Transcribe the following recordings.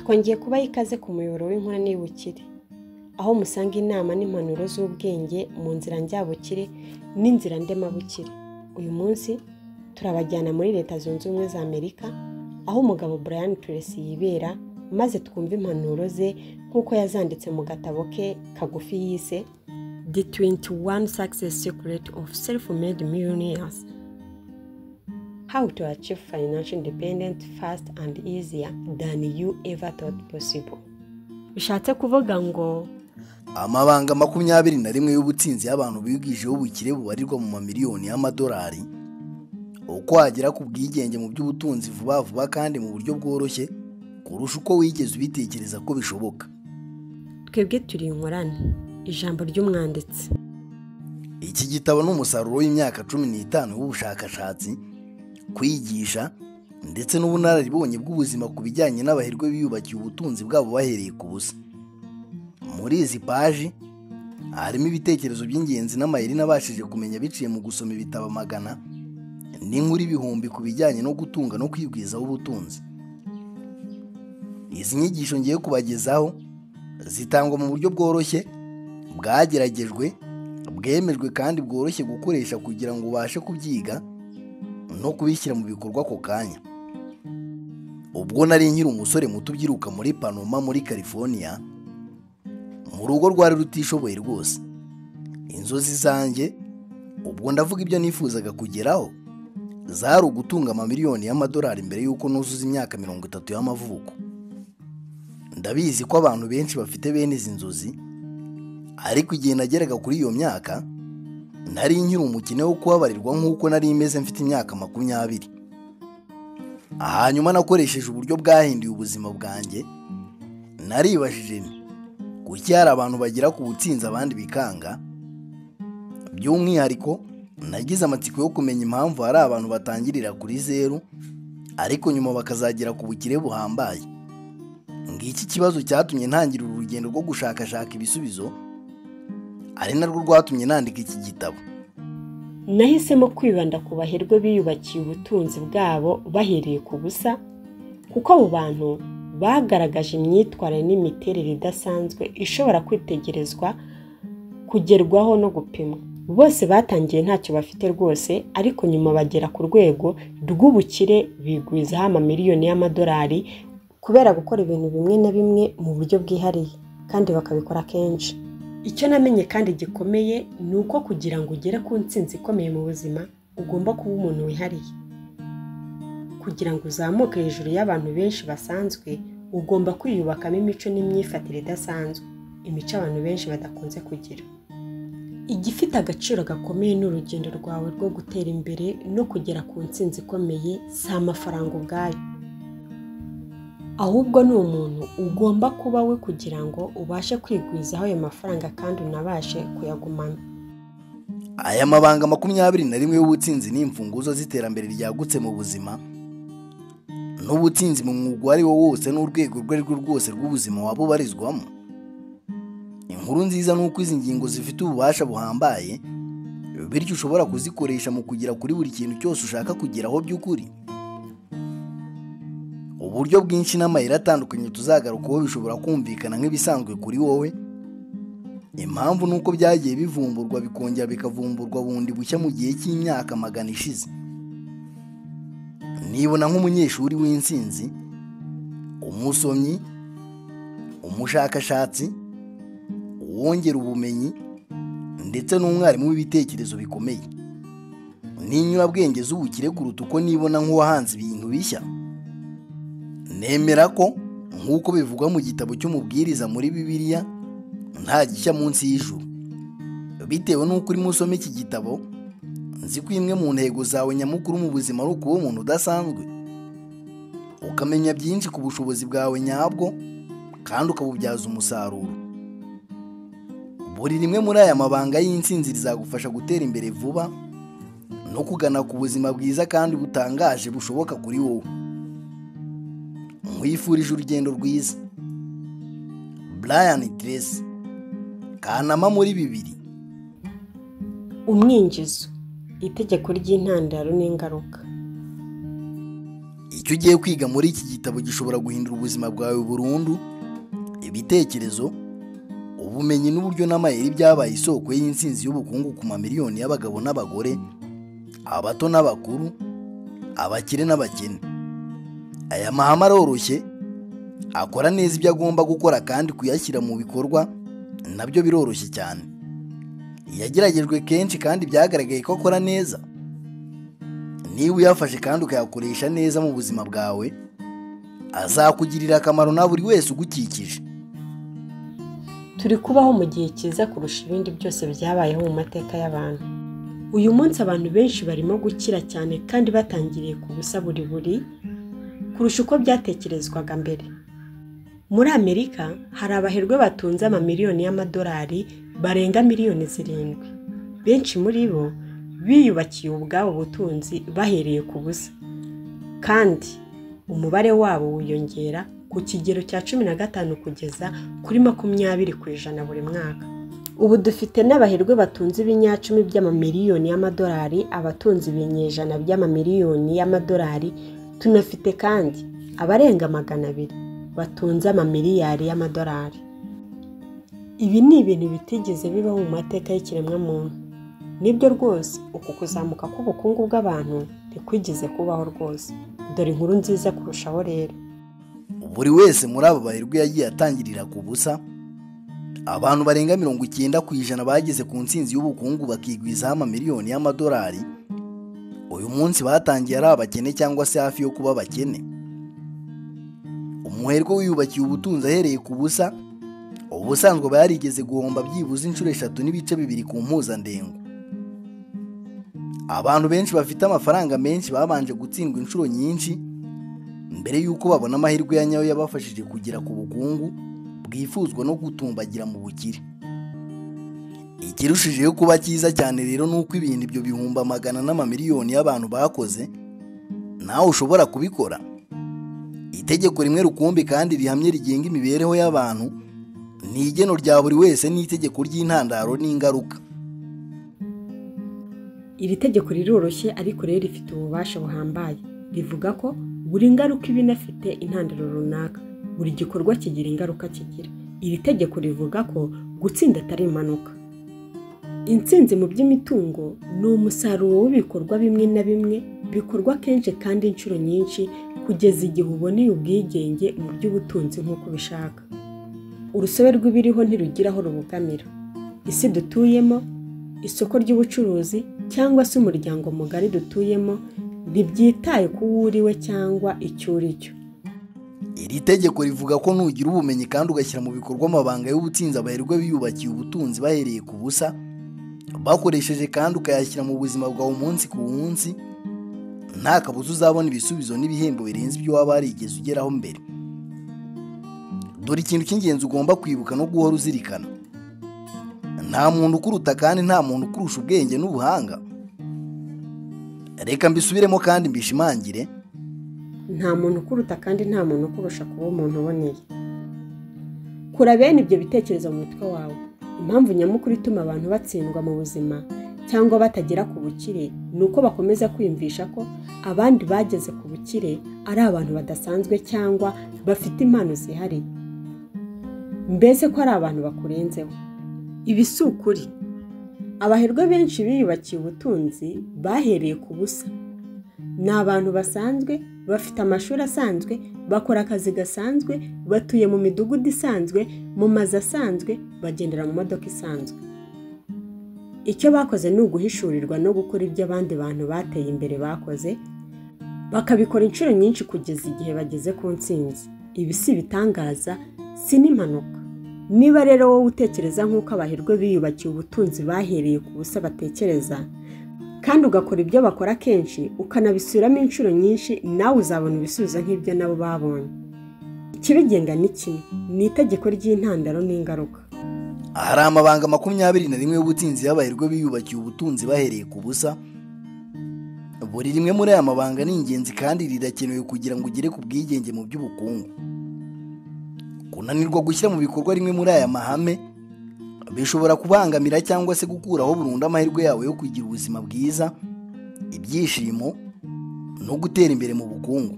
twongeye kubaha ikaze ku muyoboro w'inkuru n'ibukire, aho musanga inama n'impanuro z'ubwenge mu nzira njyabukire n'inzira ndemabukire. Uyu munsi turabajyana muri Leta Zunze Ubumwe za Amerika, aho umugabo Brian Tracy yibera, maze twumva impanuro ze nk'uko yazanditse mu gatabo ke kagufi yise The 21 Success Secrets of Self-Made Millionaires. How to achieve financial independence fast and easier than you ever thought possible. Bishatse kuvuga ngo amabanga 21 y'ubutsinzi y'abantu bigijeho ubukire bubarirwa mu mamiliyoni y'amadolari, uko wagera ku bwigenge mu by'ubutunzi vuba vuba kandi mu buryo bworoshye kurusha uko wigeze ubitekereza ko bishoboka. Twebwe turi inkorane, ijambo ry'umwanditsi. Iki gitabo n'umusaruro w'imyaka 15 w'ubushakashatsi, kwigisha ndetse n'ubunararibonye bw'ubuzima ku bijyanye n'abahirwe biyubakiye ubutunzi bwabo bahereye ku busa. Muri izi paji harimo ibitekerezo by'ingenzi n'amayeri nabashije kumenya biciye mu gusoma ibitabo magana n'inkuru ibihumbi ku bijyanye no gutunga no kwigwizaho ubutunzi. Izi nyigisho ngiye kubagezaho zitangwa mu buryo bworoshye, bwageragejwe, bwemejwe kandi bworoshye gukoresha kugira ngo ubashe kubyiga no kubishyira mu bikorwa ako kanya. Ubwo nari nkiri umusore muto ubyiruka muri Panama muri California, mu rugo rwari rutishoboye rwose. Inzozi zanjye, ubwo ndavuga ibyo nifuzaga kugeraho, zari ugutunga amamiliyoni y'amadolari mbere y'uko nuzuza imyaka 30 y'amavuko. Ndabizi ko abantu benshi bafite bene izi nzozi, ariko igihe nageraga kuri iyo myaka nari nkiri umukene wo kubabarirwa nk'uko nari imeze mfite imyaka 20. Hanyuma nakoresheje uburyo bwahinduye ubuzima bwanjye. Naribajije nti kuki hari abantu bagira ku butsinzi abandi bikanga? By'umwihariko nagize amatsiko yo kumenya impamvu hari abantu batangirira kuri zero ariko nyuma bakazagera ku bukire buhambaye. Ngiki kibazo cyatumye ntangira urugendo rwo gushakashaka ibisubizo, ari narwo rwatumye nandika iki gitabo. Nahisemo kwibanda ku bahirwe biyubakiye ubutunzi bwabo bahereye ku busa, kuko abo bantu bagaragaje imyitwarire n'imiterere idasanzwe ishobora kwitegerezwa, kugerwaho no gupimwa. Bose batangiye ntacyo bafite rwose, ariko nyuma bagera ku rwego rw'ubukire bigwizaho amamiliyoni y'amadolari kubera gukora ibintu bimwe na bimwe mu buryo bwihariye kandi bakabikora kenshi. Icyo namenye kandi gikomeye ni uko kugira ngo ugere ku ntsinzi ikomeye mu buzima ugomba kuba umuntu wihariye. Kugira ngo uzamuke hejuru y'abantu benshi basanzwe, ugomba kwiyubakamo imico n'imyifatire idasanzwe, imico abantu benshi badakunze kugira. Igifite agaciro gakomeye n'urugendo rwawe rwo gutera imbere no kugera ku ntsinzi ikomeye si amafaranga ubwayo, ahubwo ni umuntu ugomba kuba we kugira ngo ubashe kwigwizaho ayo mafaranga kandi unabashe kuyagumana. Aya mabanga 21 y'ubutsinzi ni imfunguzo z'iterambere ryagutse mu buzima n'ubutsinzi mu mwuga ari wo wose n'urwego rwo rwose rw'ubuzima waba ubarizwamo. Inkuru nziza nuko izi ngingo zifite ububasha buhambaye, bityo ushobora kuzikoresha mu kugera kuri buri kintu cyose ushaka kugeraho by'ukuri. Uburyo bwinshi n'amayeri atandukanye tuzagarukaho bishobora kumvikana nk'ibisanzwe kuri wowe. Impamvu nuko byagiye bivumburwa bikongera bikavumburwa bundi bushya mu gihe cy'imyaka 100 ishize. Nibona nk'umunyeshuri w'insinzi, umusomyi, umushakashatsi, uwongera ubumenyi ndetse n'umwarimu w'ibitekerezo bikomeye. N'inyurabwenge z'ubukire kuruta uko nibona nk'uwahanze ibintu bishya. Nemera ko nk'uko bivugwa mu gitabo cy'umubwiriza muri Bibiliya, nta gishya munsi y'ijuru. Bitewe n'uko urimo usoma iki gitabo, nzi ko imwe mu ntego zawe nyamukuru mu buzima ari ukuba umuntu udasanzwe, ukamenya byinshi ku bushobozi bwawe nyabwo kandi ukabubyaza umusaruro. Buri rimwe muri aya mabanga y'intsinzi rizagufasha gutera imbere vuba no kugana ku buzima bwiza kandi butangaje bushoboka kuri wowe. Mwifurije urugendo rwiza. Brian Tracy, Kanama muri 2. Umwinjizo, itegeko ry'intandaro n'ingaruka. icyo ugiye kwiga muri iki gitabo gishobora guhindura ubuzima bwawe burundu. Ibitekerezo, ubumenyi n'uburyo n'amayeri byabaye isoko y'intsinzi y'ubukungu ku mamiliyoni y'abagabo n'abagore, abato n'abakuru, abakire n'abakene. Aya mahame aroroshye, akora neza ibyo agomba gukora, kandi kuyashyira mu bikorwa nabyo biroroshye cyane. Yageragejwe kenshi kandi byagaragaye ko akora neza. Niba uyafashe kandi ukayakoresha neza mu buzima bwawe, azakugirira akamaro na buri wese ugukikije. Turi kubaho mu gihe cyiza kurusha ibindi byose byabayeho mu mateka y'abantu. Uyu munsi abantu benshi barimo gukira cyane kandi batangiriye ku busa buri kurusha uko byatekerezwaga mbere. Muri Amerika hari abaherwe batunze amamiliyoni y'amadolari barenga miliyoni 7. Benshi muri bo biyubakiye ubwabo butunzi bahereye ku busa, kandi umubare wabo wiyongera ku kigero cya 15 kugeza kuri 20% buri mwaka. Ubu dufite n'abaherwe batunze ibinyacumi by'amamiliyoni y'amadolari, abatunzi ibinyejana by'amamiliyoni y'amadolari, tunafite kandi abarenga 200 batunze amamiliyari y'amadolari. Ibi ni ibintu bitigeze bibaho mu mateka y'ikiremwamuntu. Nibyo rwose, uku kuzamuka k'ubukungu bw'abantu ntikwigeze kubaho rwose. Dore inkuru nziza kurushaho rero. Buri wese muri abo baherwe yagiye atangirira ku busa. Abantu barenga 90% bageze ku ntsinzi y'ubukungu bakigwizaho amamiliyoni y'amadolari. Uyu munsi batangiye ari abakene cyangwa se hafi yo kuba abakene. Umuherwe wiyubakiye ubutunzi ahereye ku busa, ubusanzwe aba yarigeze guhomba byibuze inshuro 3.2 ku mpuzandengo. Abantu benshi bafite amafaranga menshi babanje gutsindwa inshuro nyinshi mbere y'uko babona amahirwe ya nyayo yabafashije kugera ku bukungu bwifuzwa no gutumbagira mu bukire. Ikirushijeho kuba cyiza cyane rero nuko ibintu ibyo bihumba magana n'amamiliyoni y'abantu bakoze, nawe ushobora kubikora. Itegeko rimwe rukumbi kandi rihamye rigenga imibereho y'abantu ni igeno rya buri wese n'itegeko ry'intandaro n'ingaruka. Iri tegeko riroroshye ariko rero rifite ububasha buhambaye. Rivuga ko buri ngaruka iba inafite intandaro runaka. Buri gikorwa kigira ingaruka kigira. Iri tegeko rivuga ko gutsinda atari impanuka. Intsinzi mu by'imitungo ni umusaruro w'ibikorwa bimwe na bimwe bikorwa kenshi kandi inshuro nyinshi kugeza igihe uboneye ubwigenge mu by'ubutunzi nk'uko bishaka. Urusobe rw'ibiriho ntirugira aho rubugamira. Isi dutuyemo, isoko ry'ubucuruzi cyangwa se umuryango mugari dutuyemo ntibyitaye ku wuriwe cyangwa icyo uri cyo. Iri tegeko rivuga ko nugira ubumenyi kandi ugashyira mu bikorwa amabanga y'ubutsinzi abaherwe biyubakiye ubutunzi bahereye ku busa, bakoresheje kandi ukayashyira mu buzima bwawe umunsi ku munsi, nta kabuza uzabona ibisubizo n'ibihembo birenze ibyo waba warigeze ugeraho mbere. Dore ikintu cy'ingenzi ugomba kwibuka no guhora uzirikana: nta muntu ukuruta kandi nta muntu ukurusha ubwenge n'ubuhanga. Reka mbisubiremo kandi mbishimangire: nta muntu ukuruta kandi nta muntu ukurusha kuba umuntu uboneye. Kura bene ibyo bitekerezo mu mutwe wawe. Impamvu nyamukuru ituma abantu batsindwa mu buzima cyangwa batagera ku bukire ni uko bakomeza kwiyumvisha ko abandi bageze ku bukire ari abantu badasanzwe cyangwa bafite impano zihariye, mbese ko ari abantu bakurenzeho. Ibi si ukuri. Abaherwe benshi biyubakiye ubutunzi bahereye ku busa. Ni abantu basanzwe, bafite amashuri asanzwe, bakora akazi gasanzwe, batuye mu midugudu isanzwe, mu mazu asanzwe, bagendera mu modoka isanzwe. Icyo bakoze ni uguhishurirwa no gukora ibyo abandi bantu bateye imbere bakoze, bakabikora inshuro nyinshi kugeza igihe bageze ku ntsinzi. Ibi si ibitangaza, si n'impanuka. Niba rero wowe utekereza nk'uko abaherwe biyubakiye ubutunzi bahereye ku busa batekereza, kandi ugakora ibyo bakora kenshi, ukanabisubiramo inshuro nyinshi, nawe uzabona ibisubizo nk'ibyo nabo babonye. Ikibigenga ni kimwe, ni itegeko ry'intandaro n'ingaruka. Hari amabanga 21 y'ubutsinzi y'abaherwe biyubakiye ubutunzi bahereye ku busa. Buri rimwe muri aya mabanga ni ingenzi kandi rirakenewe kugira ngo ugere ku bwigenge mu by'ubukungu. Kunanirwa gushyira mu bikorwa rimwe muri aya mahame bishobora kubangamira cyangwa se gukuraho burundu amahirwe yawe yo kugira ubuzima bwiza, ibyishimo no gutera imbere mu bukungu.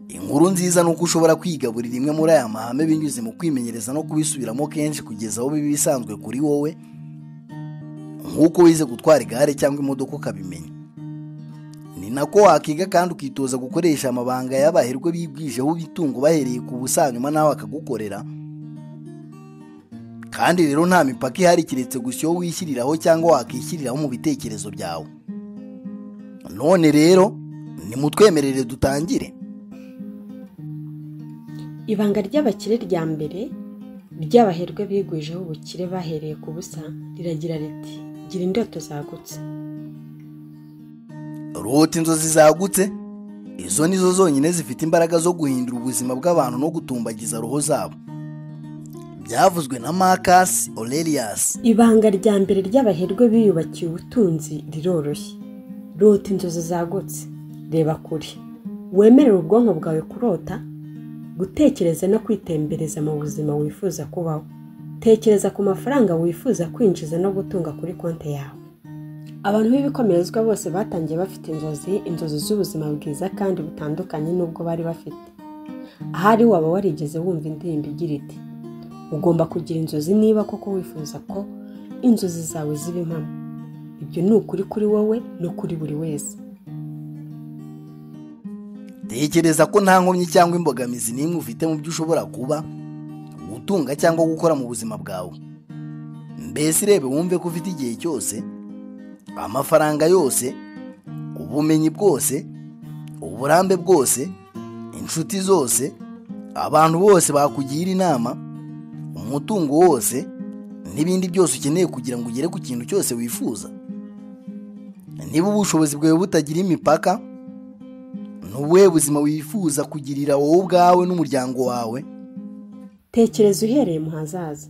Inkuru nziza ni uko ushobora kwigaburira imwe muri aya mahame binyuze mu kwimenyereza no kubisubiramo kenshi kugeza aho biba bisanzwe kuri wowe, nk'uko wize gutwara igare cyangwa imodoka ukabimenya. Ni nako wakiga kandi ukitoza gukoresha amabanga y'abaherwe bibwijeho ibitungo bahereye ku busa nyuma nawe akagukorera. Kandi rero nta mipaka ihari kiretse gusa iyo wishyiriraho cyangwa wakishyiriraho mu bitekerezo byawe. None rero nimutwemerere dutangire. Ibanga ry'abakire rya mbere ry'abaherwe bigwijeho ubukire bahereye ku busa riragira riti: gira indoto zagutse. Rota inzozi zagutse, izo nizo zonyine zifite imbaraga zo guhindura ubuzima bw'abantu no gutumbagiza roho zabo. Byavuzwe na Marcus Aurelius. Ibanga rya mbere ry'abaherwe biyubakiye ubutunzi riroroshye. Rota inzozi zagutse, reba kure, wemerera ubwonko bwawe kurota, gutekereza no kwitembereza mu buzima wifuza kubaho. Tekereza ku mafaranga wifuza kwinjiza no gutunga kuri konti yawe. Abantu b'ibikomerezwa bose batangiye bafite inzozi z'ubuzima bwiza kandi butandukanye n'ubwo bari bafite. Ahari waba warigeze wumva indirimbo igira iti: ugomba kugira inzozi niba koko wifuza ko inzozi zawe ziba impamo. Ibyo ni ukuri kuri wowe no kuri buri wese. Tekereza ko nta nkomyi cyangwa imbogamizi n'imwe ufite mu byo ushobora kuba, gutunga cyangwa gukora mu buzima bwawe. Mbese rebe wumve ko ufite igihe cyose, amafaranga yose, ubumenyi bwose, uburambe bwose, inshuti zose, abantu bose bakugira inama, umutungo wose n'ibindi byose ukeneye kugira ngo ugere ku kintu cyose wifuza. Niba ubushobozi bwawe butagira imipaka, n'ubuhe buzima wifuza kugirira wowe ubwawe n'umuryango wawe? Tekereza uhereye mu hazaza.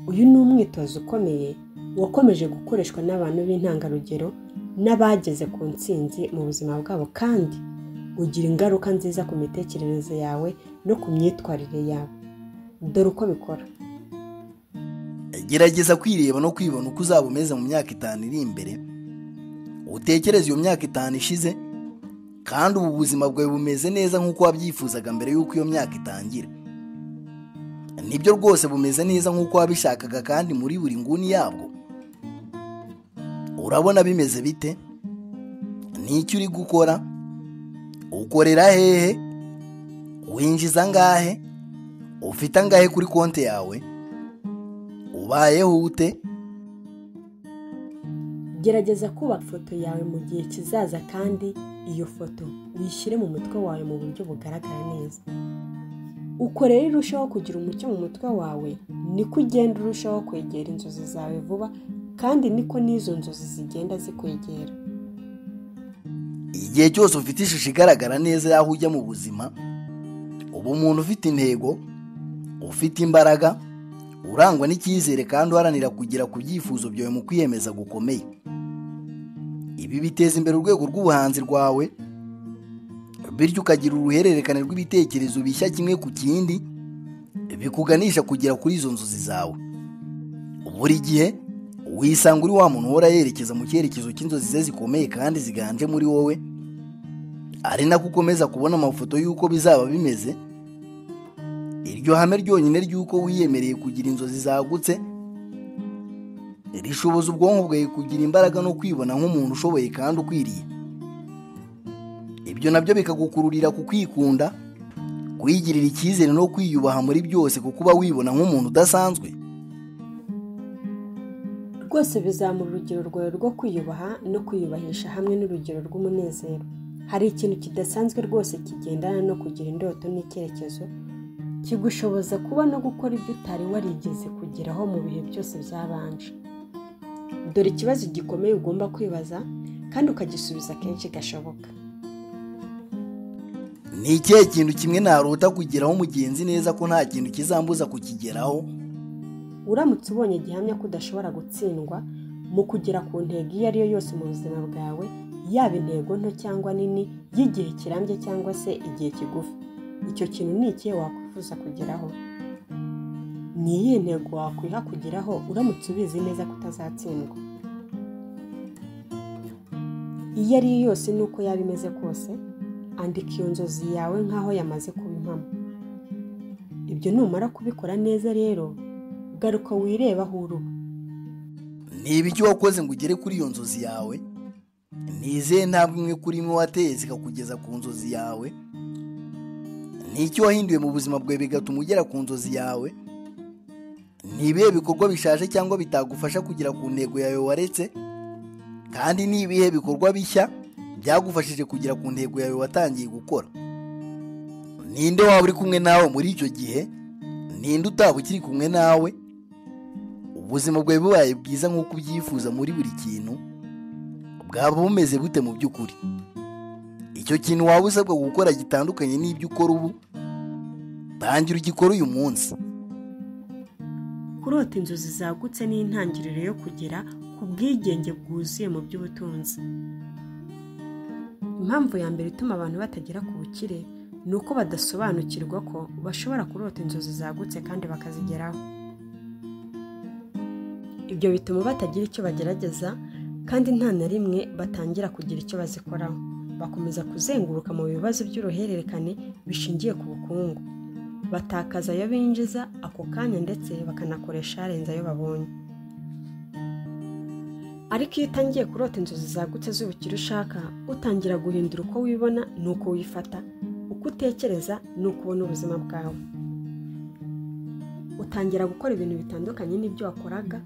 Uyu ni umwitozo ukomeye wakomeje gukoreshwa n'abantu b'intangarugero n'abageze ku ntsinzi mu buzima bwabo, kandi ugira ingaruka nziza ku mitekerereze yawe no ku myitwarire yawe. Dore uko bikora. Gerageza kwireba no kwibona uko uzaba umeze mu myaka 5 iri imbere. Utekereze iyo myaka 5 ishize, kandi ubu buzima bwawe bumeze neza nk'uko wabyifuzaga mbere y'uko iyo myaka itangira. Nibyo rwose bumeze neza nk'uko wabishakaga kandi muri buri nguni yabwo. Urabona bimeze bite? N'icyo uri gukora? Ukorera hehe? Winjiza ngahe? Ufite angahe kuri konti yawe? Ubayeho ute? Gerageza kubaka ifoto yawe mu gihe kizaza, kandi iyo foto uyishyire mu mutwe wawe mu buryo bugaragara neza. Uko rero urushaho kugira umucyo mu mutwe wawe, niko ugenda urushaho kwegera inzozi zawe vuba, kandi niko n'izo nzozi zigenda zikwegera. Igihe cyose ufite ishusho igaragara neza y'aho ujya mu buzima, uba umuntu ufite intego, ufite imbaraga, urangwa n'icyizere kandi uharanira kugera ku byifuzo byawe mu kwiyemeza gukomeye. Ibi biteza imbere urwego rw'ubuhanzi rwawe, bityo ukagira uruhererekane rw'ibitekerezo bishya kimwe ku kindi, bikuganisha kugera kuri izo nzozi zawe. Buri gihe wisanga uri wa muntu uhora yerekeza mu cyerekezo cy'inzozi ze zikomeye kandi ziganje muri wowe, ari nako ukomeza kubona amafoto y'uko bizaba bimeze. Iryo hame ryonyine ry'uko wiyemereye kugira inzozi zagutse rishoboza ubwonko bwawe kugira imbaraga no kwibona nk'umuntu ushoboye kandi ukwiriye. Ibyo nabyo bikagukururira kukwikunda, kwigirira icyizere no kwiyubaha muri byose, kuko uba wibona nk'umuntu udasanzwe. Rwose bizamura urugero rwawe rwo kwiyubaha no kwiyubahisha hamwe n'urugero rw'umunezero. Hari ikintu kidasanzwe rwose kigendana no kugira indoto n'icyerekezo, kigushoboza kuba no gukora ibyo utari warigeze kugeraho mu bihe byose byabanje. Dore ikibazo gikomeye ugomba kwibaza kandi ukagisubiza kenshi gashoboka. Ni ikihe kintu kimwe narota kugeraho mugenzi neza ko nta kintu kizambuza kukigeraho? Uramutse ubonye gihamya ko udashobora gutsindwa mu kugera ku ntego iyo ari yo yose mu buzima bwawe, yaba intego nto cyangwa nini, y'igihe kirambye cyangwa se igihe kigufi, icyo kintu ni ikihe wakwifuza kugeraho? Ni iyihe ntego wakwiha kugeraho uramutse ubizi neza ko utazatsindwa? Iyo ari yo yose n'uko yaba imeze kose, andika iyo nzozi yawe nk'aho yamaze kuba impamo. Ibyo numara kubikora neza rero, garuka wireba aho uruba. Ni ibiki wakoze ngo ugere kuri iyo nzozi yawe? Ni izihe ntambwe imwe kuri imwe wateye zikakugeza ku nzozi yawe? Ni iki wahinduye mu buzima bwawe bigatuma ugera ku nzozi yawe? Ni ibihe bikorwa bishaje cyangwa bitagufasha kugera ku ntego yawe waretse? Kandi ni ibihe bikorwa bishya byagufashije kugera ku ntego yawe watangiye gukora? Ninde waba uri kumwe nawe muri icyo gihe? Ninde utaba ukiri kumwe nawe? Ubuzima bwawe bubaye bwiza nk'uko ubyifuza muri buri kintu, bwaba bumeze bute mu by'ukuri? Icyo kintu waba usabwa gukora gitandukanye n'ibyo ukora ubu, tangira ugikora uyu munsi. Kurota inzozi zagutse ni intangiriro yo kugera ku bwigenge bwuzuye mu by'ubutunzi. Impamvu ya mbere ituma abantu batagera ku bukire ni uko badasobanukirwa ko bashobora kurota inzozi zagutse kandi bakazigeraho. Ibyo bituma batagira icyo bagerageza kandi nta na rimwe batangira kugira icyo bazikoraho. Bakomeza kuzenguruka mu bibazo by'uruhererekane bishingiye ku bukungu. Batakaza ayo binjiza ako kanya ndetse bakanakoresha arenze ayo babonye. Ariko iyo utangiye kurota inzozi zagutse z'ubukire ushaka, utangira guhindura uko wibona n'uko wifata, uko utekereza n'uko ubona ubuzima bwawe. Utangira gukora ibintu bitandukanye n'ibyo wakoraga,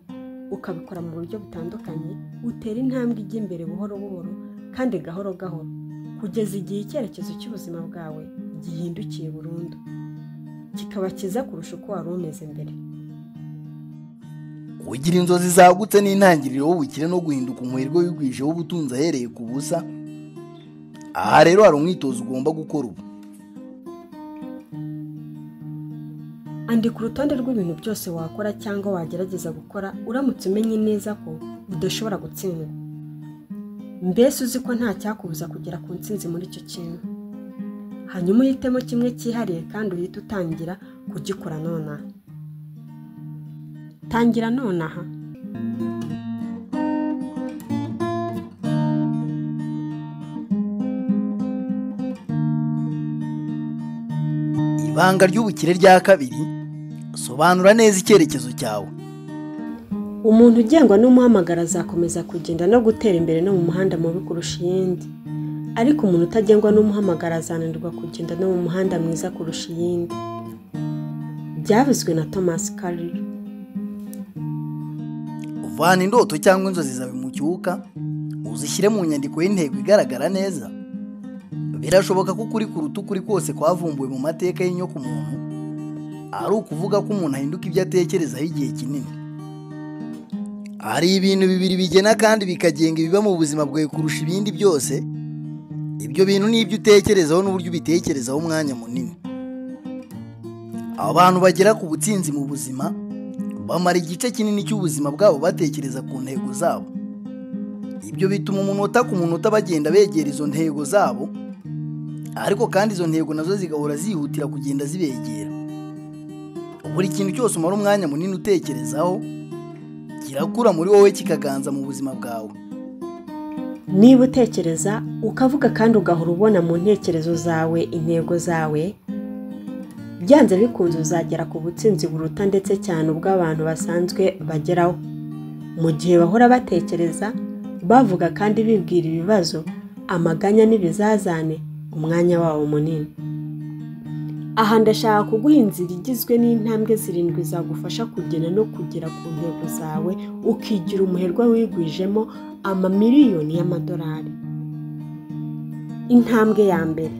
ukabikora mu buryo butandukanye, utera intambwe ijya imbere buhoro buhoro kandi gahoro gahoro, kugeza igihe icyerekezo cy'ubuzima bwawe gihindukiye burundu, kikaba cyiza kurusha uko wari umeze mbere. Kugira inzozi zagutse ni intangiriro y'ubukire no guhinduka umuherwe wigwijeho ubutunzi ahereye ku busa. Aha rero hari umwitozo ugomba gukora ubu. Andika urutonde rw'ibintu byose wakora cyangwa wagerageza gukora uramutse umenye neza ko udashobora gutsindwa. Mbese uzi ko nta cyakubuza kugera ku ntsinzi muri icyo kintu. Hanyuma uhitemo kimwe cyihariye kandi uhite utangira kugikora nonaha. Tangira nonaha. Ibanga ry'ubukire rya kabiri, sobanura neza icyerekezo cyawe. Umuntu ugengwa n'umuhamagaro azakomeza kugenda no gutera imbere no mu muhanda mubi kurusha iyindi. Ariko umuntu utagengwa n'umuhamagaro azananirwa kugenda no mu muhanda mwiza kurusha iyindi. Byavuzwe na Thomas Carlyle. Uvana indoto cyangwa inzozi zawe mu cyuka, uzishyire mu nyandiko y'intego igaragara neza. Birashoboka ko ukuri kuruta ukuri kose kwavumbuwe mu mateka y'inyoko muntu ari ukuvuga ko umuntu ahinduka ibyo atekerezaho igihe kinini. Hari ibintu bibiri bigena kandi bikagenga ibiba mu buzima bwawe kurusha ibindi byose. Ibyo bintu ni ibyo utekerezaho n'uburyo ubitekerezaho umwanya munini. Abantu bagera ku butsinzi mu buzima bamara igice kinini cy'ubuzima bwabo batekereza ku ntego zabo. Ibyo bituma umunota ku munota bagenda begera izo ntego zabo, ariko kandi izo ntego nazo zigahora zihutira kugenda zibegera. Buri kintu cyose umara umwanya munini utekerezaho kirakura muri wowe kikaganza mu buzima bwawe. Niba utekereza ukavuga kandi ugahora ubona mu ntekerezo zawe intego zawe, byanze bikunze uzagera ku butsinzi buruta ndetse cyane ubwo abantu basanzwe bageraho. Mu gihe bahora batekereza, bavuga kandi bibwira ibibazo, amaganya n'ibizazane umwanya wabo munini. Aha ndashaka kuguha inzira igizwe n'intambwe 7 zagufasha kugena no kugera ku ntego zawe, ukigira umuherwe wigwijemo amamiliyoni y'amadolari. Intambwe ya mbere,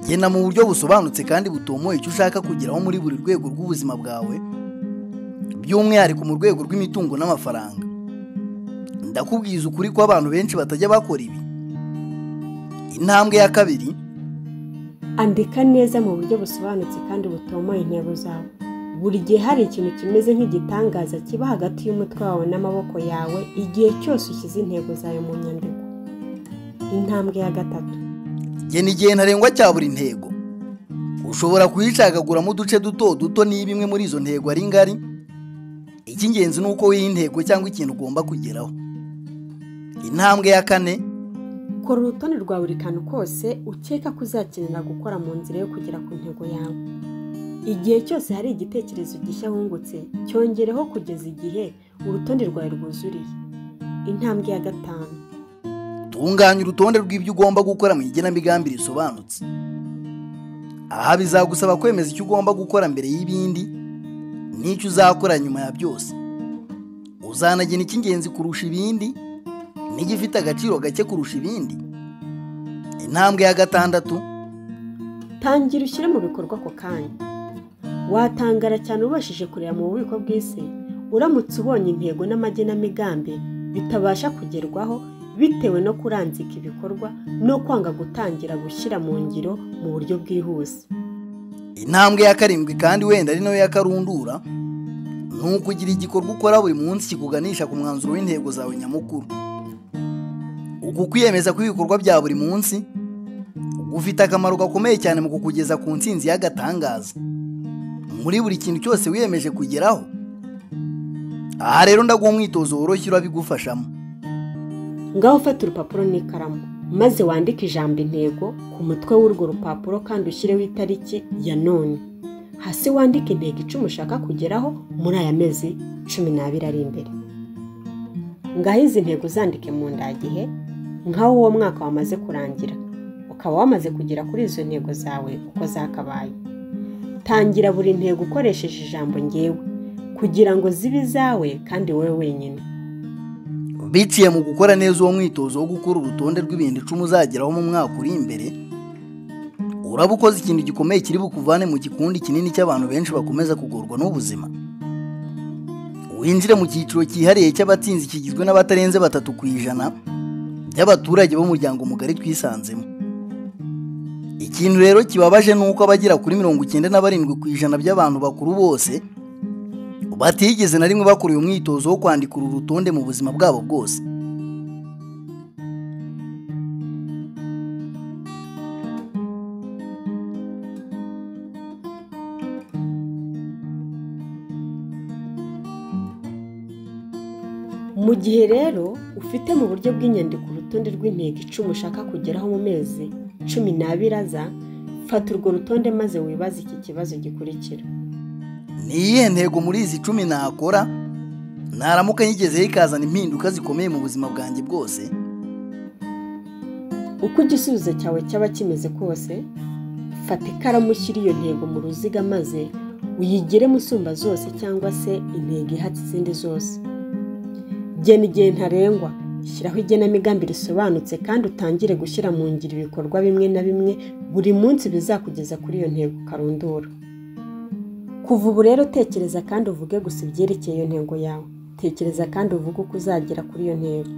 gena mu buryo busobanutse kandi butomoye icyo ushaka kugeraho muri buri rwego rw'ubuzima bwawe, by'umwihariko mu rwego rw'imitungo n'amafaranga. Ndakubwiza ukuri ko abantu benshi batajya bakora ibi. Intambwe ya kabiri, andika neza mu buryo busobanutse kandi butomoye intego zawe. Buri gihe hari ikintu kimeze nk'igitangaza kiba hagati y'umutwe wawe n'amaboko yawe igihe cyose ushyize intego zawe mu nyandiko. Intambwe ya gatatu, gena igihe ntarengwa cya buri ntego. Ushobora kuyicagaguramo uduce duto duto niba imwe muri izo ntego ari ngari. Icy'ingenzi ni uko wiha intego cyangwa ikintu ugomba kugeraho. Intambwe ya kane, ukora urutonde rwa buri kantu kose ukeka ko uzakenera gukora mu nzira yo kugera ku ntego yawe. Igihe cyose hari igitekerezo gishya wungutse, cyongereho kugeza igihe urutonde rwawe rwuzuriye. Intambwe ya 5: tunganya urutonde rw'ibyo ugomba gukora mu igenamigambi risobanutse. Aha bizagusaba kwemeza icyo ugomba gukora mbere y'ibindi n'icyo uzakora nyuma ya byose. Uzanagena icy'ingenzi kurusha ibindi n'igifite agaciro gake kurusha ibindi. Intambwe ya 6: tangira ushyire mu bikorwa ako kanya. Watangara cyane ubashije kureba mu bubiko bw'isi uramutse ubonye intego n'amagenamigambi bitabasha kugerwaho bitewe no kuranzika ibikorwa no kwanga gutangira gushyira mu ngiro mu buryo bwihuse. Intambwe ya 7 kandi wenda ari nayo ya karundura, ni ukugira igikorwa ukora buri munsi kikuganisha ku mwanzuro w'intego zawe nyamukuru. Uku kwiyemeza kw'ibikorwa bya buri munsi gufite akamaro gakomeye cyane mu kukugeza ku ntsinzi y'agatangaza muri buri kintu cyose wiyemeje kugeraho. Aha rero ndaguha umwitozo woroshye urabigufashamo. Ngaho ufata urupapuro n'ikaramu maze wandike ijambo intego ku mutwe w'urwo rupapuro kandi ushyireho itariki ya none. Hasi wandike intego 10 ushaka kugeraho muri aya mezi 12 ari imbere. Ngaho izi ntego zandike mu ndagihe nkaho uwo mwaka wamaze kurangira, ukaba wamaze kugera kuri izo ntego zawe uko zakabaye. Tangira buri ntego ukoresheje ijambo ngewe kugira ngo zibe zawe kandi wowe wenyine. Biciye mu gukora neza uwo mwitozo wo gukora urutonde rw'ibintu 10 uzageraho mu mwaka uri imbere, uraba ukoze ikintu gikomeye kiri bukuvane mu gikundi kinini cy'abantu benshi bakomeza kugorwa n'ubuzima. Winjire mu cyiciro cyihariye cy'abatsinzi kigizwe n'abatarenze 3% by'abaturage b'umuryango mugari twisanzemo. Ikintu rero kibabaje nuko abagera kuri 97% by'abantu bakuru bose batigeze na rimwe bakora uyu mwitozo wo kwandika uru rutonde mu buzima bwabo bwose. Mu gihe rero ufite mu buryo bw'inyandiko urutonde rw'intego 10 ushaka kugeraho mu mezi 12 aza, fata urwo rutonde maze wibaze iki kibazo gikurikira: ni iyihe ntego muri izi 10 nakora naramuka nyigezeho ikazana impinduka zikomeye mu buzima bwanjye bwose? Uko igisubizo cyawe cyaba kimeze kose, fata ikaramu ushyire iyo ntego mu ruziga maze uyigire musumba zose cyangwa se intego ihatse izindi zose. Gena igihe ntarengwa, shyiraho igenamigambi risobanutse kandi utangire gushyira mu ngiro ibikorwa bimwe na bimwe buri munsi bizakugeza kuri iyo ntego karundura. Kuva ubu rero tekereza kandi uvuge gusa ibyerekeye iyo ntego yawe. Tekereza kandi uvuge uko uzagera kuri iyo ntego.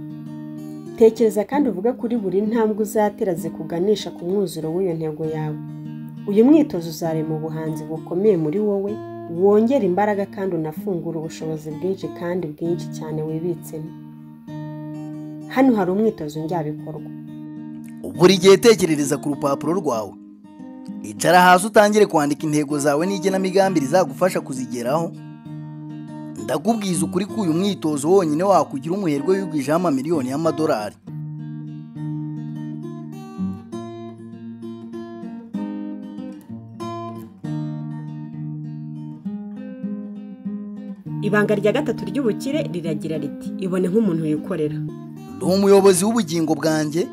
Tekereza kandi uvuge kuri buri ntambwe uzatera zikuganisha ku mwuzuro w'iyo ntego yawe. Uyu mwitozo uzarema ubuhanzi bukomeye muri wowe, wongera imbaraga kandi unafungura ubushobozi bwinshi kandi bwinshi cyane wibitsemo. Hano hari umwitozo njyabikorwa. Buri gihe tekerereza ku rupapuro rwawe. Icara hasi utangire kwandika intego zawe n'igenamigambi rizagufasha kuzigeraho. Ndakubwiza ukuri ko uyu mwitozo wonyine wakugira umuherwe w'igwije $1,000,000 y'amadolari. Ibanga rya 3 ry'ubukire riragira riti: ibone nk'umuntu wikorera. Ndi umuyobozi w'ubugingo bwanjye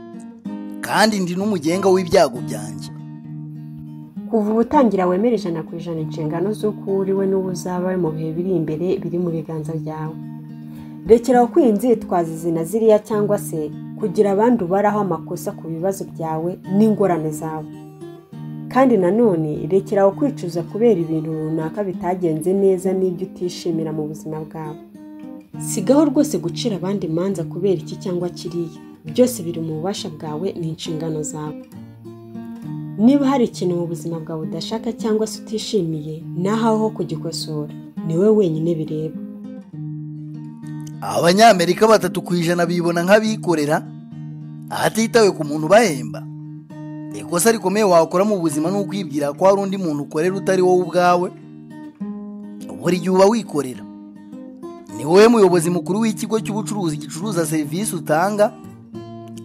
kandi ndi n'umugenga w'ibyago byanjye. Kuva ubutangira wemera 100% inshingano z'uko uriwe n'ubuzaba mu bihe biri imbere biri mu biganza byawe. Rekeraho kwinzitwaza izina ziriya cyangwa se kugira abandi ubaraho amakosa ku bibazo byawe n'ingorane zawe. Kandi nanone rekeraho kwicuza kubera ibintu runaka bitagenze neza n'ibyo utishimira mu buzima bwawe. Sigaho rwose gucira abandi imanza kubera iki cyangwa kiriya. Byose biri mu bubasha bwawe n'inshingano zawe. Niba hari ikintu mu buzima bwawe udashaka cyangwa se utishimiye, nahaho kugikosora, ni wowe wenyine bireba. Abanyamerika 3% bibona nk'abikorera ahatitawe ku muntu bahemba. Ikosa rikomeye wakora mu buzima ni ukwibwira ko hari undi muntu ukorera utari wowe ubwawe. Buri gihe uba wikorera. Ni wowe muyobozi mukuru w'ikigo cy'ubucuruzi gicuruza serivisi utanga,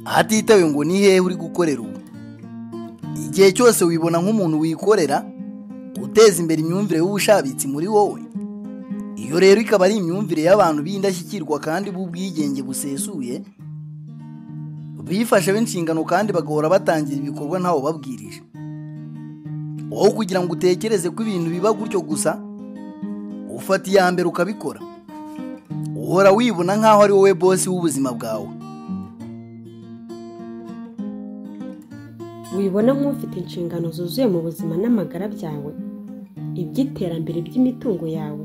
hatitawe ngo ni hehe uri gukorera ubu. Igihe cyose wibona nk'umuntu wikorera uteza imbere imyumvire y'ubushabitsi muri wowe. Iyo rero ikaba ari imyumvire y'abantu b'indashyikirwa kandi b'ubwigenge busesuye, bifashe b'inshingano kandi bagahora batangira ibikorwa ntawo babwirije. Wowe kugira ngo utekereze ko ibintu biba gutyo gusa, ufata iya mbere ukabikora. Uhora wibona nk'aho ari wowe bosi w'ubuzima bwawe. Wibona nk'ufite inshingano zuzuye mu buzima n'amagara byawe, iby'iterambere ry'imitungo yawe,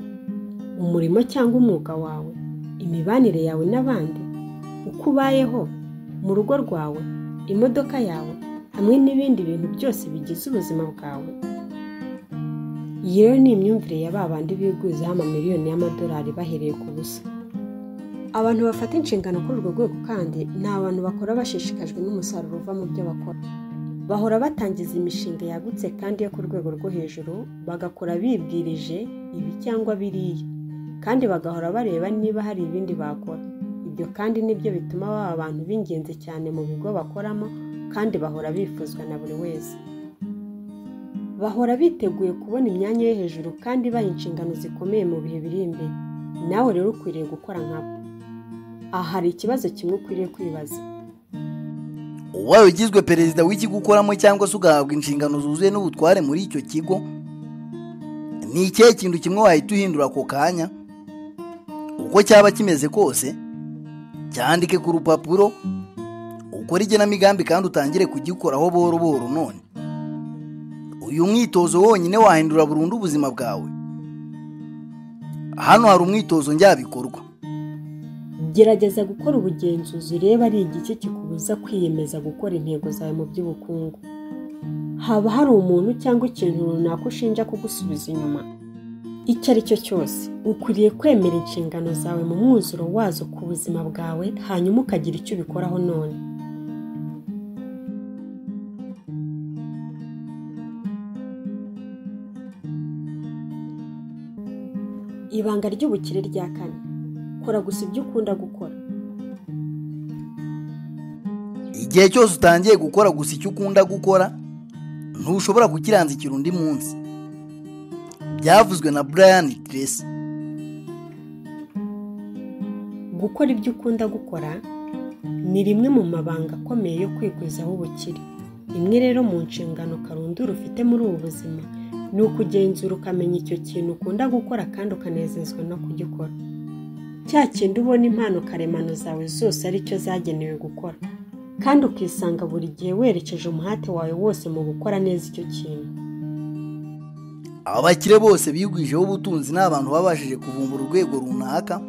umurimo cyangwa umwuga wawe, imibanire yawe n'abandi, uko ubayeho, mu rugo rwawe, imodoka yawe, hamwe n'ibindi bintu byose bigize ubuzima bwawe. Iyi rero ni imyumvire ya ba bandi biguzaho amamiliyoni y'amadolari bahereye ku busa. Abantu bafata inshingano kuri urwo rwego kandi ni abantu bakora bashishikajwe n'umusaruro uva mu byo bakora. Bahora batangiza imishinga yagutse kandi yo ku rwego rwo hejuru, bagakora bibwirije ibi cyangwa biriya, kandi bagahora bareba niba hari ibindi bakora. Ibyo kandi nibyo bituma baba abantu b'ingenzi cyane mu bigo bakoramo, kandi bahora bifuzwa na buri wese. Bahora biteguye kubona imyanya yo hejuru kandi baha inshingano zikomeye mu bihe biri imbere. Nawe rero ukwiriye gukora nkabo. Aha hari ikibazo kimwe ukwiriye kwibaza. Ubaye ugizwe perezida w'ikigo ukoramo cyangwa se ugahabwa inshingano zuzuye n'ubutware muri icyo kigo, ni ikihe kintu kimwe wahita uhindura ako kanya? Uko cyaba kimeze kose, cyandike ku rupapuro, ukore igenamigambi kandi utangire kugikoraho buhoro buhoro. None uyu mwitozo wonyine wahindura burundu ubuzima bwawe. Hano hari umwitozo njyabikorwa. Gerageza gukora ubugenzuzi urebe ari igiki kikubuza kwiyemeza gukora intego zawe mu by'ubukungu. Haba hari umuntu cyangwa ikintu runaka ushinja kugusubiza inyuma. Icyo ari cyo cyose, ukwiriye kwemera inshingano zawe mu mwuzuro wazo ku buzima bwawe, hanyuma ukagira icyo ubikoraho none. Ibanga ry'ubukire rya kane: kora gusa ibyo ukunda gukora. Igihe cyose utangiye gukora gusa icyo ukunda gukora, ntushobora kukiranzikira undi munsi. Byavuzwe na Brian Tracy. Gukora ibyo ukunda gukora ni rimwe mu mabanga akomeye yo kwigwizaho ubukire. Imwe rero mu nshingano karundura ufite muri ubu buzima ni ukugenzura ukamenya icyo kintu ukunda gukora kandi ukanezezwa no kugikora. Cya kindi ubona impano karemano zawe zose ari cyo zagenewe gukora, kandi ukisanga buri gihe werekeje umuhate wawe wose mu gukora neza icyo kintu. Abakire bose bigwijeho ubutunzi ni abantu babashije kuvumbura urwego runaka,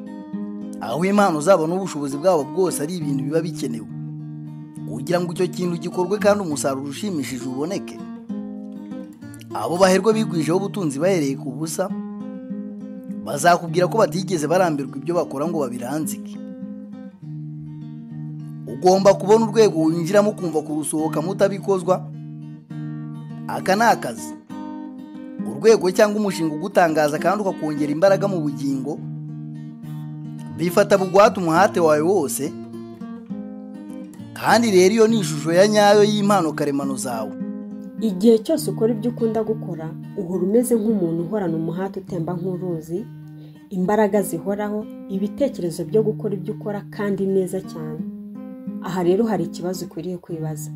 aho impano zabo n'ubushobozi bwabo bwose ari ibintu biba bikenewe kugira ngo icyo kintu gikorwe kandi umusaruro ushimishije uboneke. Abo baherwa bigwijeho ubutunzi bahereye ku busa, bazakubwira ko batigeze barambirwa ibyo bakora ngo babiranzike. Ugomba kubona urwego winjiramo ukumva kurusohokamo utabikozwa. Aka ni akazi. Urwego cyangwa umushinga ugutangaza kandi ukakongera imbaraga mu bugingo, bifata bugwate umuhate wawe wose, kandi rero iyo ni ishusho ya nyayo y'impano karemano zawe. Igihe cyose ukora ibyo ukunda gukora, uhora umeze nk'umuntu uhorana umuhate utemba nk'uruzi, imbaraga zihoraho, ibitekerezo byo gukora ibyo ukora kandi neza cyane. Aha rero hari ikibazo ukwiriye kwibaza.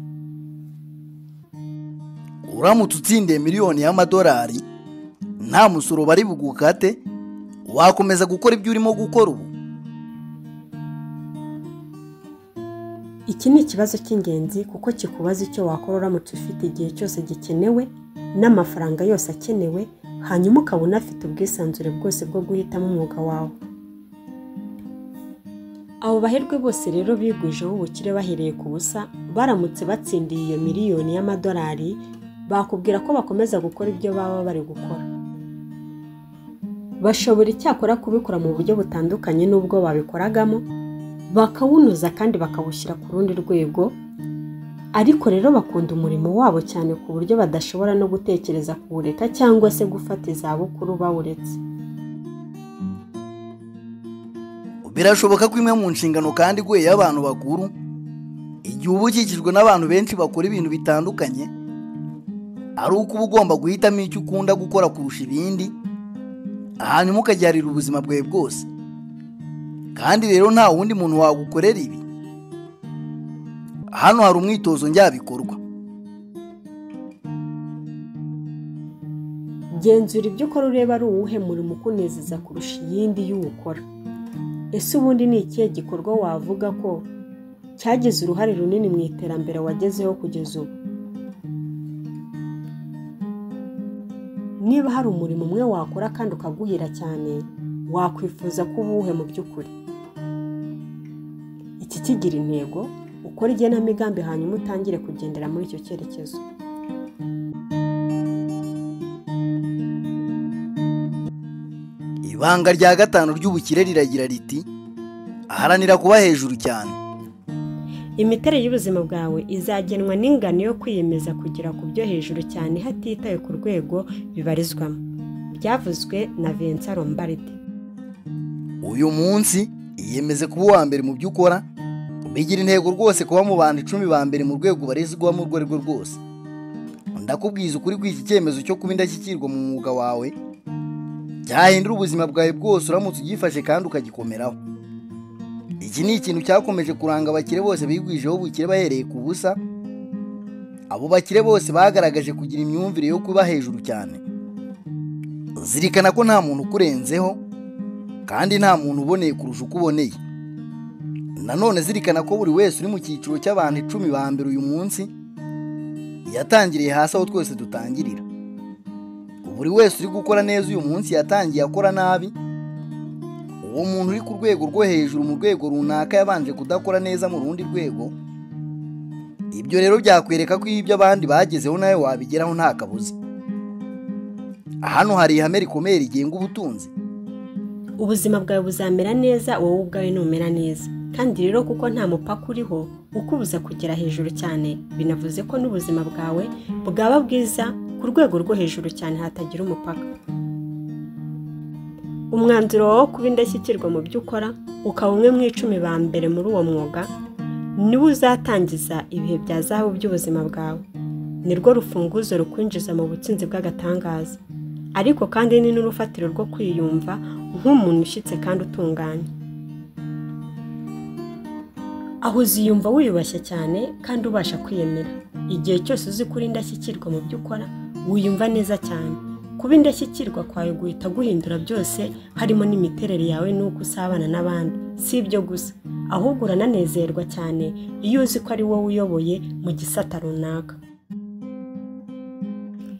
Uramutse utsindiye miliyoni y'amadolari, nta musoro bari bugukate, wakomeza gukora ibyo urimo gukora ubu? Iki ni ikibazo cy'ingenzi kuko kikubaza icyo wakora uramutse ufite igihe cyose gikenewe n'amafaranga yose akenewe, hanyuma ukabona afite ubwisanzure bwose bwo guhitamo umwuga wawe. Abo baherwe bose rero bigwijeho ubukire bahereye ku busa, baramutse batsindiye iyo miliyoni y'amadolari, bakubwira ko bakomeza gukora ibyo baba bari gukora. Bashobora icyakora kubikora mu buryo butandukanye n'ubwo babikoragamo, bakawunoza kandi bakawushyira ku rundi rwego, ariko rero bakunda umurimo wabo cyane ku buryo badashobora no gutekereza kuwureka cyangwa se gufata izabukuru bawuretse. Birashoboka ko imwe mu nshingano kandi igoye y'abantu bakuru igihe uba ukikijwe n'abantu benshi bakora ibintu bitandukanye, ari uko uba ugomba guhitamo icyo ukunda gukora kurusha ibindi, hanyuma ukagiharira ubuzima bwawe bwose. Kandi rero nta wundi muntu wagukorera ibi. Hano hari umwitozo njyabikorwa. Genzura ibyo ukora ureba ari uwuhe murimo ukunezeza kurusha iyindi y'uwukora. Ese ubundi ni ikihe gikorwa wavuga ko cyagize uruhare runini mu iterambere wagezeho kugeza ubu? Niba hari umurimo umwe wakora kandi ukaguhira cyane, wakwifuza ko uwuhe mu by'ukuri? Iki kigira intego, ukora igenamigambi hanyuma utangire kugendera muri icyo cyerekezo. Ibanga rya gatanu ry'ubukire riragira riti: haranira kuba hejuru cyane. Imiterere y'ubuzima bwawe izagenwa n'ingano yo kwiyemeza kugera ku byo hejuru cyane hatitaye ku rwego bibarizwamo. Byavuzwe na Vincent Lombardi. Uyu munsi iyemeze kuba uwa mbere mu byo ukora, bigira intego rwose kuba mu bantu 10 ba mbere mu rwego barizwamo urwo arirwo rwose. Ndakubwiza ukuri ko iki cyemezo cyo kuba indashyikirwa mu mwuga wawe cyahindura ubuzima bwawe bwose uramutse ugifashe kandi ukagikomeraho. Iki ni ikintu cyakomeje kuranga abakire bose bigwijeho ubukire bahereye ku busa. Abo bakire bose bagaragaje kugira imyumvire yo kuba hejuru cyane. Zirikana ko nta muntu ukurenzeho kandi nta muntu uboneye kurusha uko uboneye. Nanone zirikana ko buri wese uri mu cyiciro cy'abantu 10 ba mbere uyu munsi yatangiriye hasi aho twese dutangirira. Buri wese uri gukora neza uyu munsi yatangiye akora nabi. Uwo muntu uri ku rwego rwo hejuru mu rwego runaka yabanje kudakora neza mu rundi rwego. Ibyo rero byakwereka ko ibyo abandi bagezeho nawe wabigeraho nta kabuza. Hano hari ihame rikomeye rigenga ubutunzi. Ubuzima bwawe buzamera neza wowe ubwawe numera neza. Kandi rero kuko nta mupaka uriho ukubuza kugera hejuru cyane, binavuze ko n'ubuzima bwawe bwaba bwiza ku rwego rwo hejuru cyane hatagira umupaka. Umwanzuro wo kuba indashyikirwa mu byo ukora, ukaba umwe mu 10 ba mbere muri uwo mwuga, niwo uzatangiza ibihe bya zahabu by'ubuzima bwawe. Nirwo rufunguzo rukwinjiza mu butsinzi bw'agatangaza, ariko kandi ni n'urufatiro rwo kwiyumva nk'umuntu ushyitse kandi utunganye. Aho uziyumva wiyubashye cyane kandi ubasha kwiyemera. Igihe cyose uzi kuri indashyikirwa mu byo ukora, wiyumva neza cyane. Kuba indashyikirwa kwawe guhita guhindura byose, harimo n'imiterere yawe n'uko usabana n'abandi. Si ibyo gusa, ahubwo urananezerwa cyane iyo uzi ko ari wowe uyoboye mu gisata runaka.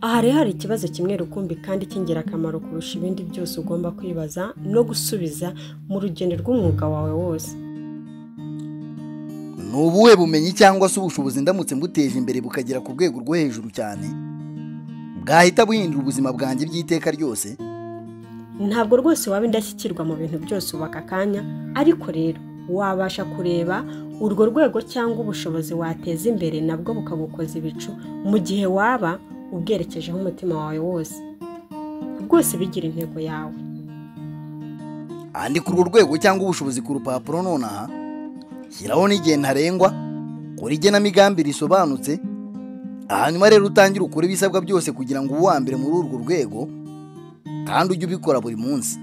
Aha rero hari ikibazo kimwe rukumbi kandi cy'ingirakamaro kurusha ibindi byose ugomba kwibaza no gusubiza mu rugendo rw'umwuga wawe wose. Ni ubuhe bumenyi cyangwa se ubushobozi ndamutse mbuteje imbere bukagera ku rwego rwo hejuru cyane bwahita buhindura ubuzima bwanjye by'iteka ryose? Ntabwo rwose waba indashyikirwa mu bintu byose ubaka akanya, ariko rero wabasha kureba urwo rwego cyangwa ubushobozi wateza imbere nabwo bukagukoza ibicu mu gihe waba ubwerekejeho umutima wawe wose. Rwose bigira intego yawe. Andika urwo rwego cyangwa ubushobozi ku rupapuro nonaha, shyiraho n'igihe ntarengwa, kora igenamigambi risobanutse, hanyuma rero utangire ukora ibisabwa byose kugira ngo ube uwa mbere muri urwo rwego, kandi ujye ubikora buri munsi.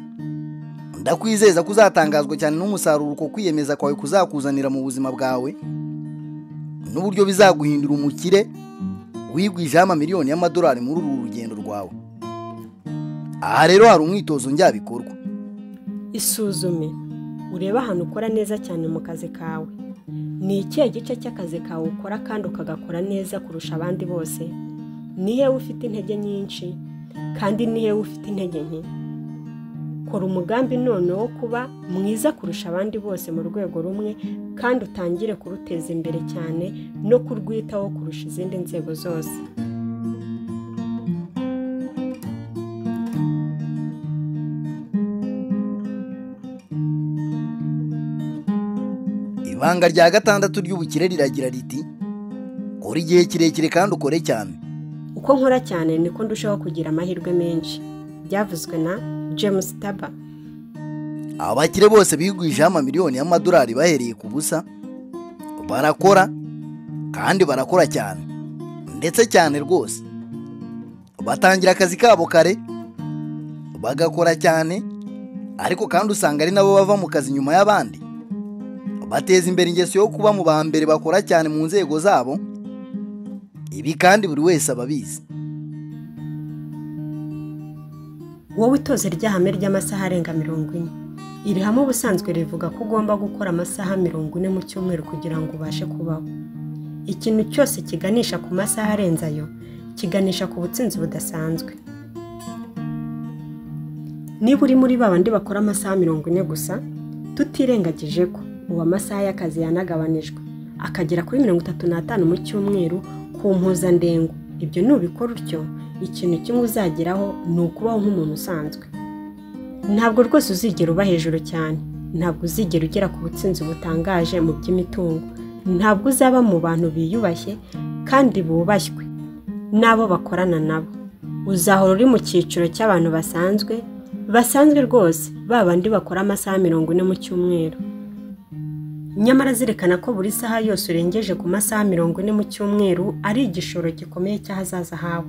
Ndakwizeza ko uzatangazwa cyane n'umusaruro uko kwiyemeza kwawe kuzakuzanira mu buzima bwawe, n'uburyo bizaguhindura umukire wigwijeho amamiliyoni y'amadolari muri uru rugendo rwawe. Aha rero hari umwitozo njyabikorwa. Isuzume, urebe ahantu ukora neza cyane mu kazi kawe. Ni ikihe gice cy'akazi kawe ukora kandi ukagakora neza kurusha abandi bose? Ni hehe ufite intege nyinshi kandi ni hehe ufite intege nke? Kora umugambi none wo kuba mwiza kurusha abandi bose mu rwego rumwe, kandi utangire kuruteza imbere cyane no kurwitaho kurusha izindi nzego zose. Ibanga rya gatandatu ry'ubukire riragira riti: kora igihe kirekire kandi ukore cyane. Uko nkora cyane niko ndushaho kugira amahirwe menshi. Byavuzwe na James Taba. Abakire bose bigwijeho amamiliyoni y'amadolari bahereye ku busa, barakora kandi barakora cyane ndetse cyane rwose. Batangira akazi kabo kare bagakora cyane, ariko kandi usanga ari nabo bava mu kazi nyuma y'abandi. Bateza imbere ingeso yo kuba mu ba mbere bakora cyane mu nzego zabo. Ibi kandi buri wese ababizi. Wowe itoze ry'ahame ry'amasaha arenga 40. Iri hame ubusanzwe rivuga ko ugomba gukora amasaha 40 mu cyumweru kugira ngo ubashe kubaho. Ikintu cyose kiganisha ku masaha arenze ayo kiganisha ku butsinzi budasanzwe. Niba uri muri babandi bakora amasaha 40 gusa, tutirengagije ko uwo amasaha y'akazi yanagabanijwe akagera kuri 35 mu cyumweru ku mpuzandengo. Ibyo nubikora utyo, ikintu kimwe uzageraho ni ukubaho nk'umuntu usanzwe. Ntabwo rwose uzigera uba hejuru cyane, ntabwo uzigera ugera ku butsinzi butangaje mu by'imitungo, ntabwo uzaba mu bantu biyubashye kandi bubashywe n'abo bakorana nabo. Uzahora uri mu cyiciro cy'abantu basanzwe rwose, babandi bakora amasaha 40 mu cyumweru. Nyamara zirikana ko buri saha yose urengeje ku masaha 40 mu cyumweru ari igishoro gikomeye cy'ahazaza hawe.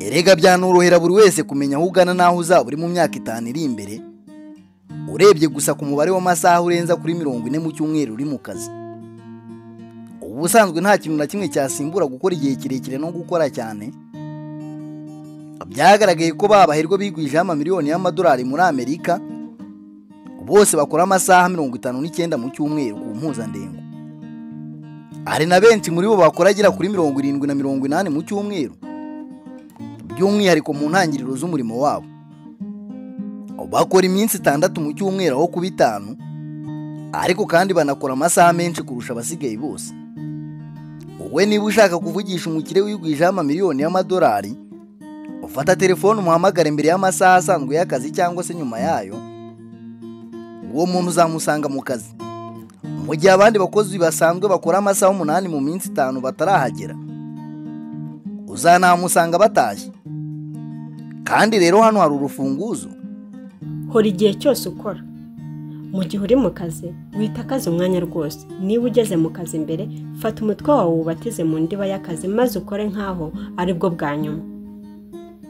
Erega byanorohera buri wese kumenya aho ugana naho uzaba uri mu myaka 5 iri imbere, urebye gusa ku mubare w'amasaha urenza kuri 40 mu cyumweru uri mu kazi. Ubusanzwe nta kintu na kimwe cyasimbura gukora igihe kirekire no gukora cyane. Byagaragaye ko babaherwa bigwije amamiliyoni y'amadolari muri Amerika bose bakora amasaha 59 mu cyumweru ku mpuzandengo. Hari na benshi muri bo bakora agera kuri 70 na 80 mu cyumweru, by'umwihariko mu ntangiriro z'umurimo wabo. Bakora iminsi 6 mu cyumweru aho kuba 5, ariko kandi banakora amasaha menshi kurusha abasigaye bose. Wowe niba ushaka kuvugisha umukire wigwije amamiliyoni y'amadolari, ufata telefone umuhamagare mbere y'amasaha asanzwe y'akazi cyangwa se nyuma yayo. Uwo muntu uzamusanga mu kazi, mu gihe abandi bakozi basanzwe bakora amasaha 8 mu minsi 5 batarahagera. Uzanamusanga batashye. Kandi rero hano hari urufunguzo. Hora igihe cyose ukora. Mu gihe uri mu kazi, witakaza umwanya rwose. Niba ugeze mu kazi mbere, fata umutwe wawe ubatize mu ndiba y'akazi maze ukore nkaho ari bwo bwa nyuma.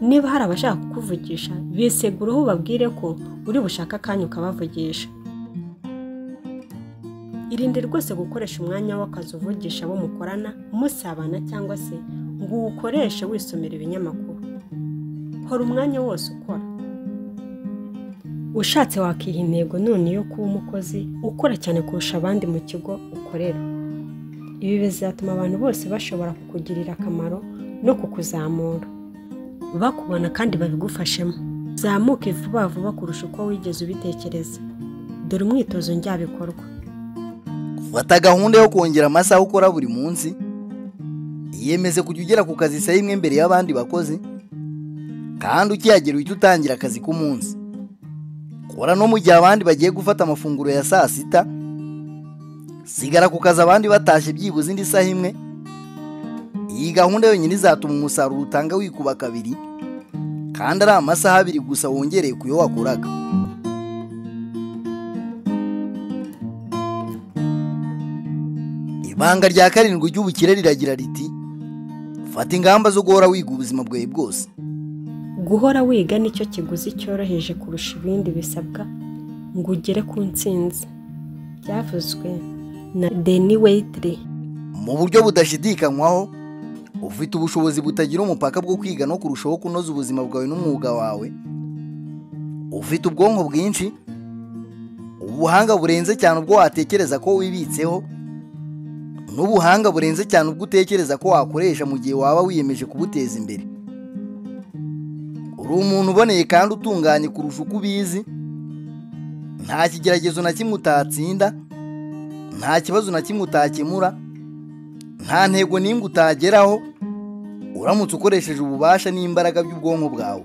Niba hari abashaka kukuvugisha, bisegureho ubabwire ko uri bushaka akanya ukabavugisha. Irinde rwose gukoresha umwanya w'akazi uvugisha abo mukorana, musabana cyangwa se ngo uwukoreshe wisomera ibinyamakuru. Hora umwanya wose ukora. Ushatse wakiha intego none yo kuba umukozi ukora cyane kurusha abandi mu kigo ukorera. Ibi bizatuma abantu bose bashobora kukugirira akamaro no kukuzamura, bakubona kandi babigufashemo. Zamuke vuba vuba kurusha uko wigeze ubitekereza. Dore umwitozo njyabikorwa. Fata gahunda yo kongera amasaha ukora buri munsi. Iyemeze kujya ugera ku kazi saa imwe mbere y'abandi bakozi, kandi ukihagera uhita utangira akazi ku munsi. Kora no mu gihe abandi bagiye gufata amafunguro ya saa 6. Sigara ku kazi abandi batashye byibuze indi saha imwe. Iyi gahunda yonyine izatuma umusaruro utanga wikuba 2, kandi ari amasaha 2 gusa wongereye kuyo wakoraga. Ibanga rya 7 ry'ubukire riragira riti: fata ingamba zo guhora wiga ubuzima bwawe bwose. Guhora wiga nicyo kiguzi cyoroheje kurusha ibindi bisabwa ngo ugere ku ntsinzi. Byavuzwe na Denis Waitley. Mu buryo budashidikanywaho, ufite ubushobozi butagira umupaka bwo kwiga no kurushaho kunoza ubuzima bwawe n'umwuga wawe. Ufite ubwonko bwinshi, ubuhanga burenze cyane ubwo watekereza ko wibitseho, n'ubuhanga burenze cyane ubwo utekereza ko wakoresha mu gihe waba wiyemeje kubuteza imbere. Uri umuntu uboneye kandi utunganye kurusha uko ubizi. Nta kigeragezo na kimwe utatsinda, nta kibazo na kimwe utakemura, nta ntego n'imwe utageraho uramutse ukoresheje ububasha n'imbaraga by'ubwonko bwawe.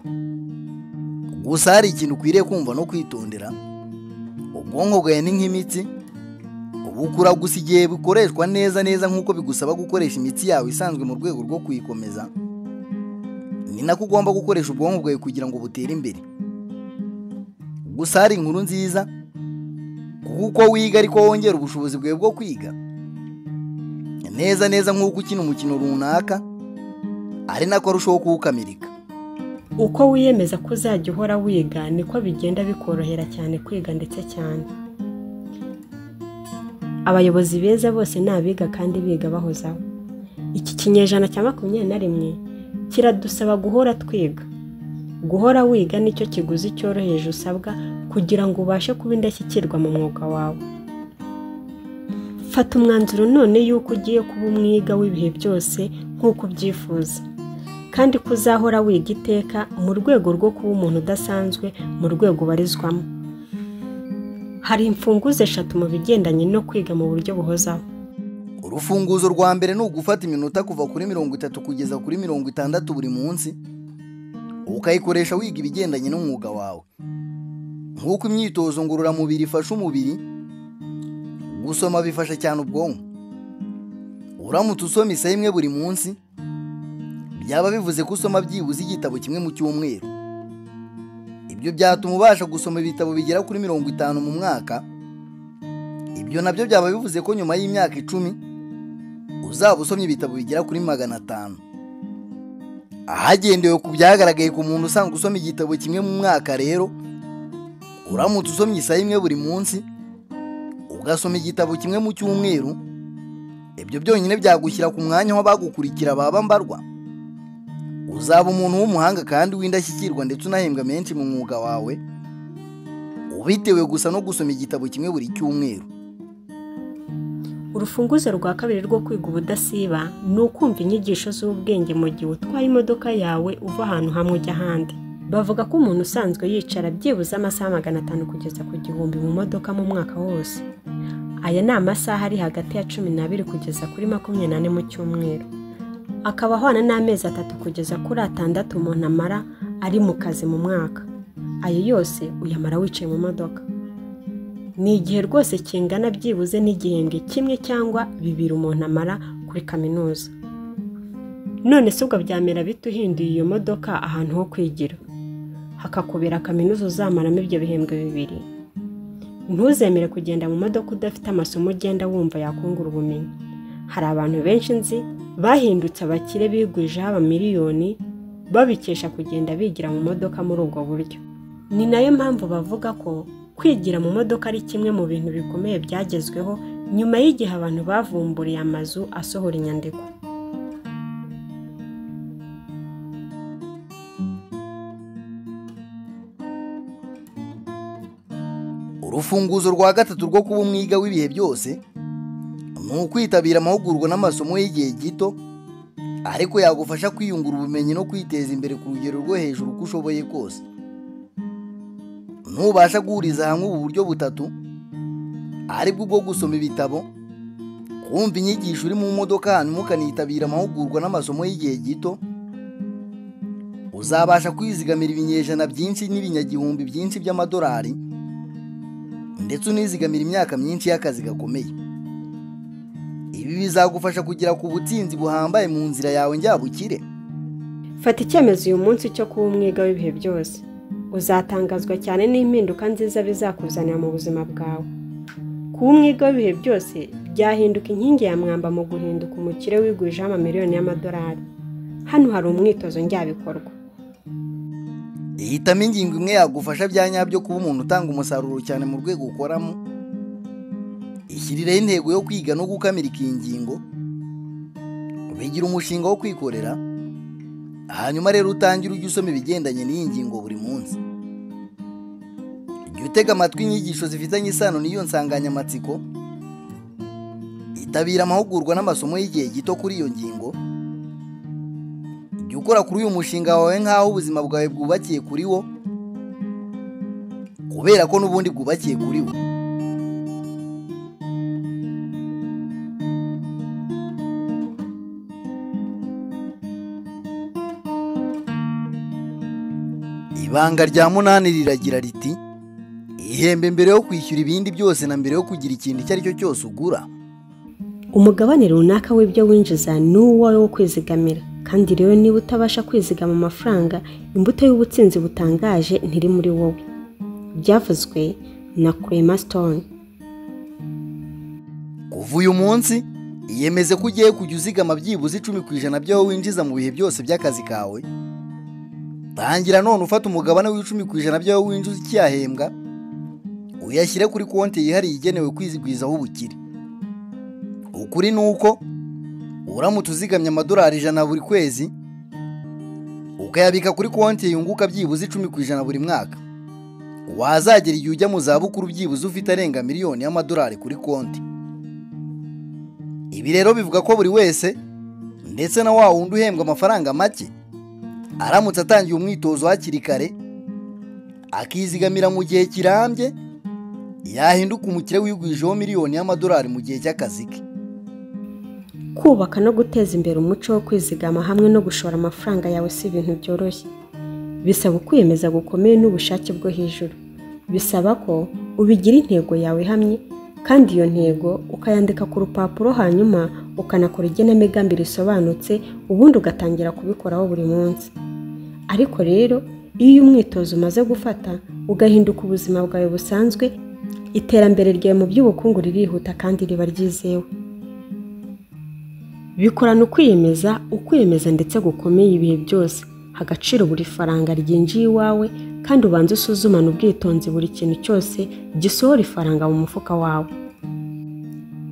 Gusa hari ikintu ukwiriye kumva no kwitondera. Ubwonko bwawe ni nk'imitsi, bukura gusa igihe bukoreshwa neza nk'uko bigusaba gukoresha imitsi yawe isanzwe mu rwego rwo kuyikomeza. Ni nako ugomba gukoresha ubwonko bwawe kugira ngo butere imbere. Gusa hari inkuru nziza, kuko wiga ariko wongera ubushobozi bwawe bwo kwiga. neza neza nk'uko ukina umukino runaka, ari nako arushaho kuwukamirika. Uko wiyemeza ko uzajya uhora wiga niko bigenda bikorohera cyane kwiga ndetse cyane. Abayobozi beza bose ni abiga kandi biga bahozaho. Iki kinyejana cya 21 kiradusaba guhora twiga. Guhora wiga nicyo kiguzi cyoroheje usabwa kugira ngo ubashe kuba indashyikirwa mu mwuga wawe. Fata umwanzuro none yuko ugiye kuba umwiga w'ibihe byose nk'uko ubyifuza, kandi kuzahora wiga iteka mu rwego rwo kuba umuntu udasanzwe mu rwego ubarizwamo. Hari imfunguzo 3 mu bigendanye no kwiga mu buryo buhozaho. Urufunguzo rwa mbere ni ugufata iminota kuva kuri 30 kugeza kuri 60 buri munsi, ukayikoresha wiga ibigendanye n'umwuga wawe. Nk'uko imyitozo ngororamubiri ifasha umubiri, gusoma bifasha cyane ubwonko. Uramutse usoma isaha imwe buri munsi, byaba bivuze ko usoma byibuze igitabo kimwe mu cyumweru. Ibyo byatuma ubasha gusoma ibitabo bigera kuri 50 mu mwaka. Ibyo nabyo byaba bivuze ko nyuma y'imyaka 10 uzaba usomye ibitabo bigera kuri 500. Ahagendewe ku byagaragaye ku muntu usanga usoma igitabo kimwe mu mwaka rero, uramutse usomye isaha imwe buri munsi, ugasoma igitabo kimwe mu cyumweru, ibyo byonyine byagushyira ku mwanya w'abagukurikira baba mbarwa. Uzaba umuntu w'umuhanga kandi w'indashyikirwa ndetse unahembwa menshi mu mwuga wawe, ubitewe gusa no gusoma igitabo kimwe buri cyumweru. Urufunguzo rwa kabiri rwo kwiga ubudasiba ni ukumva inyigisho z'ubwenge mu gihe utwaye imodoka yawe uva ahantu hamwe ujya ahandi. Bavuga ko umuntu usanzwe yicara byibuze amasaha 500 kugeza ku 1000 mu modoka mu mwaka wose. Aya ni amasaha ari hagati ya 12 kugeza kuri 24 mu cyumweru. Akaba ahwana n'amezi 3 kugeza kuri 6 umuntu amara ari mu kazi mu mwaka. Ayo yose uyamara wicaye mu modoka. Ni igihe rwose kingana byibuze n'igihembwe kimwe cyangwa 2 umuntu amara kuri kaminuza. None se ubwo byamera bituhinduye iyo modoka ahantu ho kwigira, hakakubera kaminuza uzamaramo ibyo bihembwe 2. Ntuzemere kugenda mu modoka udafite amasomo ugenda wumva yakungura ubumenyi. Hari abantu benshi nzi bahindutse abakire bigwijeho amamiliyoni babikesha kugenda bigira mu modoka muri ubwo buryo. Ni nayo mpamvu bavuga ko kwigira mu modoka ari kimwe mu bintu bikomeye byagezweho nyuma y'igihe abantu bavumburiye amazu asohora inyandiko. Urufunguzo rwa gatatu rwo kuba umwiga w'ibihe byose ni ukwitabira amahugurwa n'amasomo y'igihe gito, ariko yagufasha kwiyungura ubumenyi no kwiteza imbere ku rugero rwo hejuru uko ushoboye kose. Ntubasha guhuriza hamwe ubu buryo butatu, aribwo bwo gusoma ibitabo, kumva inyigisho uri mu modoka hanyuma ukanitabira amahugurwa n'amasomo y'igihe gito, uzabasha kwizigamira ibinyejana byinshi n'ibinyagihumbi byinshi by'amadolari, ndetse unizigamira imyaka myinshi y'akazi gakomeye. Ibi bizagufasha kugera ku butsinzi buhambaye mu nzira yawe njyabukire. Fata icyemezo uyu munsi cyo kuba umwiga w'ibihe byose. Uzatangazwa cyane n'impinduka nziza bizakuzanira mu buzima bwawe. Kuba umwiga w'ibihe byose byahinduka inkingi ya mwamba mu guhinduka umukire wigwijeho amamiliyoni y'amadolari. Hano hari umwitozo njyabikorwa. Ihitamo ingingo imwe yagufasha bya nyabyo kuba umuntu utanga umusaruro cyane mu rwego ukoramo. Ishyirireho intego yo kwiga no gukamirika iyi ngingo, bigira umushinga wo kwikorera, hanyuma rero utangire ujye usoma ibigendanye n'iyi ngingo buri munsi. Jya utega amatwi inyigisho zifitanye isano n'iyo nsanganyamatsiko, itabira amahugurwa n'amasomo y'igihe gito kuri iyo ngingo, jya ukora kuri uyu mushinga wawe nk'aho ubuzima bwawe bwubakiye kuri wo, kubera ko n'ubundi bwubakiye kuri wo. Ibanga rya 8 riragira riti: ihembe mbere yo kwishyura ibindi byose na mbere yo kugira ikintu icyo ari cyo cyose ugura. Umugabane runaka w'ibyo winjiza ni uwawe wo kwizigamira, kandi rero niba utabasha kwizigama amafaranga, imbuto y'ubutsinzi butangaje ntiri muri wowe. Byavuzwe na Clema Stone. Kuva uyu munsi iyemeze ko ugiye kujya uzigama byibuze 10% by'aho winjiza mu bihe byose by'akazi kawe. Tangira none ufata umugabane w'10% by'aho winjiza ikiyahembwa, uyashyire kuri konti yihariye igenewe kwizigwizaho ubukire. Ukuri nuko uramutse uzigamye amadolari 100 buri kwezi, ukayabika kuri konti yunguka byibuze 10% buri mwaka, wazagera igihe ujya mu zabukuru byibuze ufite arenga miliyoni y'amadolari kuri konti. Ibi rero bivuga ko buri wese, ndetse na wa wundi uhembwa amafaranga make, aramutse atangiye umwitozo hakiri kare akizigamira mu gihe kirambye, yahinduka umukire wigwijeho miliyoni y'amadolari mu gihe cy'akazi ke. Kubaka no guteza imbere umuco wo kwizigama hamwe no gushora amafaranga yawe si ibintu byoroshye. Bisaba kwiyemeza gukomeye n'ubushake bwo hejuru. Bisaba ko ubigira intego yawe hamwe, kandi iyo ntego ukayandika ku rupapuro, hanyuma ukanakora igenamigambi risobanutse, ubundi ugatangira kubikoraho buri munsi. Ariko rero iyo umwitozo umaze gufata ugahinduka ubuzima bwawe busanzwe, iterambere ryawe mu by'ubukungu ririhuta kandi riba ryizewe. Bikorana ukwiyemeza ndetse gukomeye ibihe byose, hagaciro buri faranga ryinjiye iwawe, kandi ubanza usuzumana ubwitonzi buri kintu cyose gisohora ifaranga mu mufuka wawe.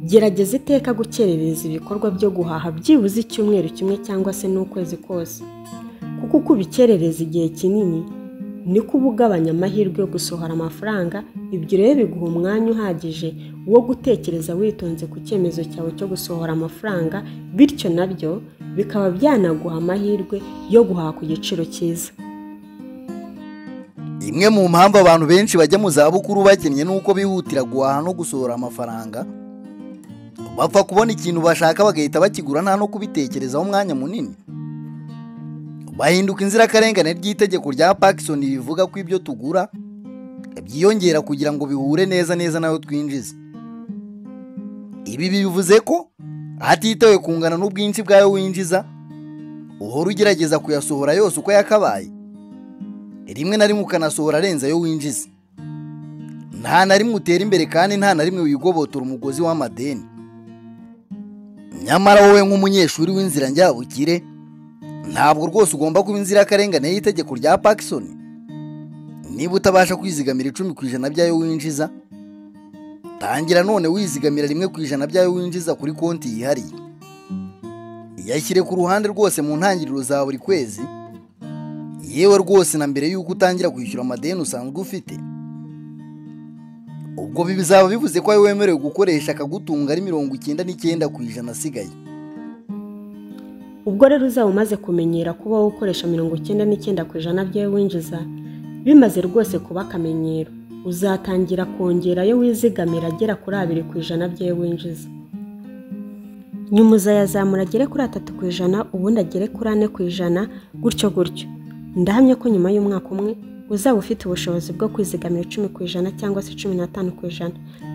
Gerageza iteka gukerereza ibikorwa byo guhaha byibuze icyumweru kimwe cyangwa se n'ukwezi kose, kuko uko ubikerereza igihe kinini niko uba ugabanya amahirwe yo gusohora amafaranga. Ibyo rero biguha umwanya uhagije wo gutekereza witonze ku cyemezo cyawe cyo gusohora amafaranga, bityo nabyo bikaba byanaguha amahirwe yo guhaha ku giciro cyiza. Imwe mu mpamvu abantu benshi bajya mu zabukuru bakennye nuko bihutira guhaha no gusohora amafaranga, bapfa kubona ikintu bashaka bagahita bakigura nta no kubitekerezaho umwanya munini. Bahinduka inzirakarengane ry'itegeko rya Parkinson rivuga ko ibyo tugura byiyongera kugira ngo bihure neza nayo twinjiza. Ibi bivuze ko hatitawe kungana n'ubwinshi bwayo winjiza, uhora ugerageza kuyasohora yose uko yakabaye. Rimwe na rimwe ukanasohora arenze ayo winjiza. Nta na rimwe utera imbere kandi nta na rimwe wigobotora umugozi w'amadeni. Nyamara wowe nk'umunyeshuri w'inzira njyabukire, ntabwo rwose ugomba kuba inzirakarengane y'itegeko rya Parkinson. Niba utabasha kwizigamira 10% by'ayo winjiza, tangira none wizigamira 1% by'ayo winjiza kuri konti yihariye. Yashyire ku ruhande rwose mu ntangiriro za buri kwezi, yewe rwose na mbere y'uko utangira kwishyura amadeni usanzwe ufite. Ubwo bizaba bivuze ko wemerewe gukoresha akagutunga ari 99% asigaye. Ubwo rero uzaba umaze kumenyera kuba ukoresha 99% by'ayo winjiza, bimaze rwose kuba akamenyero, uzatangira kongera ayo wizigamira agera kuri 2% by'ayo winjiza. Nyuma uzayazamura agere kuri 3%, ubundi agere kuri 4%, gutyo gutyo. Ndahamya ko nyuma y'umwaka umwe uzaba ufite ubushobozi bwo kwizigamira 10% cyangwa se 15%,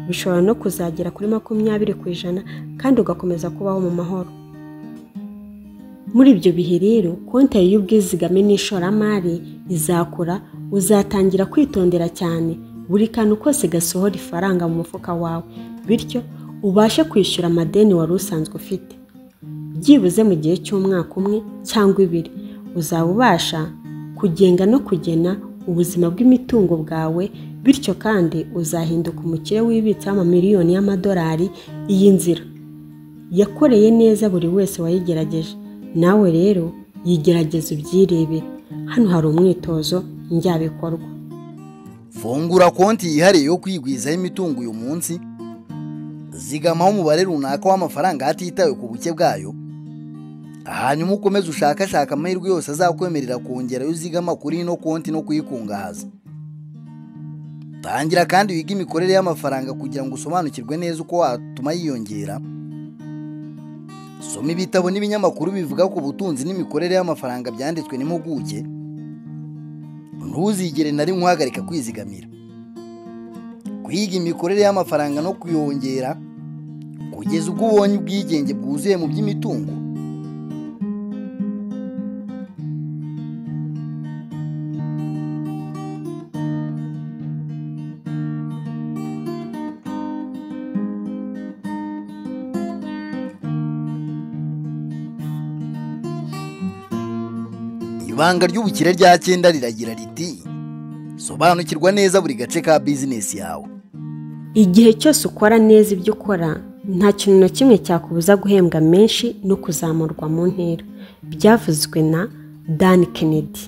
bishobora no kuzagera kuri 20%, kandi ugakomeza kubaho mu mahoro. Muri ibyo bihe rero, konti y'ubwizigame n'ishoramari izakura, uzatangira kwitondera cyane buri kantu kose gasohora ifaranga mu mufuka wawe, bityo ubashe kwishyura amadeni wari usanzwe ufite. Byibuze mu gihe cy'umwaka umwe cyangwa 2, uzaba ubasha kugenga no kugena ubuzima bw'imitungo bwawe, bityo kandi uzahinduka umukire wibitse amamiliyoni y'amadolari. Iyi nzira yakoreye neza buri wese wayigerageje. Nawe rero yigerageza ubyirebere. Hano hari umwitozo njyabikorwa. Fungura konti yihariye yo kwigwizaho imitungo uyu munsi, zigamaho umubare runaka w'amafaranga hatitawe ku buke bwayo, hanyuma ukomeze ushakashaka amahirwe yose azakwemerera kongera uzigama kuri ino konti no kuyikungahaza. Tangira kandi wiga imikorere y'amafaranga kugira ngo usobanukirwe neza uko watuma yiyongera. Soma ibitabo n'ibinyamakuru bivuga ku butunzi n'imikorere y'amafaranga byanditswe n'impuguke. Ntuzigere na rimwe uhagarika kwizigamira. Kwiga imikorere y'amafaranga no kuyongera kugeza ubwo ubonye ubwigenge bwuzuye mu by'imitungo. Ibanga ry'ubukire rya 9 riragira riti sobanukirwa neza buri gace ka business yawe. Igihe cyose ukora neza ibyo ukora, nta kintu na kimwe cyakubuza guhembwa menshi no kuzamurwa mu ntera. Byavuzwe na Dan Kennedy.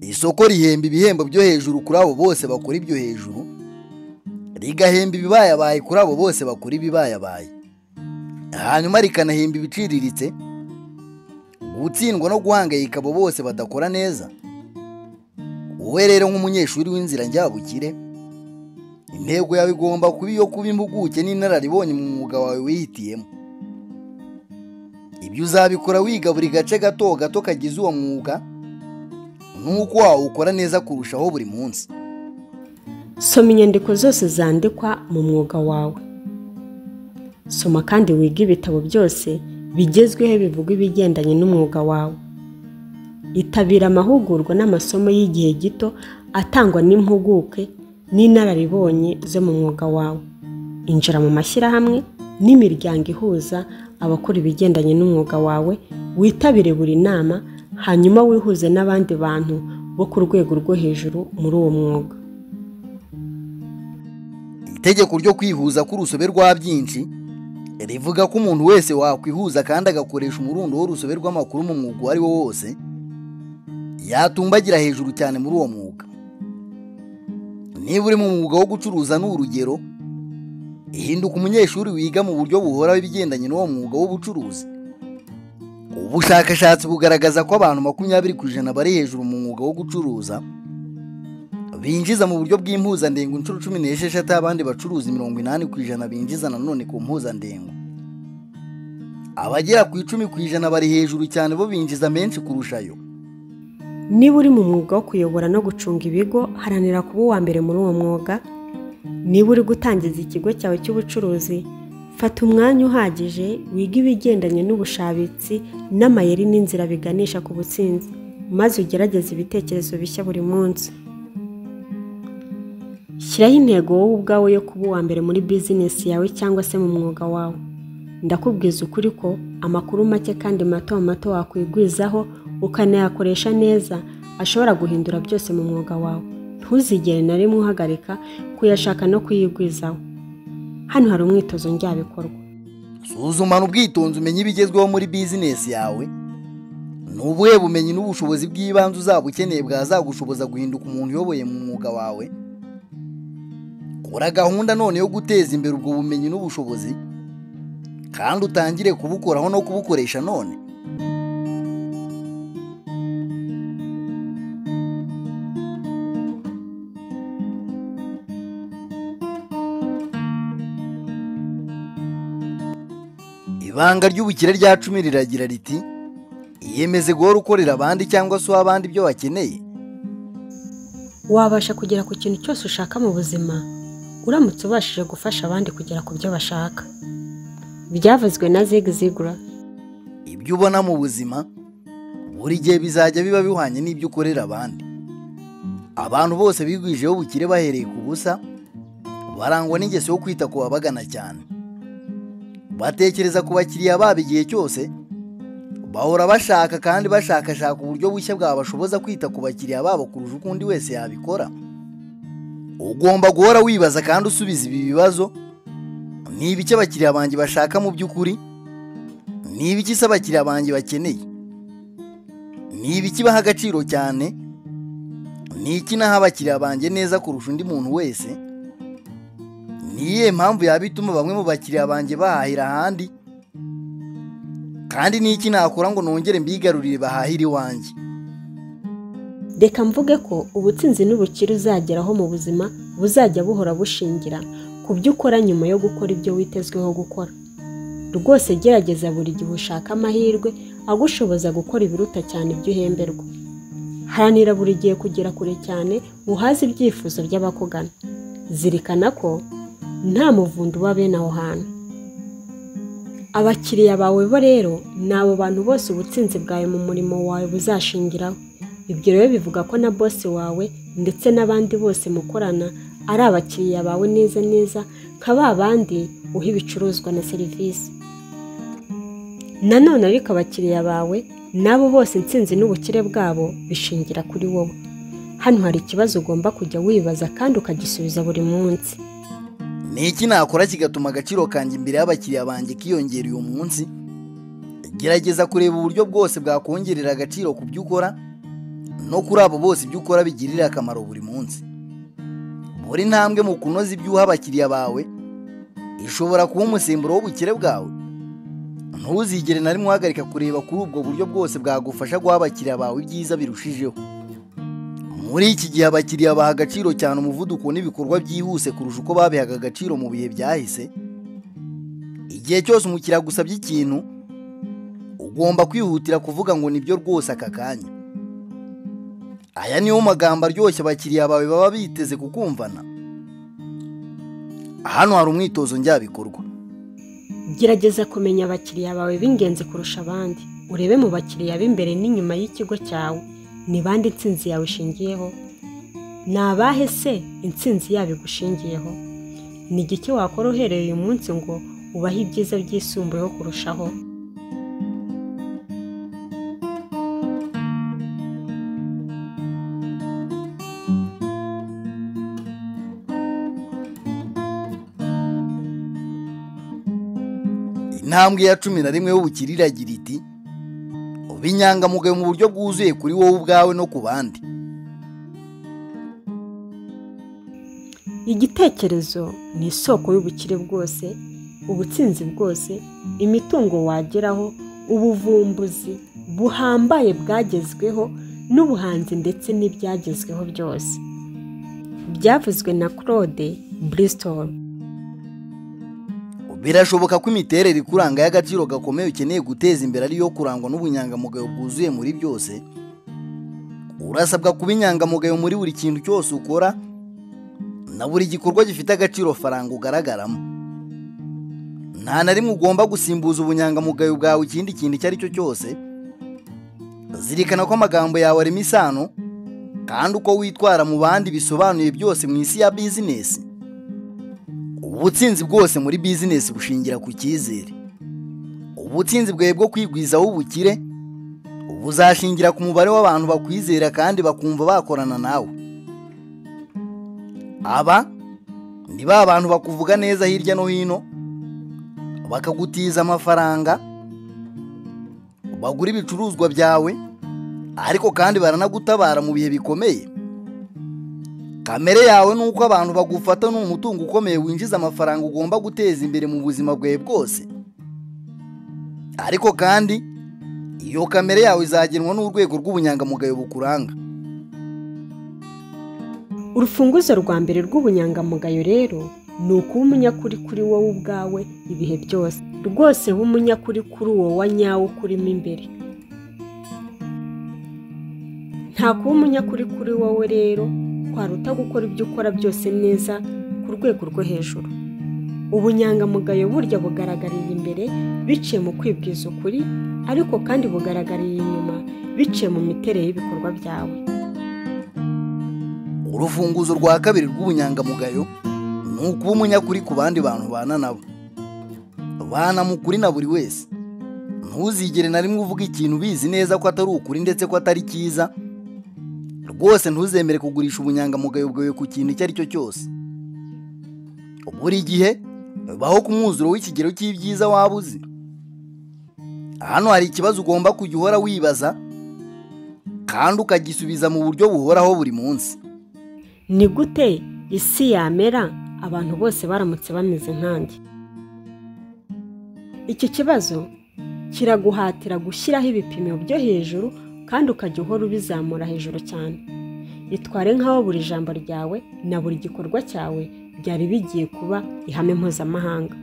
Isoko rihemba ibihembo byo hejuru kuri abo bose bakora ibyo hejuru, rigahemba ibibayabaye kuri abo bose bakora ibibayabaye, hanyuma rikanahemba ibiciriritse, gutsindwa no guhangayika abo bose badakora neza. Wowe rero nk'umunyeshuri w'inzira njyabukire, intego yawe igomba kuba iyo kuba impuguke n'inararibonye mu mwuga wawe wihitiyemo. Ibyo uzabikora wiga buri gace gato gato kagize uwo mwuga, nuko wawukora neza kurushaho buri munsi. Soma inyandiko zose zandikwa mu mwuga wawe. Soma kandi wiga ibitabo byose bigezweho bivuga ibigendanye n'umwuga wawe. Itabira amahugurwa n'amasomo y'igihe gito atangwa n'impuguke n'inararibonye zo mu mwuga wawe. Injira mu mashyirahamwe n'imiryango ihuza abakora ibigendanye n'umwuga wawe, witabire buri nama, hanyuma wihuze n'abandi bantu bo ku rwego rwo hejuru muri uwo mwuga. Itegeko ryo kwihuza k'urusobe rwa byinshi rivuga ko umuntu wese wakwihuza kandi agakoresha umurundo w'urusobe rw'amakuru mu mwuga uwo ari wo wose, yatumbagira hejuru cyane muri uwo mwuga. Niba uri mu mwuga wo gucuruza n'urugero, ihinduka umunyeshuri wiga mu buryo buhoraho ibigendanye n'uwo mwuga w'ubucuruzi. Ubushakashatsi bugaragaza ko abantu 20% bari hejuru mu mwuga wo gucuruza binjiza mu buryo bw'impuzandengo inshuro 16, abandi bacuruzi 80% binjiza nanone ku mpuzandengo. Abagera ku 10% bari hejuru cyane bo binjiza menshi kurushayo. Niba uri mu mwuga wo kuyobora no gucunga ibigo, haranira kuba uwa mbere muri uwo mwuga. Niba uri gutangiza ikigo cyawe cy'ubucuruzi, fata umwanya uhagije wiga ibigendanye n'ubushabitsi n'amayeri n'inzira biganisha ku butsinzi, maze ugerageze ibitekerezo bishya buri munsi. Shyiraho intego wowe ubwawe yo kuba uwa mbere muri business yawe cyangwa se mu mwuga wawe. Ndakubwiza ukuri ko amakuru make kandi mato mato wakwigwizaho ukanayakoresha neza ashobora guhindura byose mu mwuga wawe. Ntuzigere na rimwe uhagarika kuyashaka no kuyigwizaho. Hano hari umwitozo njyabikorwa. Suzumana ubwitonzi umenye ibigezweho muri business yawe. Nubuhe bumenyi n'ubushobozi bw'ibanze uzaba ukeneye bwazagushoboza guhinduka umuntu uyoboye mu mwuga wawe. Kora gahunda none yo guteza imbere ubwo bumenyi n'ubushobozi, kandi utangire kubukoraho no kubukoresha none. Ibanga ry'ubukire rya 10 riragira riti iyemeze guhora ukorera abandi cyangwa se abandi ibyo bakeneye. Wabasha kugera ku kintu cyose ushaka mu buzima uramutse ubashije gufasha abandi kugera ku byo bashaka. Byavuzwe na Zig Ziglar. Ibyo ubona mu buzima buri gihe bizajya biba bihwanye n'ibyo ukorera abandi. Abantu bose bigwijeho ubukire bahereye ku busa barangwa n'ingeso yo kwita ku babagana cyane. Batekereza ku bakiriya babo igihe cyose, bahora bashaka kandi bashakashaka uburyo bushya bwabashoboza kwita ku bakiriya babo kurusha ukundi wese yabikora. Ugomba guhora wibaza kandi usubiza ibi bibazo: ni ibiki abakiriya banjye bashaka mu by'ukuri? Ni ibiki se abakiriya banjye bakeneye? Ni ibiki baha agaciro cyane? Ni iki naha abakiriya banjye neza kurusha undi muntu wese? Niye mpamvu yabituma bamwe mu bakiriya banjye bahahira ahandi? Kandi ni iki nakora ngo nongere mbigarurire bahahira iwanjye? Reka mvuge ko ubutsinzi n'ubukire uzageraho mu buzima buzajya buhora bushingira ku byo ukora nyuma yo gukora ibyo witezweho gukora. Rwose gerageza buri gihe ushaka amahirwe agushoboza gukora ibiruta cyane ibyo uhemberwa. Haranira buri gihe kugera kure cyane uhaze ibyifuzo by'abakugana. Zirikana ko nta muvundo uba bene aho hantu. Abakiriya bawe bo rero ni abo bantu bose ubutsinzi bwawe mu murimo wawe buzashingiraho. Ibyo rero bivuga ko na boss wawe ndetse n'abandi bose mukorana ari abakiriya bawe neza neza nka ba bandi uha ibicuruzwa na serivisi. nanone ariko abakiriya bawe nabo bose intsinzi n'ubukire bwabo bishingira kuri wowe. Hano hari ikibazo ugomba kujya wibaza kandi ukagisubiza buri munsi. Ni iki nakora kigatuma agaciro kanjye imbere y'abakiriya banjye kiyongera uyu munsi? Gerageza kureba uburyo bwose bwakongerera agaciro ku byo ukora no kuri abo bose ibyo ukora bigirira akamaro buri munsi. Buri ntambwe mu kunoza ibyo uha abakiriya bawe ishobora kuba umusemburo w'ubukire bwawe. Ntuzigere na rimwe uhagarika kureba kuri ubwo buryo bwose bwagufasha guha abakiriya bawe ibyiza birushijeho. Muri iki gihe abakiriya baha agaciro cyane umuvuduko n'ibikorwa byihuse kurusha uko babihaga agaciro mu bihe byahise. Igihe cyose umukiriya agusabye ikintu ugomba kwihutira kuvuga ngo nibyo rwose aka kanya. Aya niyo magambo aryoshye abakiriya bawe baba biteze kukumvana. Hano hari umwitozo njyabikorwa. Gerageza kumenya abakiriya bawe b'ingenzi kurusha abandi. Urebe mu bakiriya b'imbere n'inyuma y'ikigo cyawe ni bande intsinzi yawe ishingiyeho. Ni abahe se intsinzi yabo igushingiyeho? Ni igiki wakora uhereye uyu munsi ngo ubahe ibyiza byisumbuyeho kurushaho? Intambwe ya 11 y'ubukire iragira iti uba inyangamugayo mu buryo bwuzuye kuri wowe ubwawe no ku bandi. Igitekerezo ni isoko y'ubukire bwose, ubutsinzi bwose, imitungo wageraho, ubuvumbuzi buhambaye bwagezweho n'ubuhanzi ndetse n'ibyagezweho byose. Byavuzwe na Claude Bristol. Birashoboka ko imiterere ikuranga y'agaciro gakomeye ukeneye guteza imbere ariyo kurangwa n'ubunyangamugayo bwuzuye muri byose. Urasabwa kuba inyangamugayo muri buri kintu cyose ukora na buri gikorwa gifite agaciro faranga ugaragaramo. Nta na rimwe ugomba gusimbuza ubunyangamugayo bwawe ikindi kintu icyo ari cyo cyose. Zirikana ko amagambo yawe arimo isano kandi uko witwara mu bandi bisobanuye byose mu isi ya bizinesi. Ubutsinzi bwose muri bizinesi bushingira ku cyizere. Ubutsinzi bwawe bwo kwigwizaho ubukire buzashingira ku mubare w'abantu bakwizera kandi bakumva bakorana nawe. Aba ni ba bantu bakuvuga neza hirya no hino, bakagutiza amafaranga, bagura ibicuruzwa byawe, ariko kandi baranagutabara mu bihe bikomeye. Kamere yawe nuko abantu bagufata n'umutungo ukomeye winjiza amafaranga ugomba guteza imbere mu buzima bwawe bwose. Ariko kandi iyo kamere yawe izagenwa n'urwego rw'ubunyangamugayo bukuranga. Urufunguzo rwa mbere rw'ubunyangamugayo rero ni ukuba umunyakuri kuri wowe ubwawe ibihe byose. Rwose uba umunyakuri kuri uwo wa nyawo ukurimo imbere. Nta kuba umunyakuri kuri wowe rero kwaruta gukora ibyo ukora byose neza ku rwego rwo hejuru. Ubunyangamugayo burya bugaragarira imbere biciye mu kwibwiza ukuri, ariko kandi bugaragarira inyuma biciye mu miterere y'ibikorwa byawe. Urufunguzo rwa kabiri rw'ubunyangamugayo ni ukuba umunyakuri ku bandi bantu bana nabo. Bana mukuri na buri wese. Ntuzigere na rimwe uvuga ikintu ubizi neza ko atari ukuri ndetse ko atari cyiza. Rwose ntuzemere kugurisha ubunyangamugayo bwawe ku kintu icyo ari cyo cyose. Buri gihe baho ku mwuzuro w'ikigero cy'ibyiza waba uzi. Hano hari ikibazo ugomba kujya uhora wibaza kandi ukagisubiza mu buryo buhoraho buri munsi. Ni gute isi yamera abantu bose baramutse bameze nkanjye? Iki kibazo kiraguhatira gushyiraho ibipimo byo hejuru kandi ukajya uhora ubizamura hejuru cyane. Itware nk'aho buri jambo ryawe na buri gikorwa cyawe byari bigiye kuba ihame mpuzamahanga.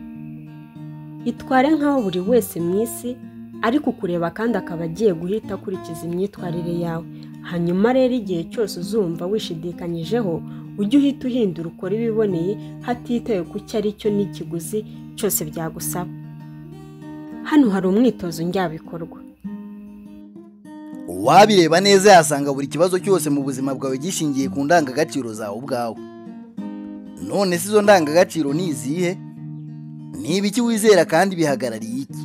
Itware nk'aho buri wese mu isi ari kukureba kandi akaba agiye guhita akurikiza imyitwarire yawe. Hanyuma rero igihe cyose uzumva wishidikanyijeho ujye uhita uhindura ukora ibiboneye hatitaye ku cyo ari cyo n'ikiguzi cyose byagusaba. Hano hari umwitozo njyabikorwa. Uwabireba neza yasanga buri kibazo cyose mu buzima bwawe gishingiye ku ndangagaciro zawe ubwawe. None si zo ndangagaciro ni izihe? Ni ibiki wizera kandi bihagarariye iki?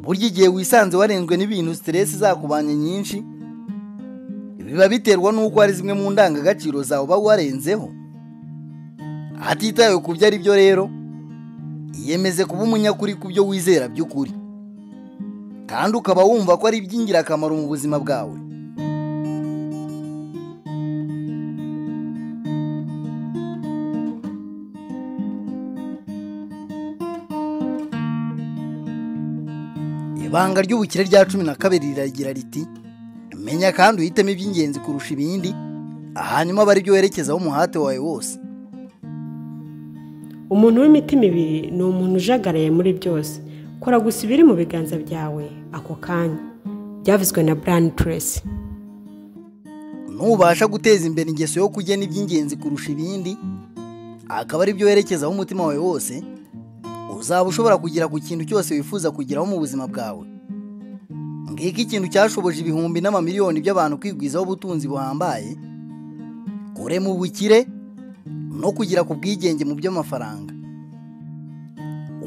burya igihe wisanze warenzwe n'ibintu stress zakubanye nyinshi biba biterwa n'uko hari zimwe mu ndangagaciro zawe uba warenzeho. Hatitawe ku byo ari byo rero, iyemeze kuba umunyakuri ku byo wizera by'ukuri, kandi ukaba wumva ko ari iby'ingirakamaro mu buzima bwawe. Ibanga ry'ubukire rya 12 riragira riti: menya kandi uhitemo iby'ingenzi kurusha ibindi, hanyuma aba ari byo werekezaho umuhate wawe wose. Umuntu w'imitima ibiri ni umuntu ujagaraye muri byose, kora gusa ibiri mu biganza byawe ako kanya. Byavuzwe na Brian Tracy. Nubasha guteza imbere ingeso yo kugena iby'ingenzi kurusha ibindi, akaba ari byo werekezaho umutima wawe wose, uzaba ushobora kugera ku kintu cyose wifuza kugeraho mu buzima bwawe. Ngiki ikintu cyashoboje ibihumbi n'amamiliyoni by'abantu kwigwizaho ubutunzi buhambaye, kurema ubukire no kugira ku bwigenge mu by'amafaranga.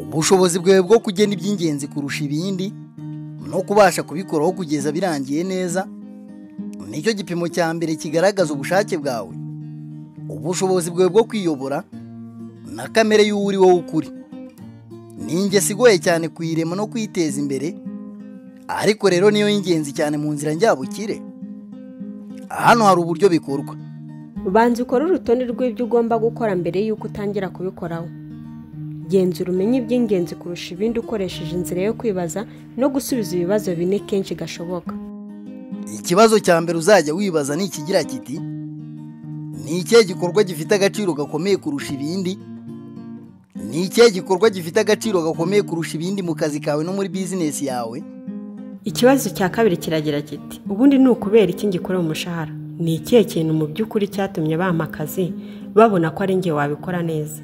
Ubushobozi bwawe bwo kugena iby'ingenzi kurusha ibindi no kubasha kubikoraho kugeza birangiye neza, nicyo gipimo cya mbere kigaragaza ubushake bwawe, ubushobozi bwawe bwo kwiyobora na kamere y'uri wowe ukuri. Ni ingeso igoye cyane kuyirema no kwiteza imbere, ariko rero niyo y'ingenzi cyane mu nzira njyabukire. Hano hari uburyo bikorwa. Banza ukore urutonde rw'ibyo ugomba gukora mbere y'uko utangira kubikoraho. Genzura umenye iby'ingenzi kurusha ibindi ukoresheje inzira yo kwibaza no gusubiza ibibazo bine kenshi gashoboka. Ikibazo cya mbere uzajya wibaza ni ikigira kiti: ni ikihe gikorwa gifite agaciro gakomeye kurusha ibindi? Ni ikihe gikorwa gifite agaciro gakomeye kurusha ibindi mu kazi kawe no muri business yawe? Ikibazo cya kabiri kiragira kiti: ubundi ni ukubera iki ngikora umushahara? Ni ikihe kintu mu by'ukuri cyatumye bampa akazi babona ko ari njye wabikora neza?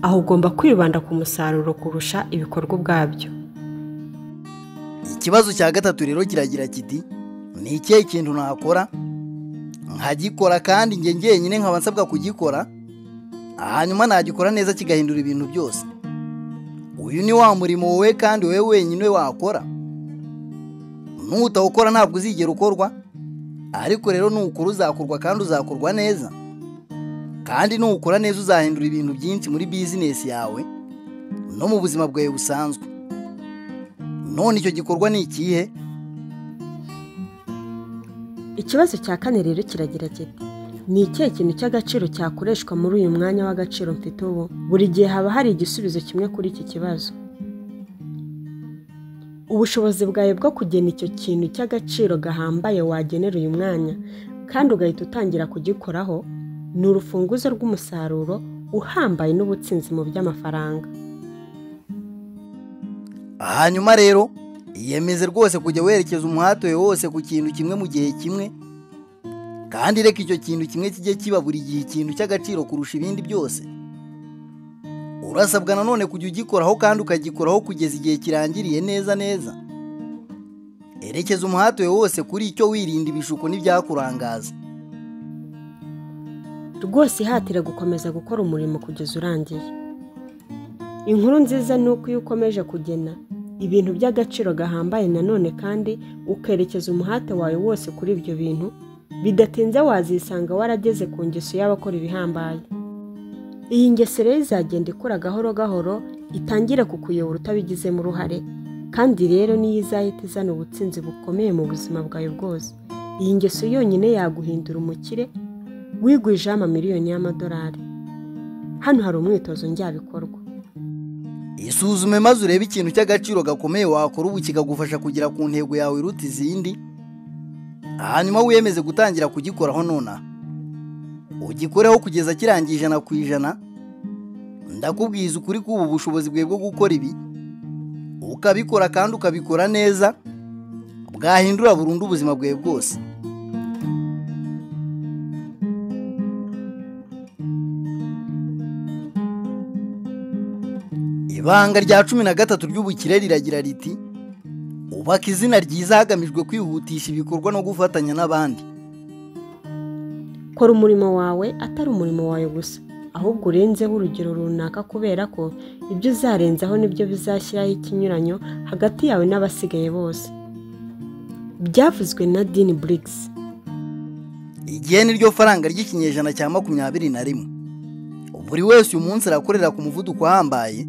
Aho ugomba kwibanda ku musaruro kurusha ibikorwa ubwabyo. Ikibazo cya gatatu rero kiragira kiti: ni ikihe kintu nakora nkagikora kandi njye njyenyine nkaba nsabwa kugikora, hanyuma nagikora neza kigahindura ibintu byose? Uyu ni wa murimo wowe kandi wowe wenyine wakora. Nutawukora ntabwo uzigera ukorwa, ariko rero nukora uzakorwa kandi uzakorwa neza. Kandi nukora neza uzahindura ibintu byinshi muri business yawe no mu buzima bwawe busanzwe. None icyo gikorwa ni ikihe? Ikibazo cya kane rero kiragira kiti: ni ikihe kintu cy'agaciro cyakoreshwa muri uyu mwanya w'agaciro mfite ubu? Buri gihe haba hari igisubizo kimwe kuri iki kibazo. Ubushobozi bwawe bwo kugena icyo kintu cy'agaciro gahambaye wagenera uyu mwanya kandi ugahita utangira kugikoraho, ni urufunguzo rw'umusaruro uhambaye n'ubutsinzi mu by'amafaranga. Hanyuma rero iyemeze rwose kujya werekeza umuhate wawe wose ku kintu kimwe mu gihe kimwe, kandi reka icyo kintu kimwe kijye kiba buri gihe ikintu cy'agaciro kurusha ibindi byose. Urasabwa nanone kujya ugikoraho kandi ukagikoraho kugeza igihe kirangiriye neza neza. Erekeza umuhate wawe wose kuri icyo, wirinda ibishuko n'ibyakurangaza. Rwose ihatire gukomeza gukora umurimo kugeza urangiye. Inkuru nziza ni uko iyo ukomeje kugena ibintu by'agaciro gahambaye nanone kandi ukerekeza umuhate wawe wose kuri ibyo bintu, bidatinze wazisanga warageze ku ngeso y'abakora ibihambaye. Iyi ngeso rero izagenda ikura gahoro gahoro, itangire kukuyobora utabigizemo uruhare, kandi rero niyo izahita izana ubutsinzi bukomeye mu buzima bwawe bwose. Iyi ngeso yonyine yaguhindura umukire wigwijeho amamiliyoni y'amadolari. Hano hari umwitozo njyabikorwa. Isuzume maze urebe ikintu cy'agaciro gakomeye wakora ubu kikagufasha kugera ku ntego yawe iruta izindi, hanyuma wiyemeze gutangira kugikoraho nonaha. Ugikoreho kugeza kirangiye 100%. Ndakubwiza ukuri ko ubu bushobozi bwawe bwo gukora ibi ukabikora kandi ukabikora neza bwahindura burundu ubuzima bwawe bwose. Ibanga rya 13 ry'ubukire riragira riti: ubaka izina ryiza hagamijwe kwihutisha ibikorwa no gufatanya n'abandi. Kora umurimo wawe atari umurimo wawe gusa, ahubwo urenzeho urugero runaka kubera ko ibyo uzarenzaho nibyo bizashyiraho ikinyuranyo hagati yawe n'abasigaye bose. Byavuzwe na Dean Briggs. Igihe niryo faranga ry'ikinyejana cya 21. Buri wese uyu munsi arakorera ku muvuduko uhambaye.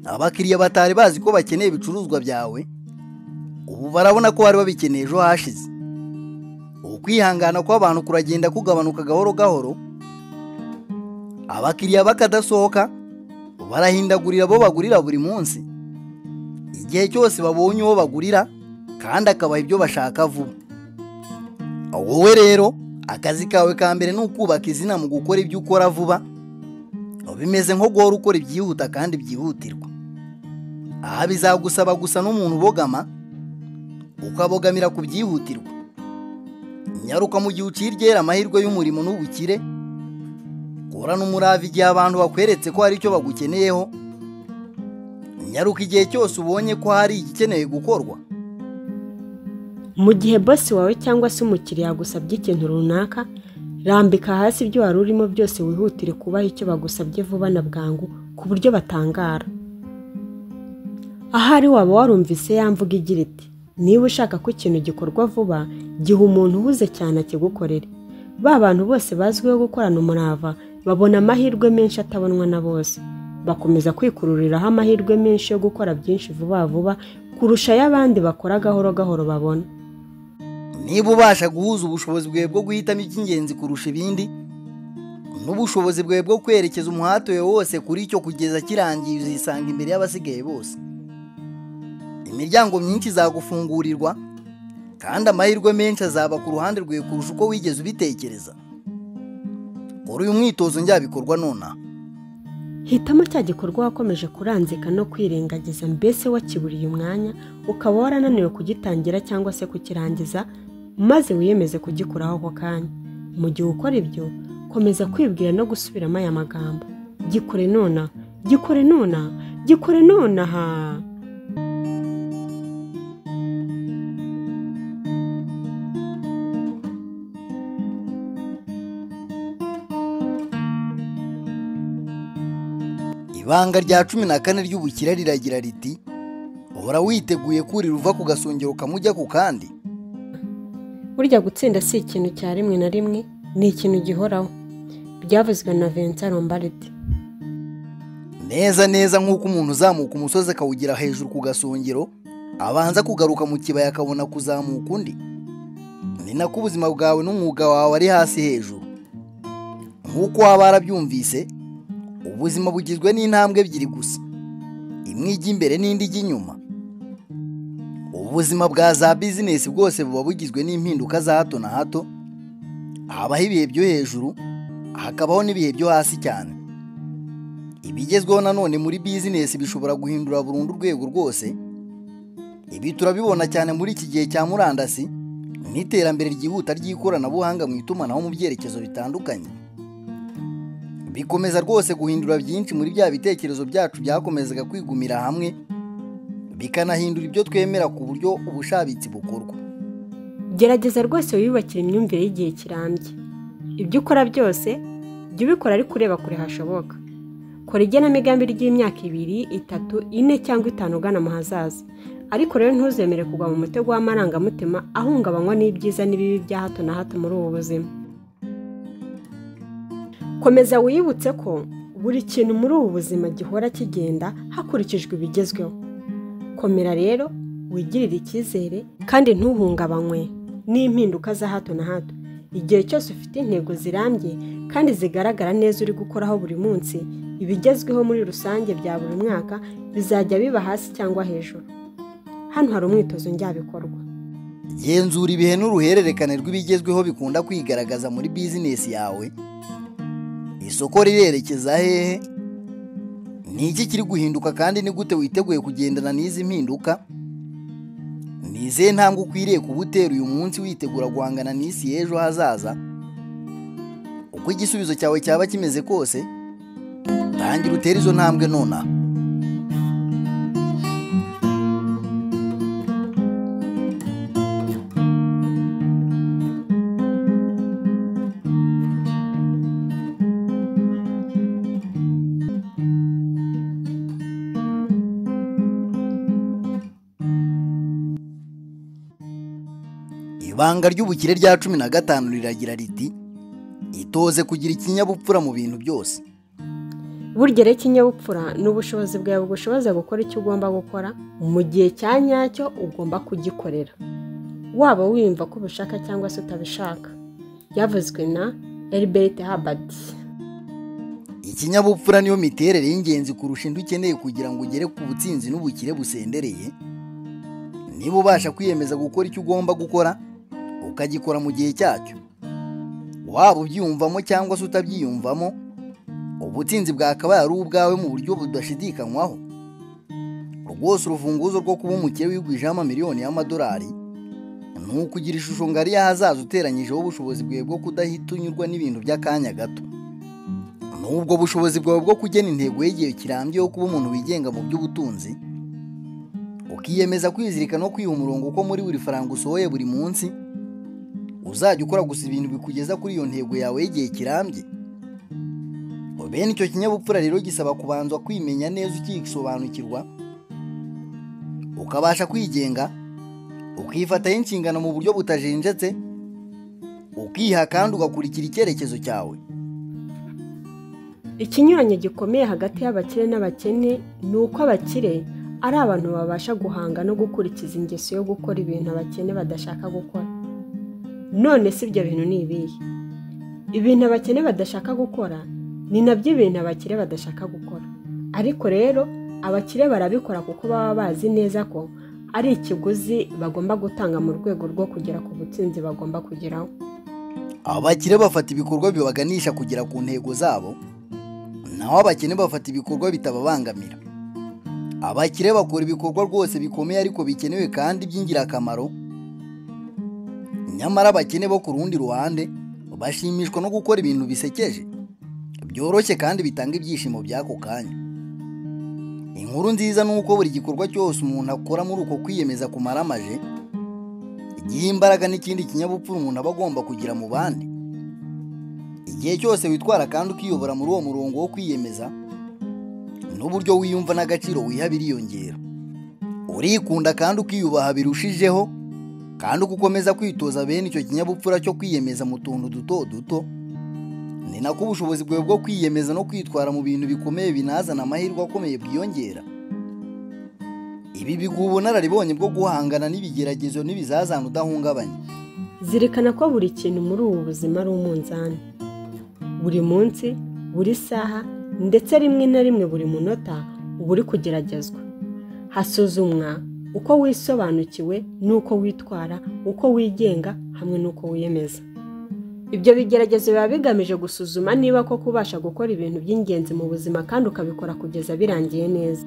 Abakiriya batari bazi ko bakeneye ibicuruzwa byawe, ubu barabona ko bari babikeneye ejo hashize. Ukwihangana kw'abantu kuragenda kugabanuka gahoro gahoro. Abakiriya bakadasohoka barahindagurira bo bagurira buri munsi. Igihe cyose babonye uwo bagurira kandi akabaha ibyo bashaka vuba. Wowe rero akazi kawe ka mbere ni ukubaka izina mu gukora ibyo ukora vuba. Bimeze nko guhora ukora ibyihuta kandi byihutirwa. Aha bizagusaba gusa n'umuntu ubogama, ukabogamira ku byihutirwa. Nyaruka mu gihe uciryera amahirwe y'umurimo n'ubukire. Korana umurava igihe abantu bakweretse ko hari icyo bagukeneyeho. Nyaruka igihe cyose ubonye ko hari igikeneye gukorwa. Mu gihe bosi wawe cyangwa se umukiriya yagusabye ikintu runaka, rambika hasi ibyo wari urimo byose wihutire kubaha icyo bagusabye vuba na bwangu ku buryo batangara. Ahari waba warumvise yamvuga igira iti, niba ushaka ko ikintu gikorwa vuba, giha umuntu uhuze cyane akigukorere. Ba bantu bose bazwiho gukorana umurava babona amahirwe menshi atabonwa na bose. Bakomeza kwikururiraho amahirwe menshi yo gukora byinshi vuba vuba kurusha y'abandi bakora gahoro gahoro babona. Niba ubasha guhuza ubushobozi bwawe bwo guhitamo icy'ingenzi kurusha ibindi n'ubushobozi bwawe bwo kwerekeza umuhate wawe wose kuri icyo kugeza kirangiye, uzisanga imbere y'abasigaye bose. Imiryango myinshi izagufungurirwa kandi amahirwe menshi azaba ku ruhande rwawe kurusha uko wigeze ubitekereza. Kora uyu mwitozo njyabikorwa nonaha. Hitamo cya gikorwa wakomeje kuranzika no kwirengagiza, mbese wakiburiye umwanya ukaba warananiwe kugitangira cyangwa se kukirangiza, maze wiyemeze kugikuraho ako kanya. Mu gihe ukora ibyo, komeza kwibwira no gusubiramo aya magambo: gikore nonaha, gikore nonaha, gikore nonaha. Ibanga rya 14 ry'ubukire riragira riti: uhora witeguye kurira uva ku gasongero kamujya ku kandi. Burya gutsinda si ikintu cya rimwe na rimwe, ni ikintu gihoraho. Byavuzwe na Vincent Lombardi. Neza nk'uko umuntu uzamuka umusozi akawugira hejuru ku gasongero, abanza kugaruka mu kibaya akabona kuzamuka undi. Ni nako ubuzima bwawe n'umwuga wawe ari hasi hejuru. Nk'uko waba warabyumvise, ubuzima bugizwe n'intambwe ebyiri gusa, imwe ijya imbere n'indi ijya inyuma. Ubuzima bwa za bizinesi bwose buba bugizwe n'impinduka za hato na hato. Habaho ibihe byo hejuru, hakabaho n'ibihe byo hasi cyane. Ibigezweho nanone muri bizinesi bishobora guhindura burundu urwego rwose. Ibi turabibona cyane muri iki gihe cya murandasi n'iterambere ryihuta ry'ikoranabuhanga mu itumanaho mu byerekezo bitandukanye. Bikomeza rwose guhindura byinshi muri bya bitekerezo byacu byakomezaga kwigumira hamwe, bikanahindura ibyo twemera ku buryo ubushabitsi bukorwa. Gerageza rwose wiyubakira imyumvire y'igihe kirambye. Ibyo ukora byose jya ubikora ariko ureba kure hashoboka. Kora igenamigambi ry'imyaka 2, 3, 4 cyangwa 5 ugana mu hazaza. Ariko rero ntuzemere kugwa mu mutego w'amarangamutima ahungabanywa n'ibyiza n'ibibi bya hato na hato muri ubu buzima. Komeza wiyibutse ko buri kintu muri ubu buzima gihora kigenda hakurikijwe ibigezweho. Komera rero, wigirire icyizere kandi ntuhungabanywe n'impinduka za hato na hato. Igihe cyose ufite intego zirambye kandi zigaragara neza uri gukoraho buri munsi, ibigezweho muri rusange bya buri mwaka bizajya biba hasi cyangwa hejuru. Hano hari umwitozo njyabikorwa. Genzura ibihe n'uruhererekane rw'ibigezweho bikunda kwigaragaza muri bizinesi yawe. Isoko rirerekeza hehe? Ni iki kiri guhinduka kandi ni gute witeguye kugendana n'izi mpinduka? Ni izihe ntambwe ukwiriye kubutera uyu munsi witegura guhangana n'isi y'ejo hazaza? Uko igisubizo cyawe cyaba kimeze kose, tangira utere izo ntambwe nonaha. Ibanga ry'ubukire rya 15 riragira riti itoze kugira ikinyabupfura mu bintu byose. Burya rero ikinyabupfura ni ubushobozi bwawe bugushoboza gukora icyo ugomba gukora mu gihe cya nyacyo ugomba kugikorera, waba wiyumva ko ubishaka cyangwa se utabishaka. Byavuzwe na Elbert Hubbard. Ikinyabupfura niyo miterere y'ingenzi kurusha indi ukeneye kugira ngo ugere ku butsinzi n'ubukire busendereye. Niba ubasha kwiyemeza gukora icyo ugomba gukora ukagikora mu gihe cyacyo, waba ubyiyumvamo cyangwa se utabyiyumvamo, ubutsinzi bwakabaye ari ubwawe mu buryo budashidikanywaho. Rwose urufunguzo rwo kuba umukire wigwijeho amamiliyoni y'amadolari ni ukugira ishusho ngari y'ahazaza uteranyijeho ubushobozi bwawe bwo kudahita unyurwa n'ibintu by'akanya gato. N'ubwo bushobozi bwawe bwo kugena intego y'igihe kirambye yo kuba umuntu wigenga mu by'ubutunzi, ukiyemeza kwizirika no kwiha umurongo ko muri buri faranga usohoye buri munsi uzajya ukora gusa ibintu bikugeza kuri iyo ntego yawe y'igihe kirambye. Bene icyo kinyabupfura rero gisaba kubanza kwimenya neza ukisobanukirwa, ukabasha kwigenga, ukifataho inshingano mu buryo butajenjetse, ukiha kandi ugakurikira icyerekezo cyawe. Ikinyuranyo gikomeye hagati y'abakire n'abakene ni uko abakire ari abantu babasha guhanga no gukurikiza ingeso yo gukora ibintu abakene badashaka gukora. None si ibyo bintu ni ibihe? Ibintu abakene badashaka gukora ni nabyo ibintu abakire badashaka gukora. Ariko rero abakire barabikora kuko baba bazi neza ko ari ikiguzi bagomba gutanga mu rwego rwo kugera ku butsinzi bagomba kugeraho. Abakire bafata ibikorwa bibaganisha kugera ku ntego zabo, naho abakene bafata ibikorwa bitababangamira. Abakire bakora ibikorwa rwose bikomeye ariko bikenewe kandi by'ingirakamaro, nyamara abakene bo ku rundi ruhande bashimishwa no gukora ibintu bisekeje, byoroshye kandi bitanga ibyishimo by'ako kanya. Inkuru nziza ni uko buri gikorwa cyose umuntu akora muri uko kwiyemeza kumara amaje igihe imbaraga n'ikindi kinyabupfura umuntu aba agomba kugira mu bandi. Igihe cyose witwara kandi ukiyobora muri uwo murongo wo kwiyemeza, n'uburyo wiyumva n'agaciro wiha biriyongera. Urikunda kandi ukiyubaha birushijeho, kandi uko ukomeza kwitoza bene icyo kinyabupfura cyo kwiyemeza mu tuntu duto duto, ni nako ubushobozi bwawe bwo kwiyemeza no kwitwara mu bintu bikomeye binazana amahirwe akomeye bwiyongera. Ibi biguha ubunararibonye bwo guhangana n'ibigeragezo n'ibizazane udahungabanye. Zirikana ko buri kintu muri ubu buzima ari umunzani. Buri munsi, buri saha, ndetse rimwe na rimwe buri munota uba uri kugeragezwa. Hasuzumwa uko wisobanukiwe n'uko witwara, uko wigenga hamwe n'uko wiyemeza. Ibyo bigeragezo biba bigamije gusuzuma niba ko kubasha gukora ibintu by'ingenzi mu buzima kandi ukabikora kugeza birangiye neza.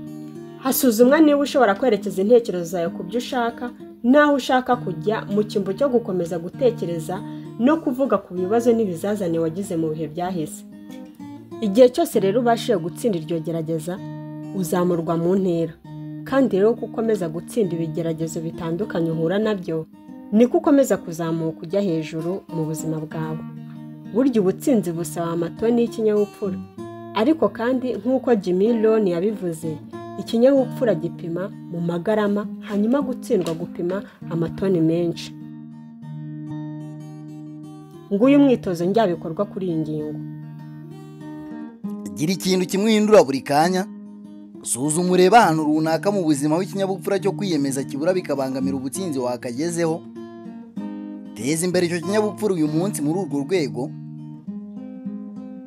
Hasuzumwa niba ushobora kwerekeza intekerezo zawe ku byo ushaka, naho ushaka kujya mu cyimbo cyo gukomeza gutekereza no kuvuga ku bibazo n'ibizazane wagize mu bihe byahise. Igihe cyose rero ubashije gutsinda iryo gerageza, uzamurwa mu ntera. Kandi rero uko ukomeza gutsinda ibigeragezo bitandukanye uhura nabyo, niko ukomeza kuzamuka ujya hejuru mu buzima bwawe. Burya ubutsinzi busaba amatoni y'ikinyabupfura, ariko kandi nk'uko Jimmy Rohn yabivuze, ikinyabupfura gipima mu magarama, hanyuma gutsindwa gupima amatoni menshi. Nguyu umwitozo njyabikorwa kuri iyi ngingo. Gira ikintu kimwe uhindura buri kanya. Suzuma urebe ahantu runaka mu buzima w'ikinyabupfura cyo kwiyemeza kibura bikabangamira ubutsinzi wakagezeho. Teza imbere icyo kinyabupfura uyu munsi muri urwo rwego.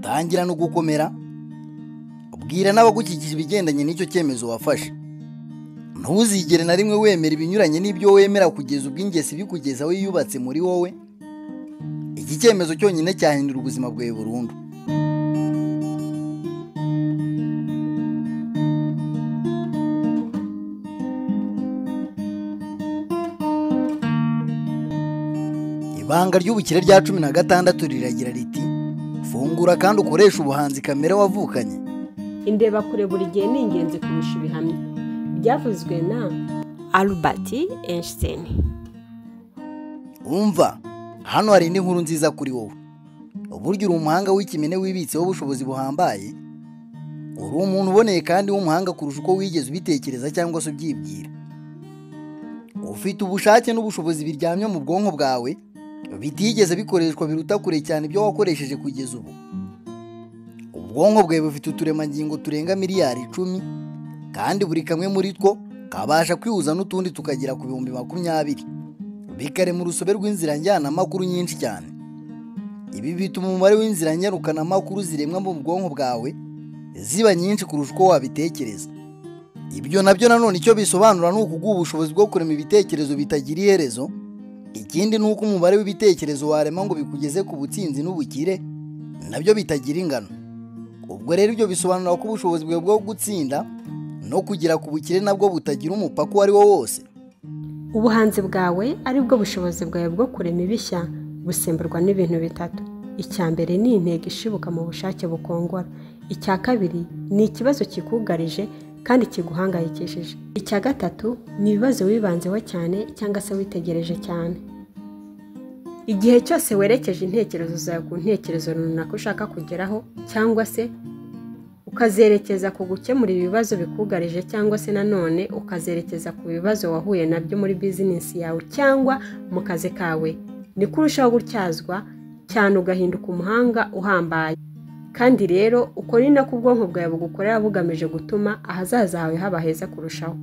Tangira no gukomera. Bwira n'abagukikije ibigendanye n'icyo cyemezo wafashe. Ntuzigere na rimwe wemera ibinyuranye n'ibyo wemera kugeza ubwo ingesi bikugeza aho yubatse muri wowe. Iki cyemezo cyonyine cyahindura ubuzima bwawe burundu. Ibanga ry'ubukire rya 16 riragira riti fungura kandi ukoresha ubuhanzi kamere wavukanye. Indeba kure buri gihe ni ingenzi kurusha ibihamya. Byavuzwe na Albert Einstein. Umva, hano hari indi nkuru nziza kuri wowe. Uburyo uri umuhanga w'ikimene wibitseho ubushobozi buhambaye, uri umuntu uboneye kandi w'umuhanga kurusha uko wigeze ubitekereza cyangwa se ubyibwira. ufite ubushake n'ubushobozi biryamye mu bwonko bwawe bitigeze bikoreshwa biruta kure cyane ibyo wakoresheje kugeza ubu. Ubwonko bwawe bufite uturemangingo turenga miliyari 10 kandi buri kamwe muri two kabasha kwihuza n'utundi tukagera ku 20,000 bikarema urusobe rw'inzira njyanamakuru nyinshi cyane. Ibi bituma umubare w'inzira njyanukanamakuru ziremwa mu bwonko bwawe ziba nyinshi kurusha uko wabitekereza. Ibyo nabyo nanone icyo bisobanura ni ukuguha ubushobozi bwo kurema ibitekerezo bitagira iherezo. Ikindi ni uko umubare w'ibitekerezo warema ngo bikugeze ku butsinzi n'ubukire nabyo bitagira ingano. Ubwo rero ibyo bisobanura ko ubushobozi bwawe bwo gutsinda no kugera ku bukire nabwo butagira umupaka uwo ari wo wose. Ubuhanzi bwawe ari bwo bushobozi bwawe bwo kurema ibishya busemburwa n'ibintu bitatu. Icya mbere ni intego ishibuka mu bushake bukongora. Icya kabiri ni ikibazo kikugarije kandi kiguhangayikishije. Icya gatatu ni ibibazo wibanzeho cyane cyangwa se witegereje cyane. Igihe cyose werekeje intekerezo zawe ku ntekerezo runaka ushaka kugeraho cyangwa se ukazerekeza ku gukemura ibibazo bikugarije cyangwa se nanone ukazerekeza ku bibazo wahuye nabyo muri bizinesi yawe cyangwa mu kazi kawe, niko urushaho gutyazwa cyane ugahinduka umuhanga uhambaye. Kandi rero uko ni nako ubwonko bwawe bugukorera bugamije gutuma ahazaza hawe haba heza kurushaho.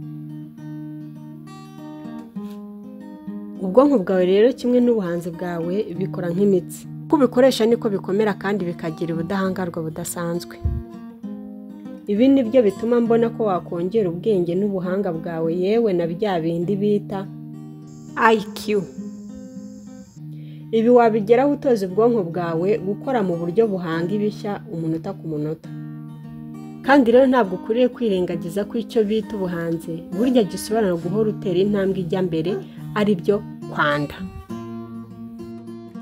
Ubwonko bwawe rero kimwe n'ubuhanzi bwawe bikora nk'imitsi. Uko ubikoresha niko bikomera kandi bikagira ubudahangarwa budasanzwe. Ibi ni byo bituma mbona ko wakongera ubwenge n'ubuhanga bwawe yewe na bya bindi bita IQ. Ibi wabigeraho utoza ubwonko bwawe gukora mu buryo buhanga ibishya umunota ku munota. Kandi rero ntabwo ukwiye kwirengagiza ko icyo bita ubuhanzi burya gisobanura guhora utera intambwe ijya mbere, ari byo kwanda.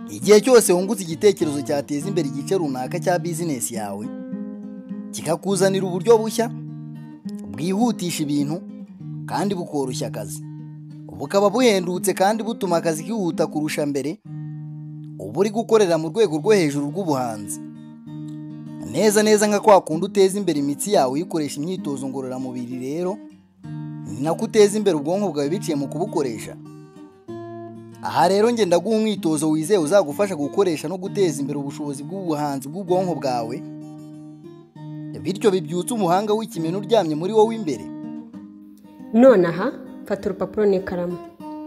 Igihe cyose wungutse igitekerezo cyateza imbere igice runaka cya bizinesi yawe, kikakuzanira uburyo bushya bwihutisha ibintu kandi bukoroshya akazi, bukaba buhendutse kandi butuma akazi kihuta kurusha mbere, uba uri gukorera mu rwego rwo hejuru rw'ubuhanzi. Neza nka kwa kundi uteza imbere imitsi yawe uyikoresha imyitozo ngororamubiri, rero ni nako uteza imbere ubwonko bwawe biciye mu kubukoresha. Aha rero njye ndaguha umwitozo wizeye uzagufasha gukoresha no guteza imbere ubushobozi bw'ubuhanzi bw'ubwonko bwawe, bityo bibyutse umuhanga w'ikimeno uryamye muri wowe imbere. Nonaha fata urupapuro n'ikaramu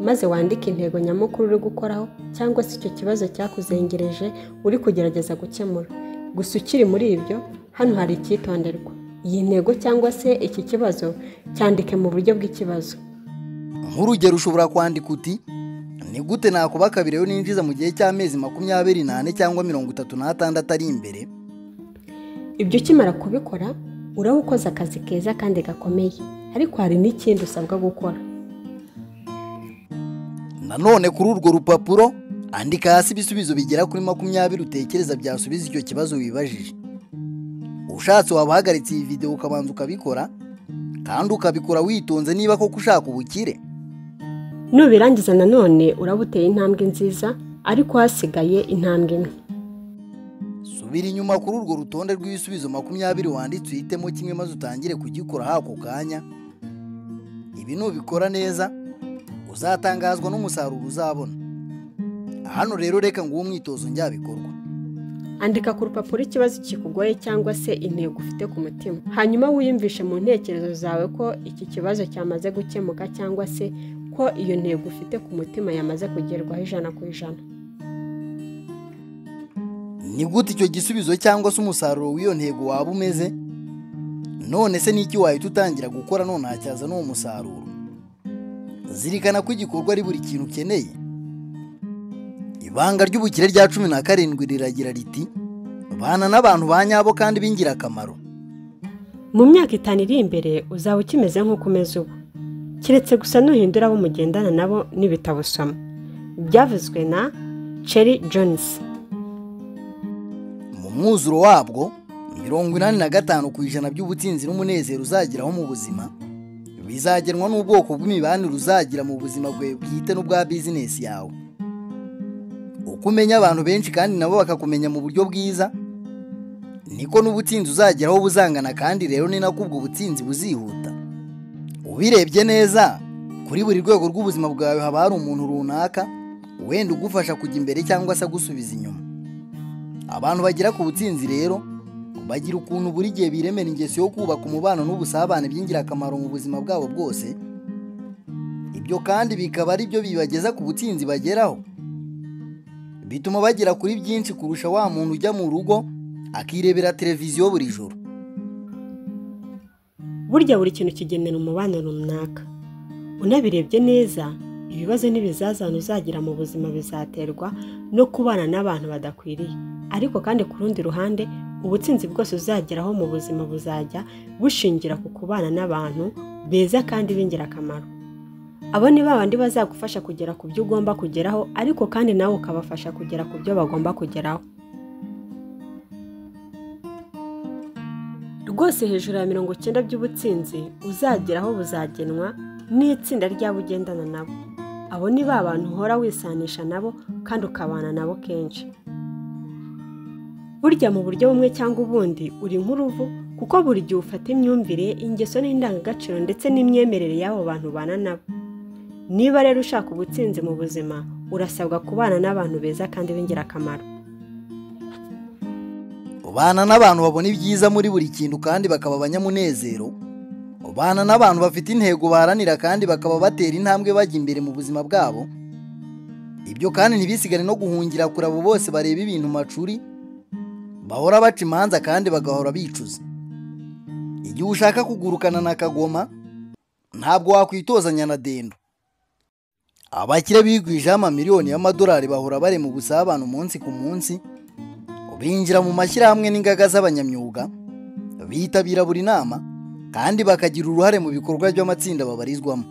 maze wandike intego nyamukuru uri gukoraho cyangwa se icyo kibazo cyakuzengereje uri kugerageza gukemura. Gusa ukiri muri ibyo, hano hari icyitonderwa. Iyi ntego cyangwa se iki kibazo cyandike mu buryo bw'ikibazo. Nk'urugero ushobora kwandika uti: ni gute nakuba kabiri yo ninjiza mu gihe cy'amezi 24 cyangwa 36 ari imbere. Ibyo ukimara kubikora uraba ukoze akazi keza kandi gakomeye, ariko hari n'ikindi usabwa gukora. Nanone kuri urwo rupapuro andika hasi ibisubizo bigera kuri 20 utekereza byasubiza icyo kibazo wibajije. Ushatse wabahagaritse iyi video ukabanza ukabikora, kandi ukabikora witonze niba koko ushaka ubukire. Nubirangiza nanone uraba uteye intambwe nziza, ariko hasigaye intambwe imwe. Subira inyuma kuri urwo rutonde rw'ibisubizo 20 wanditse uhitemo kimwe maze utangire kugikora hako kanya. Ibi nubikora neza uzatangazwa n'umusaruro uzabona. Hano rero reka ngo umwitozo njyabikorwa. Andika ku rupapuro ikibazo kikugoye cyangwa se intego ufite ku mutima, hanyuma wiyumvishe mu ntekerezo zawe ko iki kibazo cyamaze gukemuka cyangwa se ko iyo ntego ufite ku mutima yamaze kugerwaho 100%. Ni gute icyo gisubizo cyangwa se umusaruro w'iyo ntego waba umeze? None se niki wahita utangira gukora none hacyaza n'uwo musaruro? Zirikana ko igikorwa ari buri kintu ukeneye. Ibanga ry'ubukire rya 17 riragira riti: bana n'abantu banyabo kandi b'ingirakamaro. Mu myaka 5 iri imbere uzaba ukimeze nk'uko umeze ubu, kiretse gusa nuhindura abo mugendana nabo n'ibitabo usoma. Byavuzwe na Cherry Jones. Mu mwuzuro wabwo 85% by'ubutsinzi n'umunezero uzagiraho mu buzima bizagenwa n'ubwoko bw'imibanire uzagira mu buzima bwawe bwite n'ubwa bizinesi yawe. Ukumenya abantu benshi kandi nabo bakakumenya mu buryo bwiza, niko n'ubutsinzi uzageraho buzangana, kandi rero ni nako ubwo butsinzi buzihuta. Ubirebye neza kuri buri rwego rw'ubuzima bwawe haba hari umuntu runaka wenda ugufasha kujya imbere cyangwa se gusubiza inyuma. Abantu bagera ku butsinzi rero bagira ukuntu buri gihe biremera ingeso yo kubaka umubano n'ubusabane by'ingirakamaro mu buzima bwabo bwose. Ibyo kandi bikaba ari byo bibageza ku butsinzi bageraho. Bituma bagera kuri byinshi kurusha wa muntu ujya mu rugo akirebera televiziyo buri joro. Burya buri kintu kigenera umubano runaka. Unabirebye neza, ibibazo n'ibizazane uzagira mu buzima bizaterwa no kubana n'abantu badakwiriye. Ariko kandi ku rundi ruhande, ubutsinzi bwose uzageraho mu buzima buzajya bushingira ku kubana n'abantu beza kandi b'ingirakamaro. Abo ni babandi bazagufasha kugera ku byo ugomba kugeraho, ariko kandi nawe ukabafasha kugera ku byo bagomba kugeraho. Rwose hejuru ya 90% by'ubutsinzi uzageraho buzagenwa n'itsinda ry'abo ugendana nabo. Abo ni ba bantu uhora wisanisha nabo kandi ukabana nabo kenshi. Burya mu buryo bumwe cyangwa ubundi uri nk'uruvu, kuko buri gihe ufata imyumvire, ingeso n'indangagaciro ndetse n'imyemerere y'abo bantu ubana nabo. Niba rero ushaka ubutsinzi mu buzima, urasabwa kubana n'abantu beza kandi b'ingirakamaro. Ubana n'abantu babona ibyiza muri buri kintu kandi bakaba abanyamunezero. Ubana n'abantu bafite intego baharanira kandi bakaba batera intambwe bajya imbere mu buzima bwabo. Ibyo kandi ntibisigane no guhungira kure abo bose bareba ibintu macuri, bahora baca imanza kandi bagahora bicuza. Igihe ushaka kugurukana na kagoma, ntabwo wakwitozanya na dendo. Abakire bigwije amamiliyoni y'amadolari bahora bare mu busabane umunsi ku munsi, binjira mu mashyirahamwe n'ingaga z'abanyamyuga, bitabira buri nama kandi bakagira uruhare mu bikorwa by'amatsinda babarizwamo.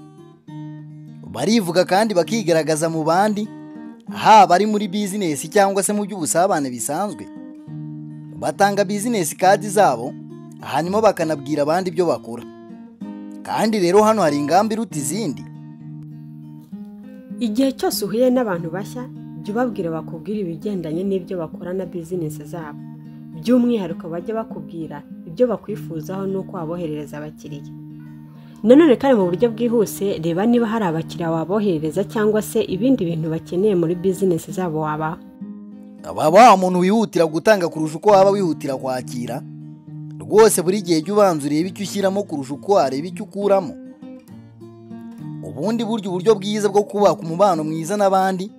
Barivuga kandi bakigaragaza mu bandi, haba ari muri bizinesi cyangwa se mu by'ubusabane bisanzwe. Batanga bizinesi kadi zabo, hanyuma bakanabwira abandi ibyo bakora. Kandi rero hano hari ingamba iruta izindi. Igihe cyose uhuye n'abantu bashya, jya ubabwira bakubwira ibigendanye n'ibyo bakora na bizinesi zabo. By'umwihariko bajya bakubwira ibyo bakwifuzaho n'uko waboherereza abakiriya. Nanone kandi mu buryo bwihuse, reba niba hari abakiriya waboherereza cyangwa se ibindi bintu bakeneye muri bizinesi zabo wabaha. Wa muntu wihutira gutanga kurusha uko waba wihutira kwakira. Rwose buri gihe jya ubanza urebe icyo ushyiramo kurusha uko wareba icyo ukuramo. Ubundi buryo uburyo bwiza bwo kubaka umubano mwiza n'abandi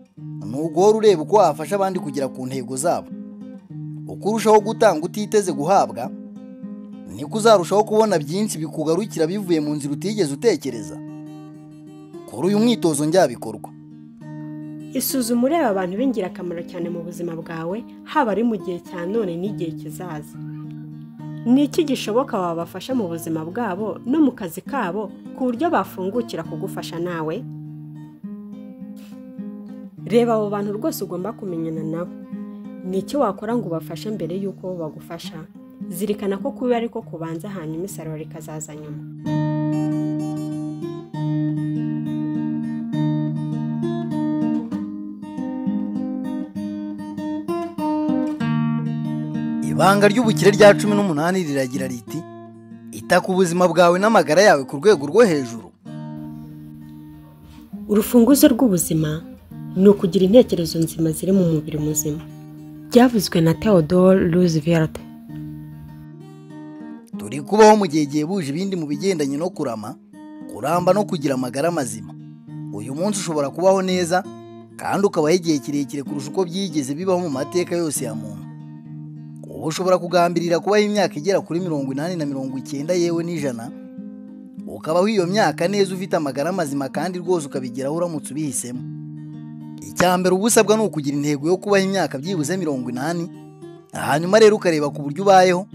ni uguhora ureba uko wafasha abandi kugera ku ntego zabo. Uko urushaho gutanga utiteze guhabwa, niko uzarushaho kubona byinshi bikugarukira bivuye mu nzira utigeze utekereza. Kuri uyu mwitozo njyabikorwa. Isuzuma ureba abantu b'ingirakamaro cyane mu buzima bwawe, haba ari mu gihe cya none n'igihe kizaza. Ni iki gishoboka wabafasha mu buzima bwabo no mu kazi kabo ku buryo bafungukira kugufasha nawe? Reba abo bantu rwose ugomba kumenyana nabo. Ni iki wakora ngo ubafashe mbere y'uko bagufasha? Zirikana ko kuba ariko kubanza, hanyuma isarura rikazaza nyuma. Ibanga ry'ubukire rya 18 riragira riti: ita ku buzima bwawe n'amagara yawe ku rwego rwo hejuru. Urufunguzo rw'ubuzima ni ukugira intekerezo nzima ziri mu mubiri muzima. Byavuzwe na Theodore Roosevelt. Turi kubaho mu gihe gihebuje ibindi mu bigendanye no kurama, kuramba no kugira amagara mazima. Uyu munsi ushobora kubaho neza kandi ukabaho igihe kirekire kurusha uko byigeze bibaho mu mateka yose ya muntu. Ubu ushobora kugambirira kubaho imyaka igera kuri 80 na 90 yewe n'ijana, ukabaho iyo myaka neza ufite amagara mazima kandi rwose ukabigeraho uramutse ubihisemo. Icyambere ubusabwa ni ukugira intego yo kubaho imyaka byibuze 80, hanyuma rero ukareba ku buryo ubayeho,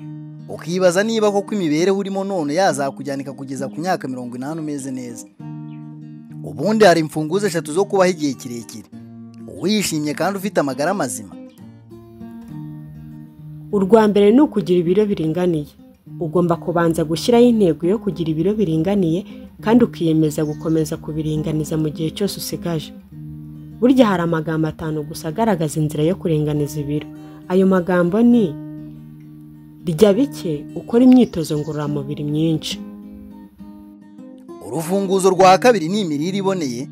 ukibaza niba koko imibereho urimo none yazakujyanika kugeza ku myaka 80 umeze neza. Ubundi hari imfunguzo 3 zo kubaho igihe kirekire, wishimye kandi ufite amagara mazima. Urwa mbere ni ukugira ibiro biringaniye. Ugomba kubanza gushyiraho intego yo kugira ibiro biringaniye kandi ukiyemeza gukomeza kubiringaniza mu gihe cyose usigaje. Burya hari amagambo 5 gusa agaragaza inzira yo kuringaniza ibiro. Ayo magambo ni: rya bike, ukora imyitozo ngororamubiri myinshi. urufunguzo rwa kabiri ni imirire iboneye,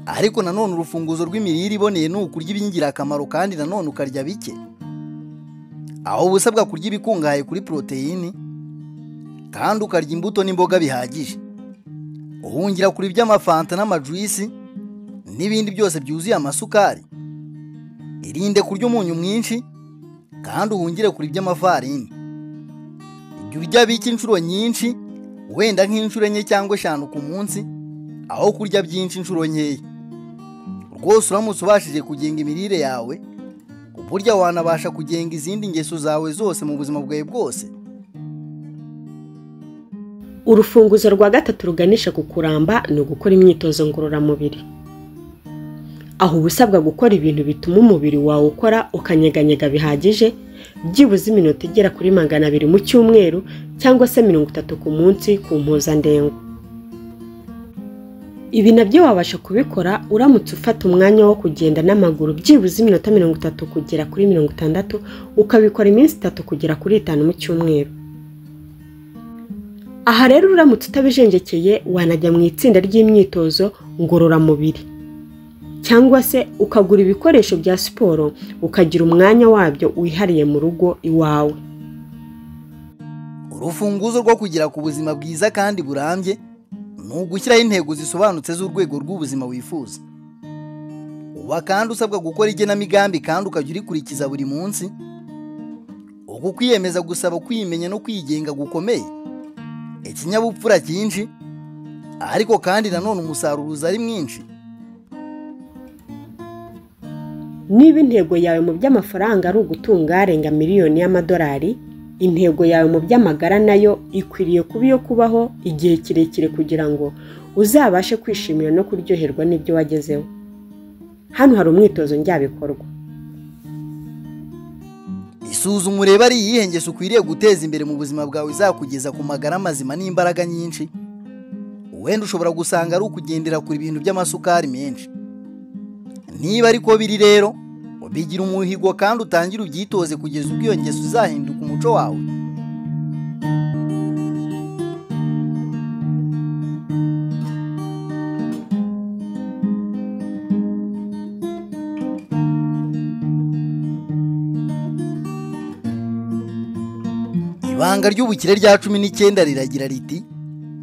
ariko nanone urufunguzo rw'imirire iboneye ni ukurya iby'ingirakamaro kandi nanone ukarya bike. Aho uba usabwa kurya ibikungahaye kuri poroteyini kandi ukarya imbuto n'imboga bihagije. Uhungira kuri iby'amafanta n'amajuisi n'ibindi byose byuzuye amasukari. Irinde kurya umunyu mwinshi kandi uhungire kuri iby'amafarini. Jya urya bike inshuro nyinshi, wenda nk'inshuro 4 cyangwa 5 ku munsi, aho kurya byinshi inshuro nkeya. Rwose uramutse ubashije kugenga imirire yawe, burya wanabasha kugenga izindi ngeso zawe zose mu buzima bwawe bwose. Urufunguzo rwa gatatu ruganisha ku kuramba ni ugukora imyitozo ngororamubiri. Aho uba usabwa gukora ibintu bituma umubiri wawe ukora ukanyeganyega bihagije, byibuze iminota igera kuri 200 mu cyumweru cyangwa se 30 ku munsi ku mpuzandengo. Ibi nabyo wabasha kubikora uramutse ufata umwanya wo kugenda n'amaguru byibuze iminota 30 kugera kuri 60, ukabikora iminsi 3 kugera kuri 5 mu cyumweru. Aha rero uramutse utabijenjekeye wanajya mu itsinda ry'imyitozo ngororamubiri, cyangwa se ukagura ibikoresho bya siporo ukagira umwanya wabyo wihariye mu rugo iwawe. Urufunguzo rwo kugira ku buzima bwiza kandi burambye ni ugushyiraho intego zisobanutse z'urwego rw'ubuzima wifuza. Uba kandi usabwa gukora igenamigambi kandi ukajya urikurikiza buri munsi. Uku kwiyemeza gusaba kwimenya no kwigenga gukomeye, ikinyabupfura cyinshi, ariko kandi nanone umusaruro uza ari mwinshi. Niba intego yawe mu by'amafaranga ari ugutunga arenga miliyoni y'amadolari, intego yawe mu by'amagara nayo ikwiriye kuba iyo kubaho igihe kirekire kugira ngo uzabashe kwishimira no kuryoherwa n'ibyo wagezeho. Hano hari umwitozo njyabikorwa. Isuzuma ureba ari iyihe ngeso ukwiriye guteza imbere mu buzima bwawe izakugeza ku magara mazima n'imbaraga nyinshi. Wenda ushobora gusanga ari ukugendera kuri ibintu by'amasukari menshi. Niba ariko biri rero, bigira umuhigo kandi utangira ubyitoze kugeza ubwo iyo ngeso izahinduka umuco wawe. Ibanga ry'ubukire rya 19 riragira riti: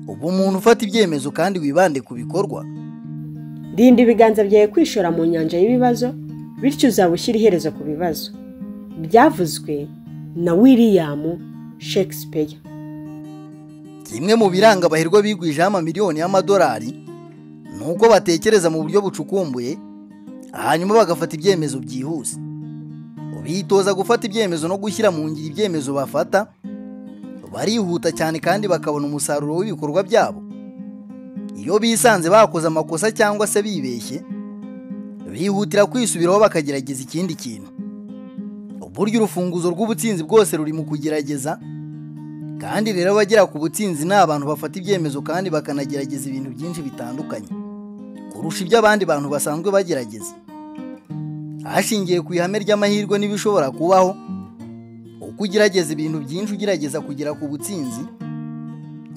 ubu umuntu ufata ibyemezo kandi wibande ku bikorwa. Rinda ibiganza byawe kwishora mu nyanja y'ibibazo, bityo uzabushyira iherezo ku bibazo. Byavuzwe na William Shakespeare. Kimwe mu biranga abahirwa bigwije amamiliyoni y'amadolari nuko batekereza mu buryo bucukumbuye, hanyuma bagafata ibyemezo byihuse. Ubitoza gufata ibyemezo no gushyira mu ngiro ibyemezo bafata, barihuta cyane kandi bakabona umusaruro w'ibikorwa byabo. Iyo bisanze bakoze amakosa cyangwa se bibeshye, bihutira kwisubiraho bakagerageza ikindi kintu. Uburyo urufunguzo rw'ubutsinzi bwose ruri mu kugerageza, kandi rero bagera ku butsinzi ni abantu bafata ibyemezo kandi bakanagerageza ibintu byinshi bitandukanye kurusha ibyo abandi bantu basanzwe bagerageza. Hashingiye ku ihame ry'amahirwe n'ibishobora kubaho, uko ugerageza ibintu byinshi ugerageza kugera ku butsinzi,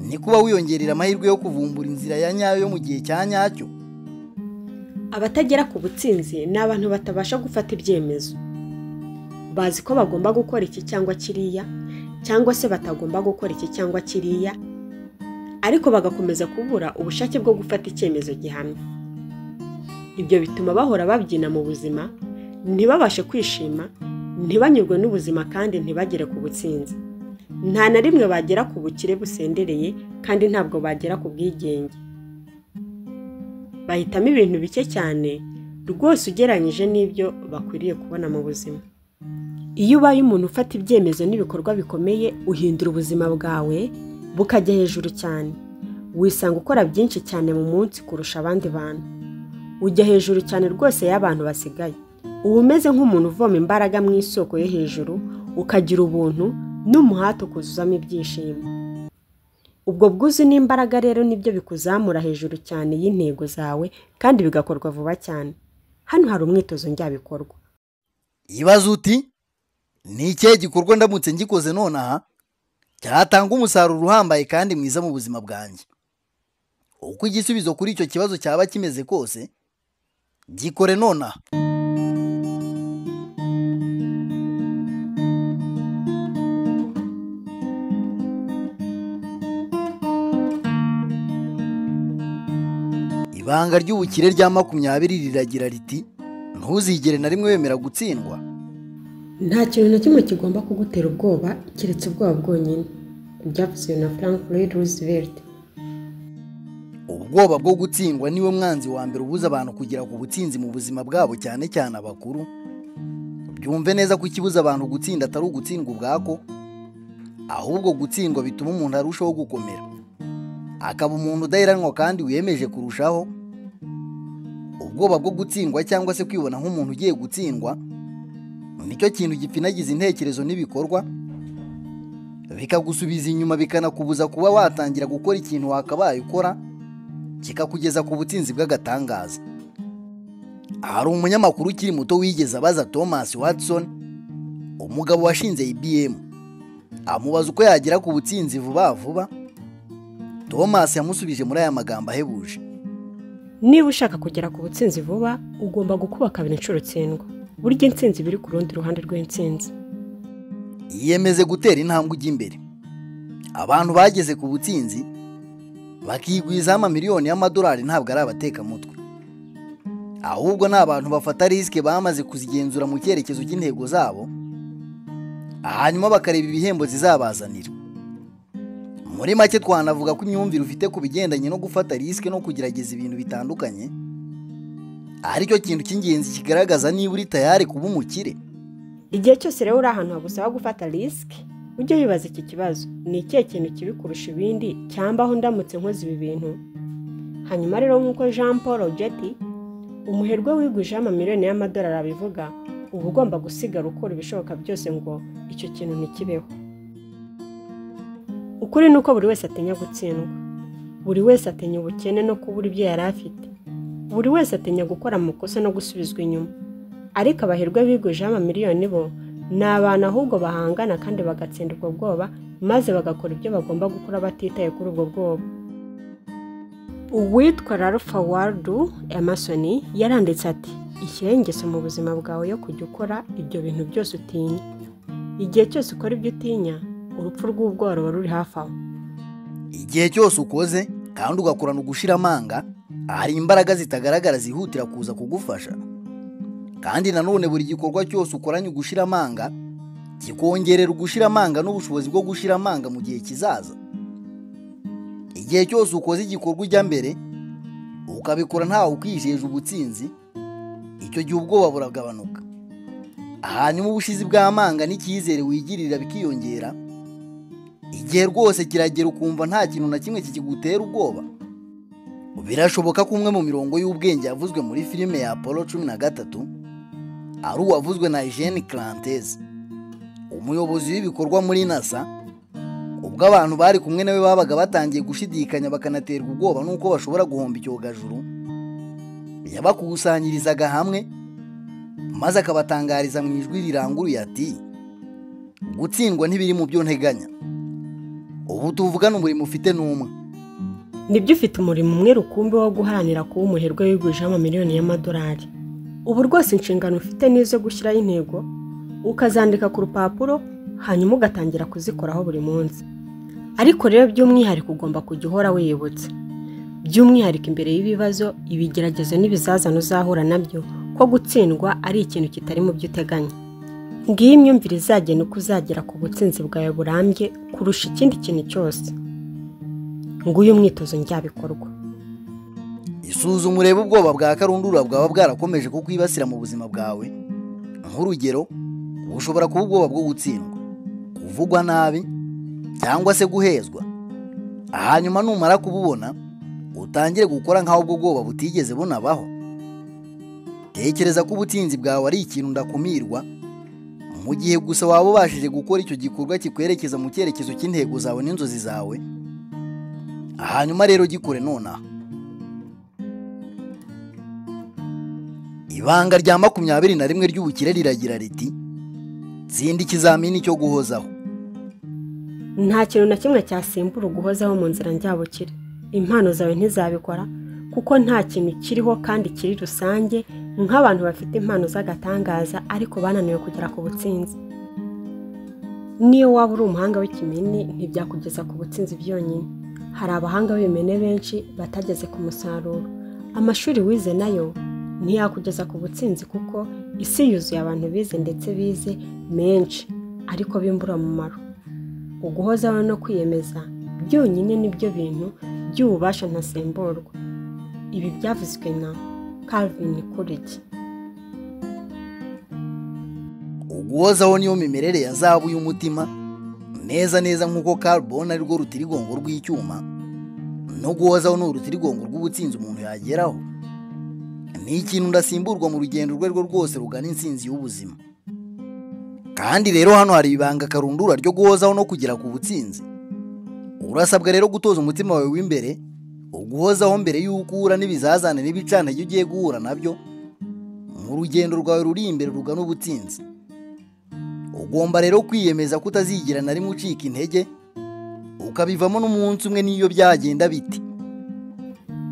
ni kuba wiyongerera amahirwe yo kuvumbura inzira ya nyayo mu gihe cya nyacyo. Abatagera ku butsinzi ni abantu batabasha gufata ibyemezo. Bazi ko bagomba gukora iki cyangwa kiriya, cyangwa se batagomba gukora iki cyangwa kiriya, ariko bagakomeza kubura ubushake bwo gufata icyemezo gihamye. Ibyo bituma bahora babyina mu buzima, ntibabashe kwishima, ntibanyurwe n'ubuzima kandi ntibagere ku butsinzi. Nta na rimwe bagera ku bukire busendereye kandi ntabwo bagera ku bwigenge. Bahitamo ibintu bike cyane rwose ugereranyije n'ibyo bakwiriye kubona mu buzima. Iyo ubaye umuntu ufata ibyemezo n'ibikorwa bikomeye, uhindura ubuzima bwawe bukajya hejuru cyane. Wisanga ukora byinshi cyane mu munsi kurusha abandi bantu. Ujya hejuru cyane rwose y'abantu basigaye. Uba umeze nk'umuntu uvoma imbaraga mu isoko yo hejuru, ukagira ubuntu n'umuhate ukuzuzamo ibyishimo. Ubwo bwuzu n'imbaraga rero nibyo bikuzamura hejuru cyane y'intego zawe kandi bigakorwa vuba cyane. Hano hari umwitozo njyabikorwa. Ibaza uti: ni ikihe gikorwa ndamutse ngikoze nonaha cyatanga umusaruro uhambaye kandi mwiza mu buzima bwanjye? uko igisubizo kuri icyo kibazo cyaba kimeze kose, gikore nonaha. Ibanga ry'ubukire rya 20 riragira riti ntuzigere na rimwe wemera gutsindwa. Nta kintu na kimwe kigomba kugutera ubwoba keretse ubwoba bwonyine. Byavuzwe na Franklin Roosevelt. Ubwoba bwo gutsindwa niwe mwanzi wa mbere ubuza abantu kugera ku butsinzi mu buzima bwabo, cyane cyane abakuru. Byumve neza ko ikibuza abantu gutsinda atari ugutsindwa ubwako, ahubwo gutsindwa bituma umuntu arushaho gukomera, akaba umuntu udaheranwa kandi wiyemeje kurushaho. Ubwoba bwo gutsindwa cyangwa se kwibona nk'umuntu ugiye gutsindwa nicyo kintu gipfinagiza intekerezo n'ibikorwa, bikagusubiza inyuma, bikanakubuza kuba watangira gukora ikintu wakabaye ukora, kikakugeza ku butsinzi bw'agatangaza. Hari umunyamakuru ukiri muto wigeze abaza Thomas Watson, umugabo washinze IBM, amubaza uko yagera ku butsinzi vuba vuba. Thomas yamusubije muri aya magambo ahebuje: niba ushaka kugera ku butsinzi vuba, ugomba gukuba kabiri inshuro tsindwa. Burya intsinzi biri ku rundi ruhande rw'intsinzi. Yiyemeze gutera intambwe ujya imbere. Abantu bageze ku butsinzi bakigwizaho amamiliyoni y'amadolari ntabwo ari abatekamutwe, ahubwo ni abantu bafata risike bamaze kuzigenzura mu cyerekezo cy'intego zabo, hanyuma bakareba ibihembo zizabazanira. Muri make twanavuga ko imyumvire ufite ku bigendanye no gufata risike no kugerageza ibintu bitandukanye aricyo kintu cy'ingenzi kigaragaza niba uri tayari kuba umukire. Igihe cyose rero uri ahantu hagusaba gufata risike, ujye wibaza iki kibazo: ni ikihe kintu kibi kurusha ibindi, cyangwa aho ndamutse nkoze ibi bintu? Hanyuma rero nk'uko Jean Paul Getty, umuherwe wigwijeho amamiliyoni y'amadolari abivuga, uba ugomba gusigara ukora ibishoboka byose ngo icyo kintu ntikibeho. Ukuri ni uko buri wese atinya gutsindwa, buri wese atinya ubukene no kubura ibyo yari afite, buri wese atinya gukora amakosa no gusubizwa inyuma. Ariko abaherwe bigwijeho amamiliyoni bo ni abantu ahubwo bahangana kandi bagatsinda ubwo bwoba, maze bagakora ibyo bagomba gukora batitaye kuri ubwo bwoba. Uwitwa Ralph Waldo Emerson yaranditse ati: ishyire ingeso mu buzima bwawe yo kujya ukora ibyo bintu byose utinya. Igihe cyose ukora ibyo utinya, urupfu rw'ubwoba ruba ruri hafi aho. Igihe cyose ukoze kandi ugakorana ugushira amanga, hari imbaraga zitagaragara zihutira kuza kugufasha. Kandi nanone buri gikorwa cyose ukoranye ugushira amanga kikongerera ugushira amanga n'ubushobozi bwo gushira amanga mu gihe kizaza. Igihe cyose ukoze igikorwa ujya mbere ukabikora ntawe ukwijeje ubutsinzi, icyo gihe ubwoba buragabanuka, hanyuma ubushizi bw'amanga n'icyizere wigirira bikiyongera. Igihe rwose kiragera ukumva nta kintu na kimwe kikigutera ubwoba. Birashoboka ko umwe mu mirongo y'ubwenge yavuzwe muri filime ya Apollo 13 ari uwavuzwe na Eugene Clantes, umuyobozi w'ibikorwa muri NASA. Ubwo abantu bari kumwe nawe babaga batangiye gushidikanya bakanaterwa ubwoba nuko bashobora guhomba icyogajuru, yabakusanyirizaga hamwe maze akabatangariza mu ijwi riranguruye ati: gutsindwa ntibiri mu byo nteganya, ubu tuvugana umurimo ufite n'umwe. Nibyo, ufite umurimo umwe rukumbi wo guharanira kuba umuherwe wigwijeho amamiliyoni y'amadolari. Ubu rwose inshingano ufite nizo gushyiraho intego, ukazandika ku rupapuro, hanyuma ugatangira kuzikoraho buri munsi. Ariko rero by'umwihariko ugomba kujya uhora wiyibutsa, by'umwihariko imbere y'ibibazo, ibigeragezo n'ibizazane uzahura nabyo, ko gutsindwa ari ikintu kitari mu byo uteganya. Ngiyi imyumvire izagena uko uzagera ku butsinzi bwawe burambye kurusha ikindi kintu cyose. Nguyu umwitozo njyabikorwa. Isuzuma urebe ubwoba bwa karundura bwaba bwarakomeje kukwibasira mu buzima bwawe. Nk'urugero, ushobora kuba ubwoba bwo gutsindwa, kuvugwa nabi, cyangwa se guhezwa. Hanyuma numara kububona, utangire gukora nk'aho ubwo bwoba butigeze bunabaho. Tekereza ko ubutsinzi bwawe ari ikintu ndakumirwa, mu gihe gusa waba ubashije gukora icyo gikorwa kikwerekeza mu cyerekezo cy'intego zawe n'inzozi zawe. Hanyuma rero gikore nonaha. Ibanga rya 21 ry'ubukire riragira riti: tsinda ikizamini cyo guhozaho. Nta kintu na kimwe cyasimbura guhozaho mu nzira njyabukire. impano zawe ntizabikora, kuko nta kintu kiriho kandi kiri rusange nk'abantu bafite impano z'agatangaza ariko bananiwe kugera ku butsinzi. Niyo waba uri umuhanga w'ikimene ntibyakugeza ku butsinzi byonyine. Hari abahanga b'ibimene benshi batageze ku musaruro. Amashuri wize nayo ntiyakugeza ku butsinzi, kuko isi yuzuye abantu bize ndetse bize menshi ariko b'imburamumaro. Uguhozaho no kwiyemeza byonyine nibyo bintu by'ububasha ntasemburwa. Ibi byavuzwe na Calvin Coolidge. Uguhozaho niyo mimerere ya zahabu y'umutima, neza neza nk'uko carbon ari rwo rutirigongo rw'icyuma, no guhozaho ni urutirigongo rw'ubutsinzi umuntu yageraho. Ni ikintu ndasimburwa mu rugendo rwe rwose rugana intsinzi y'ubuzima. Kandi rero hano hari ibanga karundura ryo guhozaho no kugera ku butsinzi. Urasabwa rero gutoza umutima wawe w'imbere, uguhozaho mbere y'uko uhura n'ibizazane n'ibicantege ugiye guhura nabyo mu rugendo rwawe ruri imbere rugana ubutsinzi. Ugomba rero kwiyemeza kutazigira na rimwe ucika intege, ukabivamo n'umunsi umwe n'iyo byagenda biti.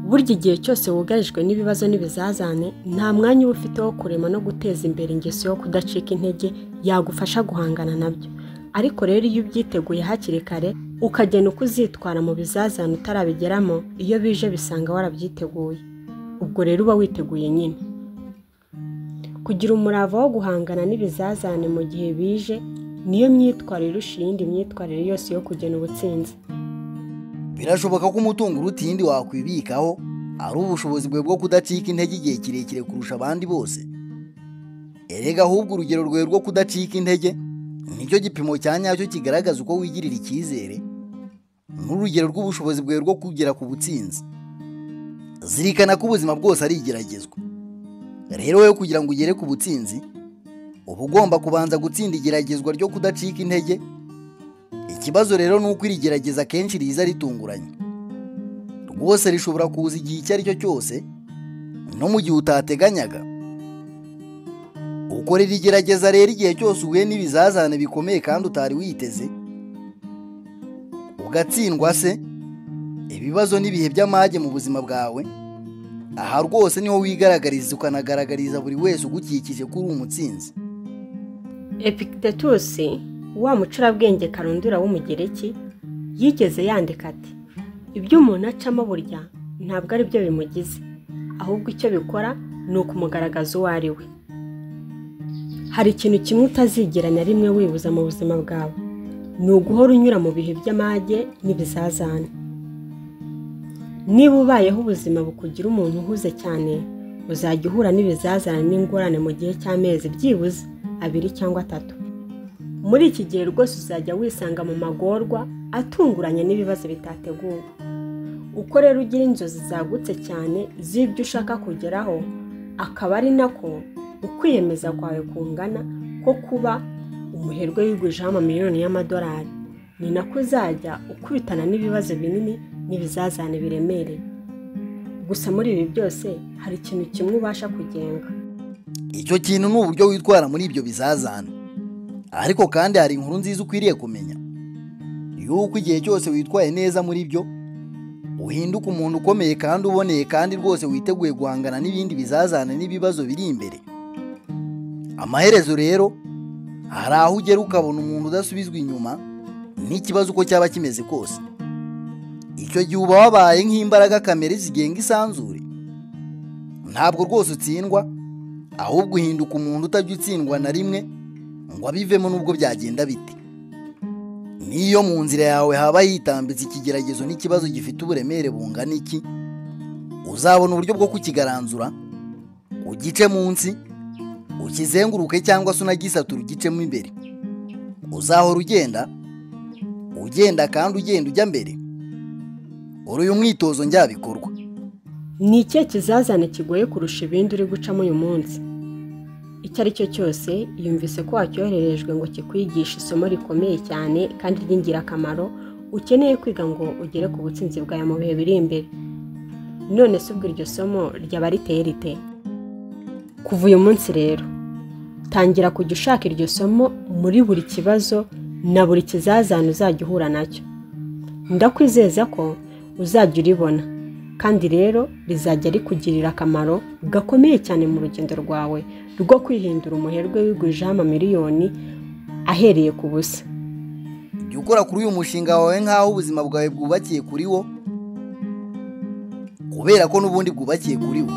Burya igihe cyose wugarijwe n'ibibazo n'ibizazane, nta mwanya uba ufite wo kurema no guteza imbere ingeso yo kudacika intege yagufasha guhangana nabyo. Ariko rero iyo ubyiteguye hakiri kare, ukagena uko uzitwara mu bizazane utarabigeramo, iyo bije bisanga warabyiteguye. Ubwo rero uba witeguye nyine. Kugira umurava wo guhangana n'ibizazane mu gihe bije niyo myitwarire irusha iyindi myitwarire yose yo kugena ubutsinzi. Birashoboka ko umutungo uruta iyindi wakwibikaho ari ubushobozi bwe bwo kudacika intege igihe kirekire kurusha abandi bose. Erega ahubwo urugero rwawe rwo kudacika intege nicyo gipimo cya nyacyo kigaragaza uko wigirira icyizere, n'urugero rw'ubushobozi bwawe rwo kugera ku butsinzi. Zirikana ko ubuzima bwose ari igeragezwa. Rero wowe kugira ngo ugere ku butsinzi, uba ugomba kubanza gutsinda igeragezwa ryo kudacika intege. Ikibazo rero ni uko iri gerageza kenshi riza ritunguranye. Rwose rishobora kuza igihe icyo ari cyo cyose, no mu gihe utateganyaga. Ukorera igerageza rero igihe cyose uhuye n'ibizazane bikomeye kandi utari witeze, ugatsindwa se, ibibazo n'ibihe by'amage mu buzima bwawe, aha rwose niho wigaragariza ukanagaragariza buri wese ugukikije ko uri umutsinzi. Epictetus, wa mucurabwenge karundura w'umugereki, yigeze yandika ati, ibyo umuntu acamo burya ntabwo ari byo bimugize, ahubwo icyo bikora ni ukumugaragaza uwo ari we. Hari ikintu kimwe utazigera na rimwe wibuza mu buzima bwawe, ni uguhora unyura mu bihe by'amage n'ibizazane. Niba ubayeho ubuzima bukugira umuntu uhuze cyane, uzajya uhura n'ibizazane n'ingorane mu gihe cy'amezi byibuze 2 cyangwa 3. Muri iki gihe rwose uzajya wisanga mu magorwa atunguranye n'ibibazo bitateguwe. Uko rero ugira inzozi zagutse cyane z'ibyo ushaka kugeraho, akaba ari nako ukwiyemeza kwawe kungana ko kuba umuherwe wigujeho amamiliyoni y'amadolari, ni nako uzajya ukubitana n'ibibazo binini n'ibizazane biremereye. Gusa muri ibi byose hari ikintu kimwe ubasha kugenga. Icyo kintu ni uburyo witwara muri ibyo bizazane. Ariko kandi hari inkuru nziza ukwiriye kumenya, yuko igihe cyose witwaye neza muri byo, uhinduka umuntu ukomeye kandi uboneye kandi rwose witeguye guhangana n'ibindi bizazane n'ibibazo biri imbere. Amaherezo rero hari aho ugera ukabona umuntu udasubizwa inyuma n'ikibazo uko cyaba kimeze kose. Icyo gihe uba wabaye nk'imbaraga kamere zigenga isanzure. Ntabwo rwose utsindwa, ahubwo uhinduka umuntu utajya utsindwa na rimwe ngo abivemo nubwo byagenda bite. Niyo mu nzira yawe haba hitambitse ikigeragezo n'ikibazo gifite uburemere bungana iki, uzabona uburyo bwo kukigaranzura, ugice munsi, ukizenguruke cyangwa se unagisatura ugicemo imbere. Uzahora ugenda kandi ugenda ujya mbere. Uyu mwitozo njyabikorwa. Ni ikihe kizazane kigoye kurusha ibindi uri gucamo uyu munsi? Icyo ari cyo cyose yumvise ko wacyohererejwe ngo kikwigishe isomo rikomeye cyane kandi ry'ingirakamaro ukeneye kwiga ngo ugere ku butsinzi bwawe mu bihe biri imbere. None se ubwo iryo somo ryaba riteye rite? Kuva uyu munsi rero tangira kujya ushaka iryo somo muri buri kibazo na buri kizazane uzajya uhura nacyo. Ndakwizeza ko uzajya uribona, kandi rero rizajya rikugirira akamaro gakomeye cyane mu rugendo rwawe rwo kwihindura umuherwe wigujeho amamiliyoni ahereye ku busa. jya ukora kuri uyu mushinga wawe nk'aho ubuzima bwawe bwubakiye kuri wo, kubera ko n'ubundi bwubakiye kuri wo.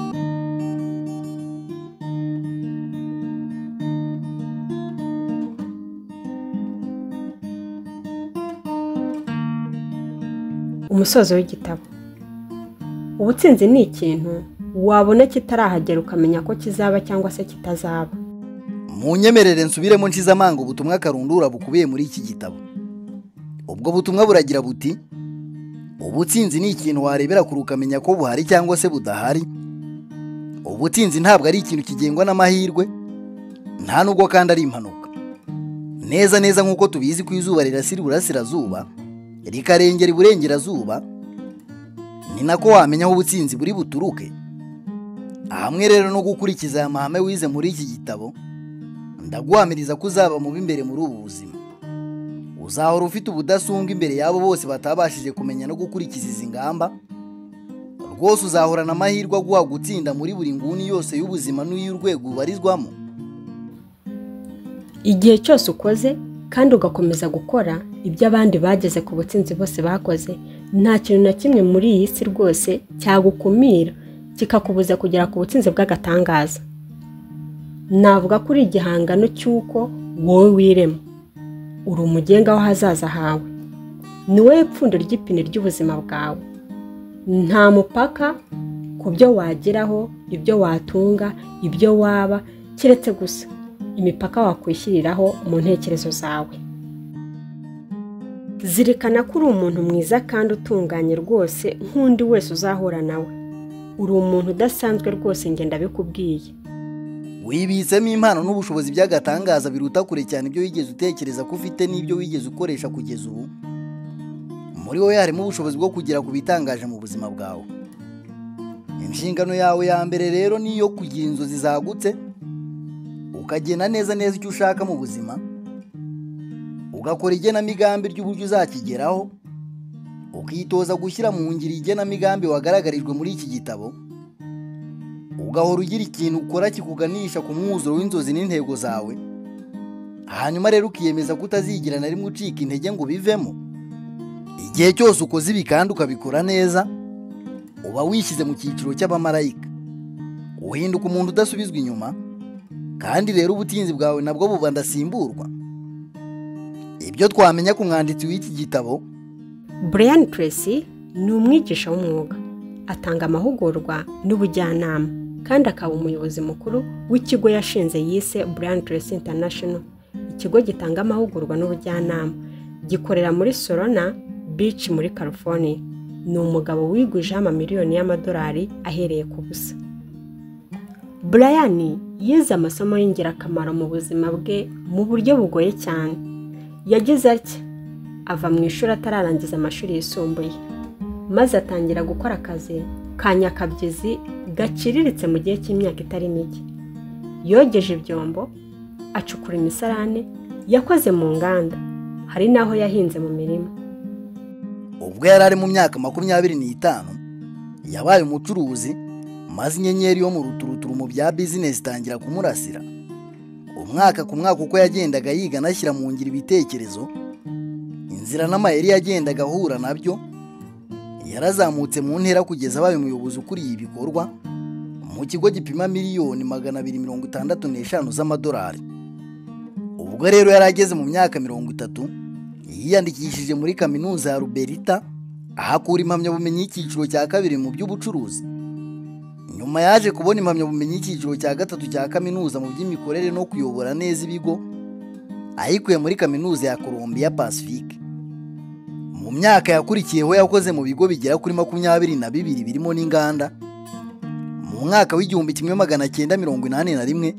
Umusozo w'igitabo. Ubutsinzi ni ikintu wabona kitarahagera ukamenya ko kizaba cyangwa se kitazaba. Munyemerere nsubiremo nshize amanga ubutumwa karundura bukubiye muri iki gitabo. Ubwo butumwa buragira buti: ubutsinzi ni ikintu warebera kure ukamenya ko buhari cyangwa se budahari. Ubutsinzi ntabwo ari ikintu kigengwa n'amahirwe, nta nubwo kandi ari impanuka. Neza neza nk'uko tubizi ko izuba rirasira iburasirazuba rikarengera iburengerazuba, ni nako wamenya aho ubutsinzi buri buturuke. Hamwe rero no gukurikiza aya mahame wize muri iki gitabo, ndaguhamiriza ko uzaba mu b'imbere muri ubu buzima. Uzahora ufite ubudasumbwa imbere yabo bose batabashije kumenya no gukurikiza izi ngamba. Rwose uzahorana amahirwe aguha gutsinda muri buri nguni yose y'ubuzima n'iy'urwego ubarizwamo. Igihe cyose ukoze kandi ugakomeza gukora ibyo abandi bageze ku butsinzi bose bakoze, nta kintu na kimwe muri iyi si rwose cyagukumira kikakubuza kugera ku butsinzi bw'agatangaza. Navuga kuri igihangano cy'uko wowe wirema, uri umugenga w'ahazaza hawe, ni wowe pfundo ry'ipine ry'ubuzima bwawe. Nta mupaka ku byo wageraho, ibyo watunga, ibyo waba, kiretse gusa imipaka wakwishyiriraho mu ntekerezo zawe. Zirikana ko uri umuntu mwiza kandi utunganye rwose nk'undi wese uzahura nawe. Uri umuntu udasanzwe rwose, njye ndabikubwiye. Wibitsemo impano n'ubushobozi by'agatangaza biruta kure cyane ibyo wigeze utekereza ko ufite n'ibyo wigeze ukoresha kugeza ubu. Muri wowe harimo ubushobozi bwo kugera ku bitangaje mu buzima bwawe. Inshingano yawe ya mbere rero ni iyo kugira inzozi zagutse, ukagena neza icyo ushaka mu buzima, ugakora igenamigambi ry'uburyo uzakigeraho, ukitoza gushyira mu ngiro igenamigambi wagaragarijwe muri iki gitabo, ugahora ugira ikintu ukora kikuganisha ku mwuzuro w'inzozi n'intego zawe. Hanyuma rero ukiyemeza kutazigira na rimwe ucika intege ngo bivemo. Igihe cyose ukoze ibi kandi ukabikora neza, uba wishyize mu cyiciro cy'abamarayika, uhinduka umuntu udasubizwa inyuma, kandi rero ubutinzi bwawe nabwo buba ndasimburwa. Ibyo twamenya ku mwanditsi w'iki gitabo. Brian Tracy ni umwigisha w'umwuga, atanga amahugurwa n'ubujyanama, kandi akaba umuyobozi mukuru w'ikigo yashinze yise Brian Tracy International. Ikigo gitanga amahugurwa n'ubujyanama gikorera muri Solana Beach muri California. Ni umugabo wigujeho amamiliyoni y'amadolari ahereye ku busa. Brian yize amasomo y'ingirakamaro mu buzima bwe mu buryo bugoye cyane. Yagize ati: ava mu ishuri atararangiza amashuri yisumbuye, maze atangira gukora akazi ka nyakabyizi gaciriritse mu gihe cy'imyaka itari mike. Yogeje ibyombo, acukura imisarane, yakoze mu nganda, hari n'aho yahinze mu mirima. Ubwo yari ari mu myaka 25, yabaye umucuruzi, maze inyenyeri yo mu ruturuturu mu bya business itangira kumurasira. Umwaka ku mwaka uko yagendaga yiga anashyira mu ngiro ibitekerezo, inzira n'amayeri yagendaga ahura nabyo, yarazamutse mu ntera kugeza abaye umuyobozi ukuriye ibikorwa mu kigo gipima miliyoni 265 z'amadolari. Ubwo rero yari ageze mu myaka 30, yiyandikishije muri kaminuza ya Alberta, ahakura impamyabumenyi y'icyiciro cya 2 mu by'ubucuruzi. Nyuma yaje kubona impamyabumenyi y'icyiciro cya 3 cya kaminuza mu by'imikorere no kuyobora neza ibigo, ayikuye muri kaminuza ya Columbia Pacific. Mu myaka yakurikiyeho yakoze mu bigo bigera kuri 22 birimo n'inganda. Mu mwaka w'1981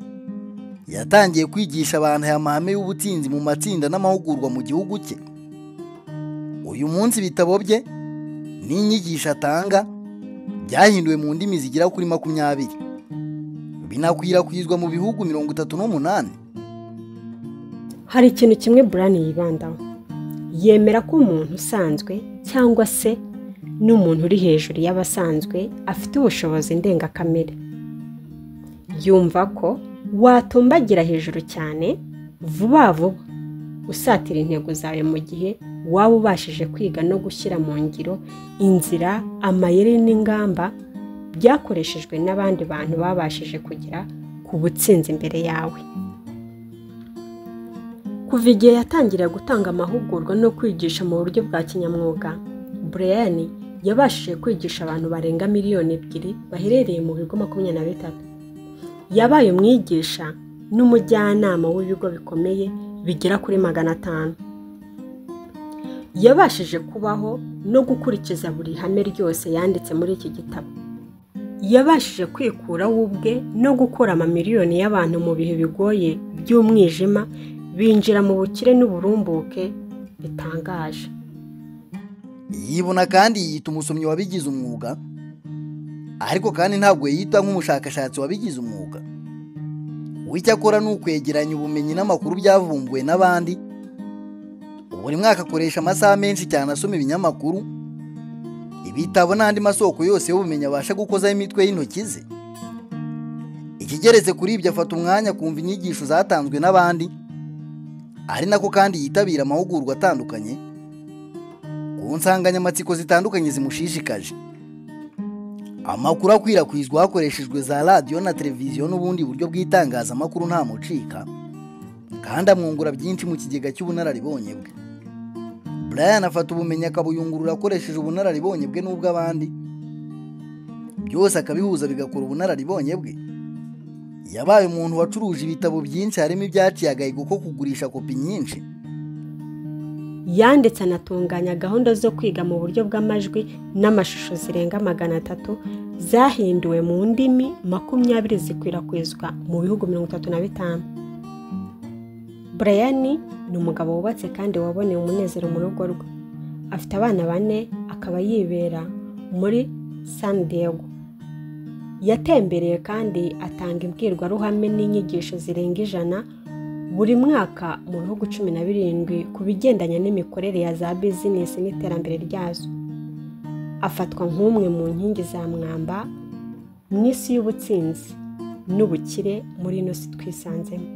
yatangiye kwigisha abantu aya mahame y'ubutsinzi mu matsinda n'amahugurwa mu gihugu cye. Uyu munsi ibitabo bye n'inyigisho atanga byahinduwe mu ndimi zigera kuri 20, binakwirakwizwa mu bihugu 38. Hari ikintu kimwe Brian yibandaho: yemera ko umuntu usanzwe cyangwa se n'umuntu uri hejuru y'abasanzwe afite ubushobozi ndengakamere. Yumva ko watumbagira hejuru cyane vuba vuba usatira intego zawe mu gihe waba ubashije kwiga no gushyira mu ngiro inzira, amayeri n'ingamba byakoreshejwe n'abandi bantu babashije kugera ku butsinzi imbere yawe. Kuva igihe yatangiriye gutanga amahugurwa no kwigisha mu buryo bwa kinyamwuga, Brian yabashije kwigisha abantu barenga 2 miliyoni baherereye mu bigo 23. Yabaye umwigisha n'umujyanama w'ibigo bikomeye bigera kuri 500. Yabashije kubaho no gukurikiza buri hame ryose yanditse muri iki gitabo. Yabashije kwikuraho ubwe no gukora amamiliyoni y'abantu mu bihe bigoye by'umwijima binjira mu bukire n'uburumbuke bitangaje. Yibona kandi yita umusomyi wabigize umwuga, ariko kandi ntabwo yita nk'umushakashatsi wabigize umwuga. Wicyakora ni ukwegeranya ubumenyi n'amakuru byavumbuwe n'abandi. Buri mwaka akoresha amasaha menshi cyane asoma ibinyamakuru, ibitabo n'andi masoko yose y'ubumenyi abasha gukozaho imitwe y'intoki ze. Ikigeretse kuri ibyo, afata umwanya kumva inyigisho zatanzwe n'abandi, ari nako kandi yitabira amahugurwa atandukanye ku nsanganyamatsiko zitandukanye zimushishikaje. Amakuru akwirakwizwa hakoreshejwe za radiyo na televiziyo n'ubundi buryo bw'itangazamakuru nta mucika, kandi amwungura byinshi mu kigega cy'ubunararibonye bwe. Brian afata ubumenyi akabuyungurura akoresheje ubunararibonye bwe n'ubw'abandi, byose akabihuza bigakora ubunararibonye bwe. Yabaye umuntu wacuruje ibitabo byinshi, harimo ibyaciye agahigo ko kugurisha kopi nyinshi. Yanditse anatunganya gahunda zo kwiga mu buryo bw'amajwi n'amashusho zirenga 300 zahinduwe mu ndimi 20 zikwirakwizwa mu bihugu 35. Brian ni umugabo wubatse kandi waboneye umunezero mu rugo rwe. Afite abana 4, akaba yibera muri San Diego. Yatembereye kandi atanga imbwirwaruhame n'inyigisho zirenga 100 buri mwaka mu bihugu 17 ku bigendanye n'imikorere ya za business n'iterambere ryazo. Afatwa nk'umwe mu nkingi za mwamba mu isi y'ubutsinzi n'ubukire muri ino si twisanzemo.